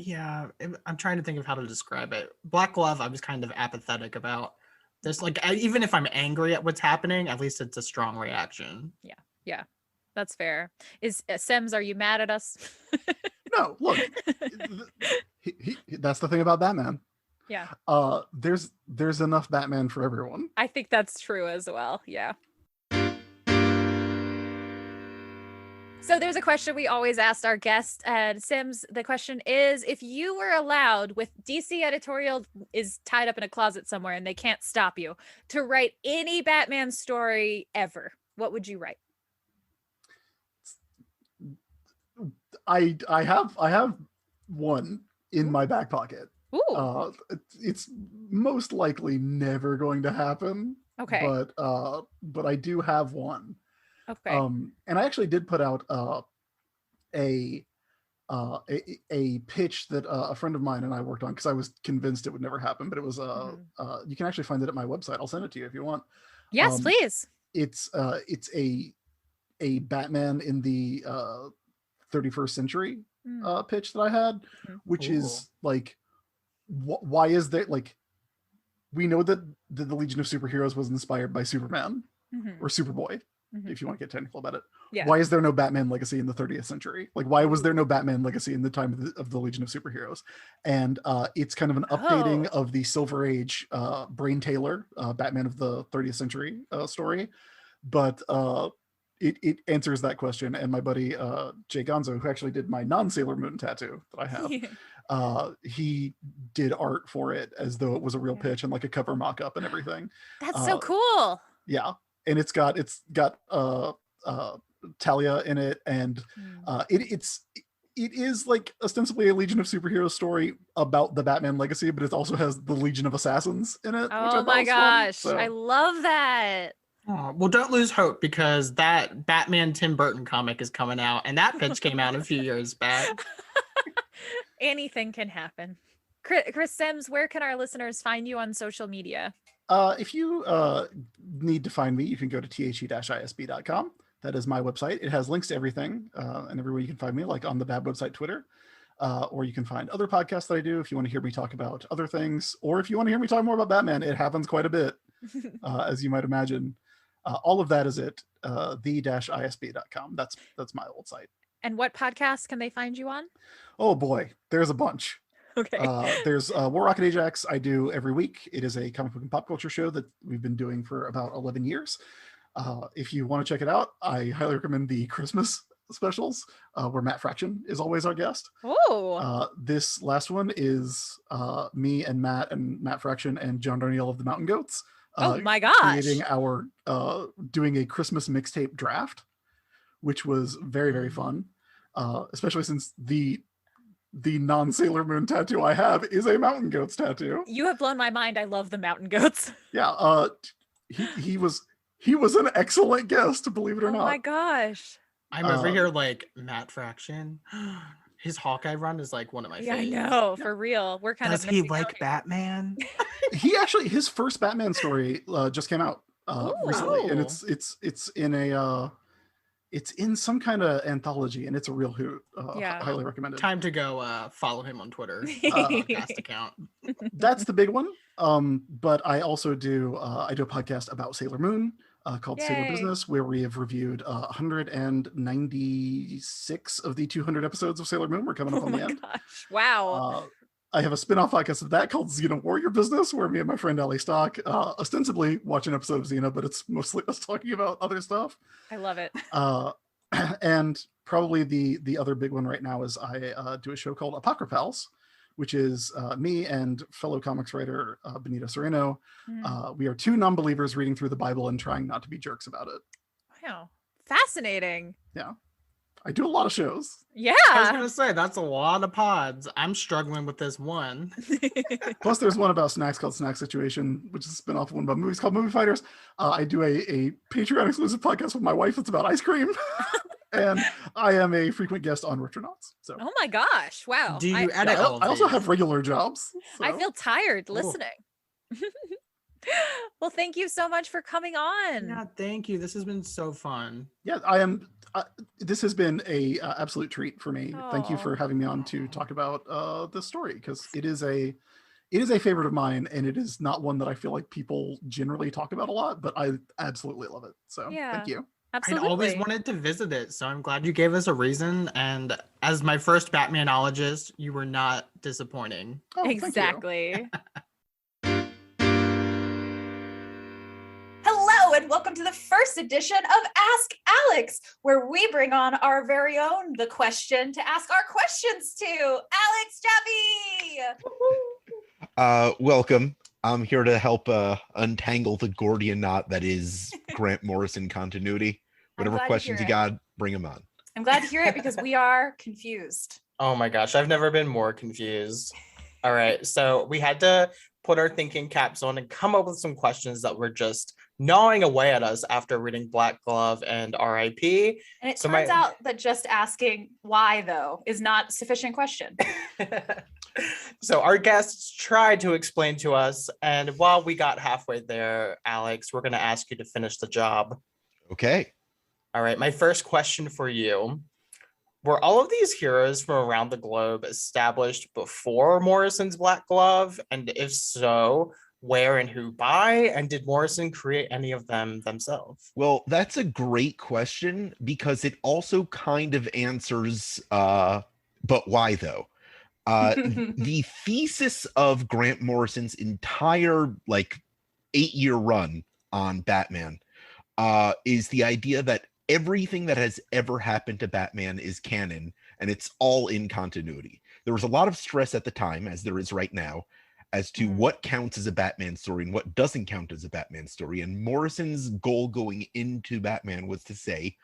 Yeah, I'm trying to think of how to describe it. Black Glove, I was kind of apathetic about. There's like, even if I'm angry at what's happening, at least it's a strong reaction. Yeah, that's fair. Sims, are you mad at us? No, look, that's the thing about Batman. Yeah. There's enough Batman for everyone. I think that's true as well. Yeah. So there's a question we always asked our guests, and Sims, the question is, if you were allowed, with DC editorial is tied up in a closet somewhere and they can't stop you, to write any Batman story ever, what would you write? I have one in my back pocket. Ooh. It's most likely never going to happen. Okay. But I do have one. Okay. And I actually did put out a pitch that a friend of mine and I worked on because I was convinced it would never happen. But it was you can actually find it at my website. I'll send it to you if you want. Yes, please. It's a Batman in the 31st century pitch that I had, which is like, why is there, like, we know that the Legion of Superheroes was inspired by Superman or Superboy. If you want to get technical about it. Yeah. Why is there no Batman legacy in the 30th century? Like, why was there no Batman legacy in the time of the Legion of Superheroes? And it's kind of an updating of the Silver Age Brain Taylor Batman of the 30th century story. But it answers that question. And my buddy Jay Gonzo, who actually did my non-Sailor Moon tattoo that I have, he did art for it as though it was a real pitch and like a cover mock-up and everything. That's so cool. Yeah. And it's got Talia in it, and it is like ostensibly a Legion of Superheroes story about the Batman legacy, but it also has the Legion of Assassins in it. Oh my gosh, I love that. Oh, well, don't lose hope because that Batman Tim Burton comic is coming out, and that pitch came out a few years back. Anything can happen. Chris Sims, where can our listeners find you on social media? If you need to find me, you can go to the-isb.com. That is my website. It has links to everything and everywhere you can find me, like on the Bad website, Twitter. Or you can find other podcasts that I do if you want to hear me talk about other things, or if you want to hear me talk more about Batman. It happens quite a bit, as you might imagine. All of that is at the-isb.com. That's my old site. And what podcasts can they find you on? Oh boy, there's a bunch. Okay. There's War Rocket Ajax I do every week. It is a comic book and pop culture show that we've been doing for about 11 years. If you want to check it out, I highly recommend the Christmas specials where Matt Fraction is always our guest. Oh. This last one is me and Matt Fraction and John Darnielle of the Mountain Goats. Oh my gosh. Creating our doing a Christmas mixtape draft, which was very, very fun. Especially since the non-Sailor Moon tattoo I have is a Mountain Goats tattoo. You have blown my mind. I love the Mountain Goats. Yeah, he was an excellent guest, believe it or not. Oh my gosh. I'm over here like Matt Fraction. His Hawkeye run is like one of my Yeah, I favorites. know, for real. We're kind Does of he missing like out. Batman? His first Batman story just came out recently, and it's in some kind of anthology, and it's a real hoot. Yeah. Highly recommend it. Time to go follow him on Twitter. Here. Podcast account. That's the big one. But I also do a podcast about Sailor Moon called Sailor Yay. Business, where we have reviewed 196 of the 200 episodes of Sailor Moon. We're coming up on the end. Gosh. Wow. I have a spin-off podcast of that called Xena Warrior Business, where me and my friend Ali Stock ostensibly watch an episode of Xena, but it's mostly us talking about other stuff. I love it. And probably the other big one right now is I do a show called Apocryphals, which is me and fellow comics writer Benito Sereno. We are two non-believers reading through the Bible and trying not to be jerks about it. Wow. Fascinating. Yeah. I do a lot of shows. Yeah. I was gonna say that's a lot of pods. I'm struggling with this one. Plus, there's one about snacks called Snack Situation, which is a spin-off of one about movies called Movie Fighters. I do a Patreon exclusive podcast with my wife that's about ice cream. And I am a frequent guest on Retronauts. So Oh my gosh. Wow. Do you I, edit all of I also these? have regular jobs. I so. feel tired listening. Well, thank you so much for coming on. Yeah, thank you. This has been so fun. Yeah, I am. This has been a absolute treat for me. Thank you Aw. for having me on to talk about this story, because it is a favorite of mine, and it is not one that I feel like people generally talk about a lot, but I absolutely love it. So Yeah. thank you. Absolutely. I'd always wanted to visit it, so I'm glad you gave us a reason. And as my first Batmanologist, you were not disappointing. Oh, thank you. Exactly. Hello, and welcome to the first edition of Ask Alex, where we bring on our very own The Question to ask our questions to. Alex JAFFE! Welcome. I'm here to help untangle the Gordian knot that is Grant Morrison continuity. Whatever glad to questions hear you it. got, bring them on. I'm glad to hear it because we are confused. Oh my gosh, I've never been more confused. All right, so we had to put our thinking caps on and come up with some questions that were just gnawing away at us after reading Black Glove and R.I.P. And it So turns my- out that just asking why, though, is not sufficient question. So our guests tried to explain to us, and while we got halfway there, Alex, we're going to ask you to finish the job. Okay. All right, my first question for you. Were all of these heroes from around the globe established before Morrison's Black Glove? And if so, where and who by? And did Morrison create any of them themselves? Well, that's a great question because it also kind of answers, but why though? The thesis of Grant Morrison's entire 8-year run on Batman is the idea that everything that has ever happened to Batman is canon, and it's all in continuity. There was a lot of stress at the time, as there is right now, as to what counts as a Batman story and what doesn't count as a Batman story. And Morrison's goal going into Batman was to say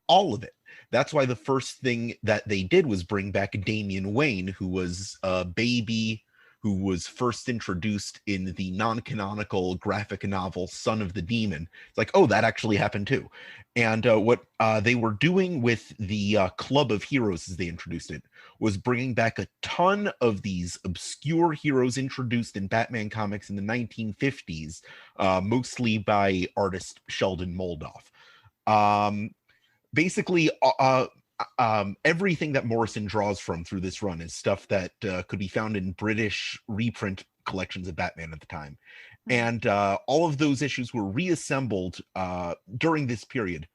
all of it. That's why the first thing that they did was bring back Damian Wayne, who was a baby who was first introduced in the non-canonical graphic novel Son of the Demon. It's like, oh, that actually happened too. And what they were doing with the Club of Heroes, as they introduced it, was bringing back a ton of these obscure heroes introduced in Batman comics in the 1950s, mostly by artist Sheldon Moldoff. Basically, everything that Morrison draws from through this run is stuff that could be found in British reprint collections of Batman at the time. And all of those issues were reassembled during this period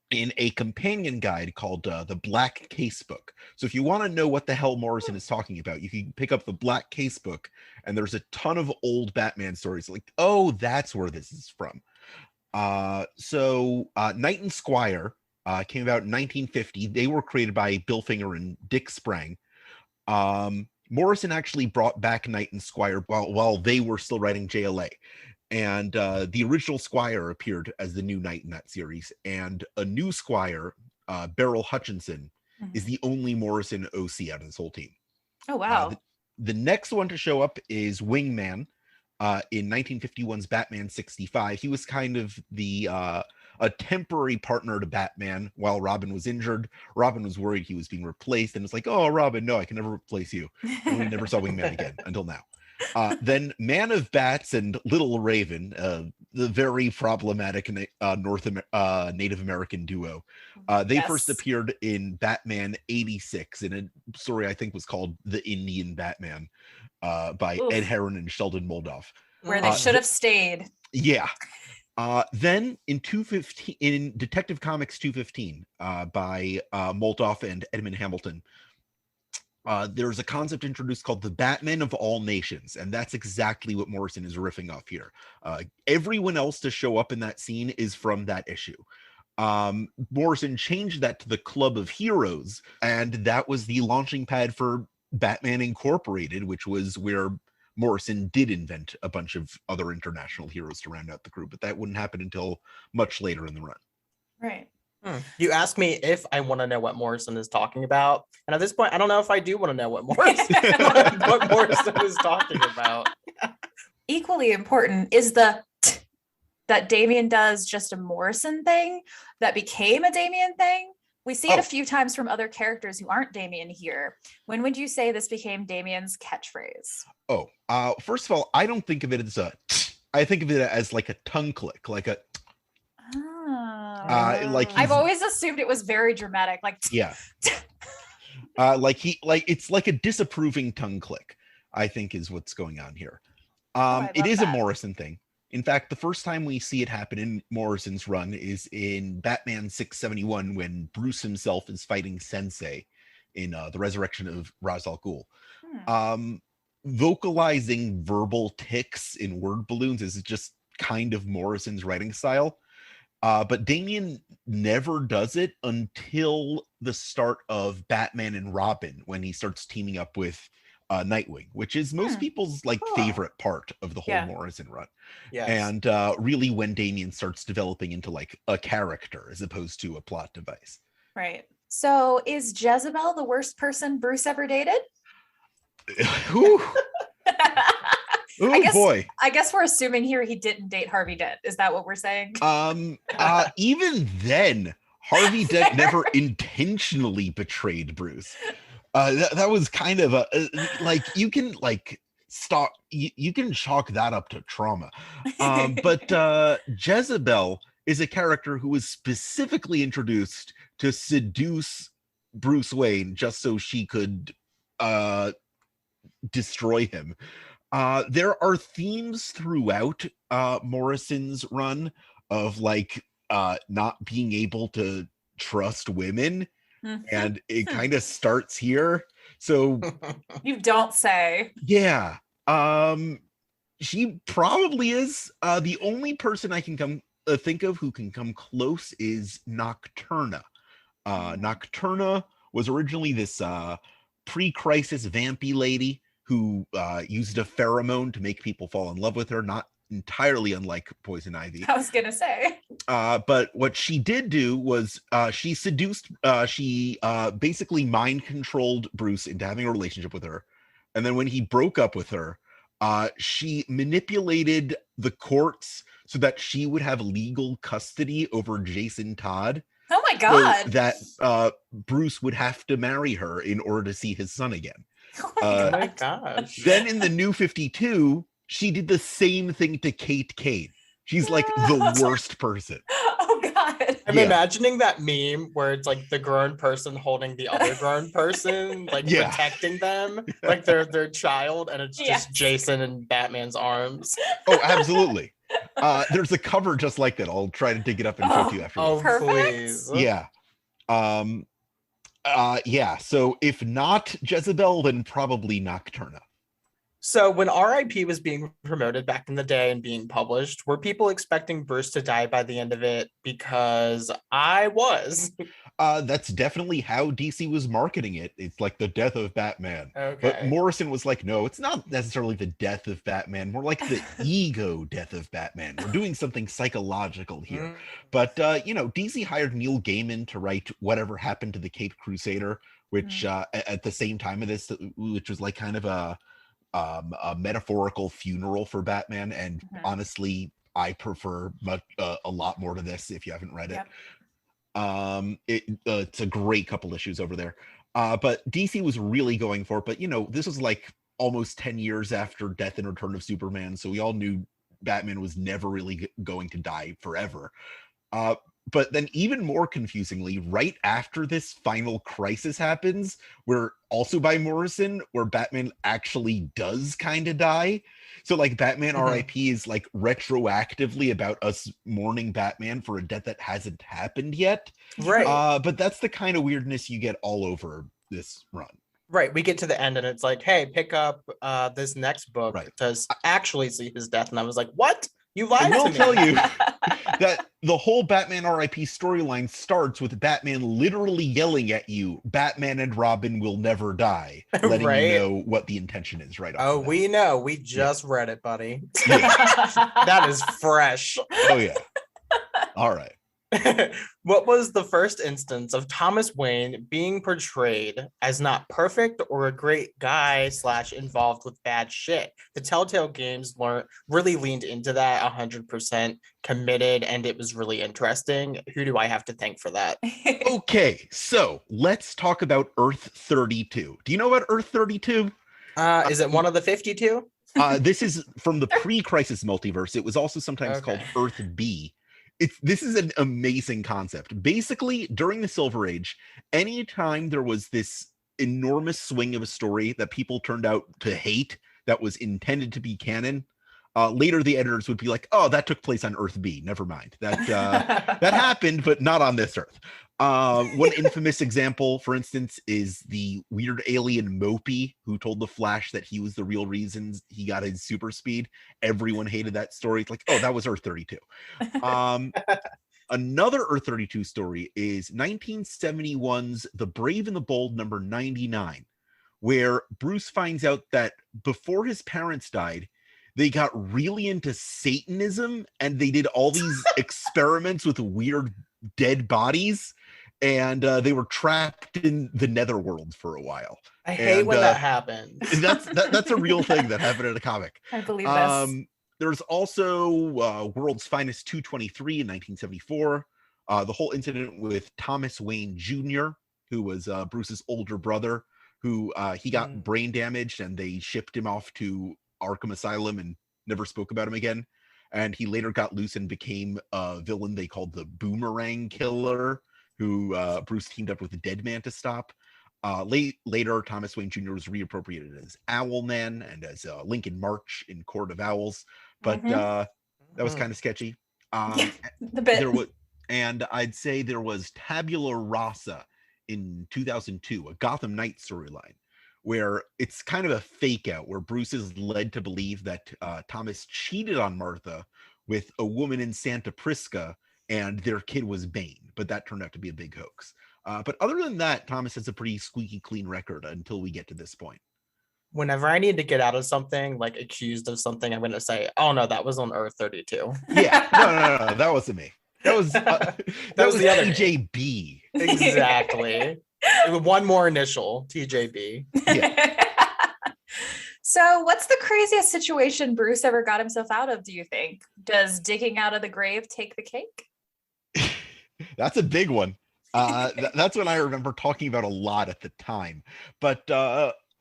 in a companion guide called the Black Casebook. So if you want to know what the hell Morrison is talking about, you can pick up the Black Casebook, and there's a ton of old Batman stories. Like, oh, that's where this is from. So Knight and Squire came about in 1950. They were created by Bill Finger and Dick Sprang. Morrison actually brought back Knight and Squire while they were still writing JLA. And the original Squire appeared as the new Knight in that series. And a new Squire, Beryl Hutchinson, is the only Morrison OC out of this whole team. Oh, wow. The next one to show up is Wingman in 1951's Batman 65. He was kind of a temporary partner to Batman while Robin was injured. Robin was worried he was being replaced and was like, oh, Robin, no, I can never replace you. And we never saw Wingman again until now. Then Man of Bats and Little Raven, the very problematic Native American duo. They first appeared in Batman 86 in a story I think was called The Indian Batman by Ed Herron and Sheldon Moldoff. Where they should have stayed. Yeah. Then in Detective Comics 215 by Moldoff and Edmund Hamilton, there's a concept introduced called the Batman of all nations, and that's exactly what Morrison is riffing off here. Everyone else to show up in that scene is from that issue. Morrison changed that to the Club of Heroes, and that was the launching pad for Batman Incorporated, which was where Morrison did invent a bunch of other international heroes to round out the group, but that wouldn't happen until much later in the run. Right. You asked me if I want to know what Morrison is talking about, and at this point, I don't know if I do want to know what Morrison is talking about. Equally important is the that Damian does just a Morrison thing that became a Damian thing. We see it a few times from other characters who aren't Damian here. When would you say this became Damian's catchphrase? First of all, I don't think of it as I think of it as like a tongue click, like a. I've always assumed it was very dramatic, like yeah. It's like a disapproving tongue click, I think is what's going on here. It is a Morrison thing. In fact, the first time we see it happen in Morrison's run is in Batman 671 when Bruce himself is fighting Sensei in the resurrection of Ra's al Ghul. Vocalizing verbal tics in word balloons is just kind of Morrison's writing style. But Damian never does it until the start of Batman and Robin, when he starts teaming up with Nightwing, which is most people's favorite part of the whole Morrison run. Yes. And really when Damian starts developing into like a character as opposed to a plot device. Right. So is Jezebel the worst person Bruce ever dated? Boy. I guess we're assuming here he didn't date Harvey Dent. Is that what we're saying? Even then, Harvey Dent never intentionally betrayed Bruce. That was kind of a you can you can chalk that up to trauma. But Jezebel is a character who was specifically introduced to seduce Bruce Wayne just so she could destroy him. There are themes throughout Morrison's run of not being able to trust women. And it kind of starts here. So you don't say. Yeah. She probably is. The only person I can think of who can come close is Nocturna. Nocturna was originally this pre-crisis vampy lady who used a pheromone to make people fall in love with her, not entirely unlike Poison Ivy. I was gonna say. But what she did do was she seduced, she basically mind controlled Bruce into having a relationship with her. And then when he broke up with her, she manipulated the courts so that she would have legal custody over Jason Todd. Oh my God. So that Bruce would have to marry her in order to see his son again. Oh my God. gosh. Then in the New 52, she did the same thing to Kate Kane. She's like the worst person. Oh God. I'm imagining that meme where it's like the grown person holding the other grown person, like protecting them, like their child, and it's just Jason in Batman's arms. Oh, absolutely. There's a cover just like that. I'll try to dig it up and show it to you after. Oh, please. Yeah. Yeah. So if not Jezebel, then probably Nocturna. So when R.I.P. was being promoted back in the day and being published, were people expecting Bruce to die by the end of it? Because I was. That's definitely how DC was marketing it. It's like the death of Batman. Okay. But Morrison was like, no, it's not necessarily the death of Batman. More like the ego death of Batman. We're doing something psychological here. But, DC hired Neil Gaiman to write Whatever Happened to the Caped Crusader, which at the same time of this, which was like kind of a metaphorical funeral for Batman, and honestly I prefer a lot more to this if you haven't read it. It's a great couple issues over there, but DC was really going for it. But this was like almost 10 years after Death and Return of Superman, so we all knew Batman was never really going to die forever. But then even more confusingly, right after this final crisis happens, where also by Morrison, where Batman actually does kind of die. So like Batman R.I.P. is like retroactively about us mourning Batman for a death that hasn't happened yet. Right. But that's the kind of weirdness you get all over this run. Right. We get to the end and it's like, hey, pick up this next book to actually see his death. And I was like, what? You lied to me. I will tell you that the whole Batman R.I.P. storyline starts with Batman literally yelling at you, Batman and Robin will never die, letting you know what the intention is right off. Oh, we know. We just read it, buddy. That is fresh. Oh, yeah. All right. What was the first instance of Thomas Wayne being portrayed as not perfect or a great guy / involved with bad shit? The Telltale games really leaned into that 100% committed, and it was really interesting. Who do I have to thank for that? Okay, so let's talk about Earth 32. Do you know about Earth 32? Is it one of the 52? This is from the pre-crisis multiverse. It was also sometimes called Earth B. This is an amazing concept. Basically, during the Silver Age, anytime there was this enormous swing of a story that people turned out to hate that was intended to be canon, later the editors would be like, oh, that took place on Earth B. Never mind. That happened, but not on this Earth. One infamous example, for instance, is the weird alien Mopey who told the Flash that he was the real reason he got his super speed. Everyone hated that story. It's like, oh, that was Earth 32. Another Earth 32 story is 1971's The Brave and the Bold number 99, where Bruce finds out that before his parents died, they got really into Satanism and they did all these experiments with weird dead bodies, and they were trapped in the netherworld for a while. I hate when that happens. That's a real thing that happened in a comic. I believe this. There's also World's Finest 223 in 1974. The whole incident with Thomas Wayne Jr., who was Bruce's older brother, who he got brain damaged and they shipped him off to Arkham Asylum and never spoke about him again. And he later got loose and became a villain they called the Boomerang Killer, who Bruce teamed up with the Deadman to stop. Later, Thomas Wayne Jr. was reappropriated as Owlman and as Lincoln March in Court of Owls. But that was kind of sketchy. The bit. And I'd say there was Tabula Rasa in 2002, a Gotham Knights storyline, where it's kind of a fake out, where Bruce is led to believe that Thomas cheated on Martha with a woman in Santa Prisca and their kid was Bane, but that turned out to be a big hoax. But other than that, Thomas has a pretty squeaky clean record until we get to this point. Whenever I need to get out of something, like accused of something, I'm going to say, oh no, that was on Earth 32. Yeah, no, that wasn't me. That was that was the other TJB. Exactly. One more initial, TJB. Yeah. So what's the craziest situation Bruce ever got himself out of, do you think? Does digging out of the grave take the cake? That's a big one. That's what I remember talking about a lot at the time. But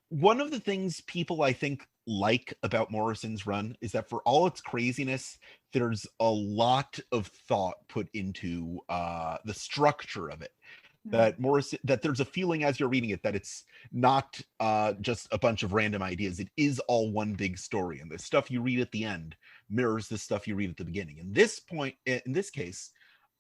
one of the things people, I think, like about Morrison's run is that for all its craziness, there's a lot of thought put into the structure of it. That there's a feeling as you're reading it that it's not just a bunch of random ideas. It is all one big story, and the stuff you read at the end mirrors the stuff you read at the beginning. In this case,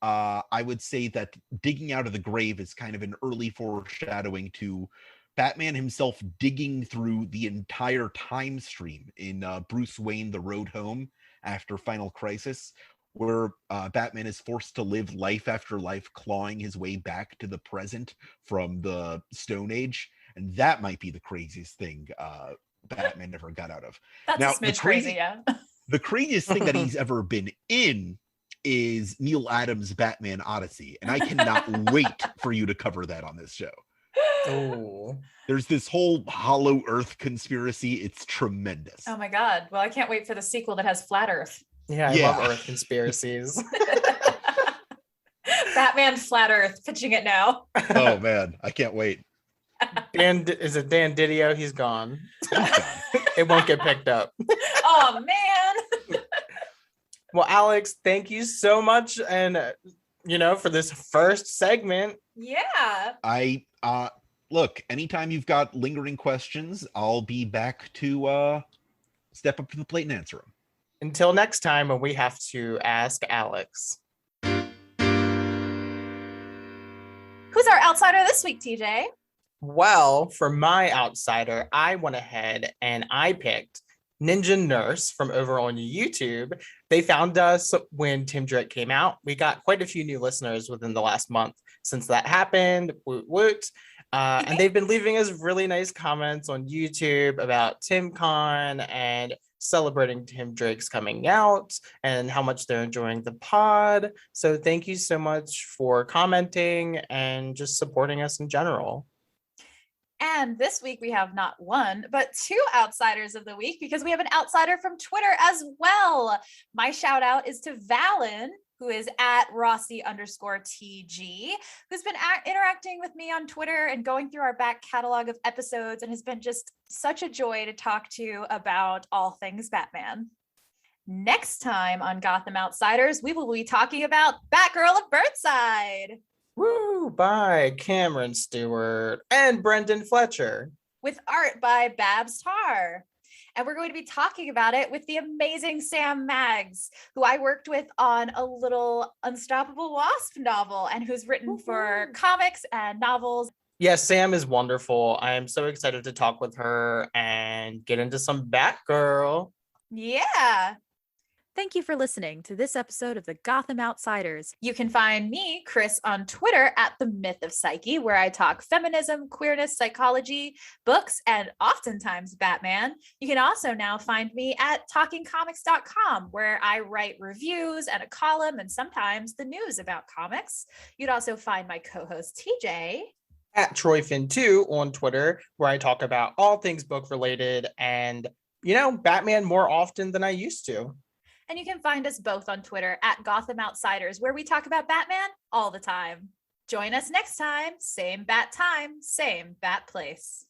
I would say that digging out of the grave is kind of an early foreshadowing to Batman himself digging through the entire time stream in Bruce Wayne: The Road Home after Final Crisis, where Batman is forced to live life after life, clawing his way back to the present from the Stone Age. And that might be the craziest thing Batman ever got out of. That's now, a smidge crazy, yeah. The craziest thing that he's ever been in is Neil Adams' Batman Odyssey. And I cannot wait for you to cover that on this show. Oh, There's this whole Hollow Earth conspiracy. It's tremendous. Oh my God. Well, I can't wait for the sequel that has Flat Earth. yeah, I love Earth conspiracies. Batman Flat Earth, pitching it now. Oh man, I can't wait. Is it Dan Didio? He's gone. It won't get picked up. Oh man. Well, Alex, thank you so much, and for this first segment. Yeah. I look, anytime you've got lingering questions, I'll be back to step up to the plate and answer them. Until next time, when we have to ask Alex. Who's our outsider this week, TJ? Well, for my outsider, I went ahead and I picked Ninja Nurse from over on YouTube. They found us when Tim Drake came out. We got quite a few new listeners within the last month since that happened. Woot woot. And they've been leaving us really nice comments on YouTube about TimCon and celebrating Tim Drake's coming out and how much they're enjoying the pod. So thank you so much for commenting and just supporting us in general. And this week we have not one, but two outsiders of the week because we have an outsider from Twitter as well. My shout out is to Valen, who is at Rossi_TG, who's been interacting with me on Twitter and going through our back catalog of episodes and has been just such a joy to talk to about all things Batman. Next time on Gotham Outsiders, we will be talking about Batgirl of Burnside. Woo! By Cameron Stewart and Brendan Fletcher. With art by Babs Tarr. And we're going to be talking about it with the amazing Sam Maggs, who I worked with on a little Unstoppable Wasp novel and who's written for comics and novels. Yes, Sam is wonderful. I am so excited to talk with her and get into some Batgirl. Yeah. Thank you for listening to this episode of the Gotham Outsiders. You can find me, Chris, on Twitter at The Myth of Psyche, where I talk feminism, queerness, psychology, books, and oftentimes Batman. You can also now find me at talkingcomics.com, where I write reviews and a column and sometimes the news about comics. You'd also find my co-host TJ at TroyFinn2 on Twitter, where I talk about all things book related and, Batman more often than I used to. And you can find us both on Twitter at Gotham Outsiders, where we talk about Batman all the time. Join us next time. Same bat time, same bat place.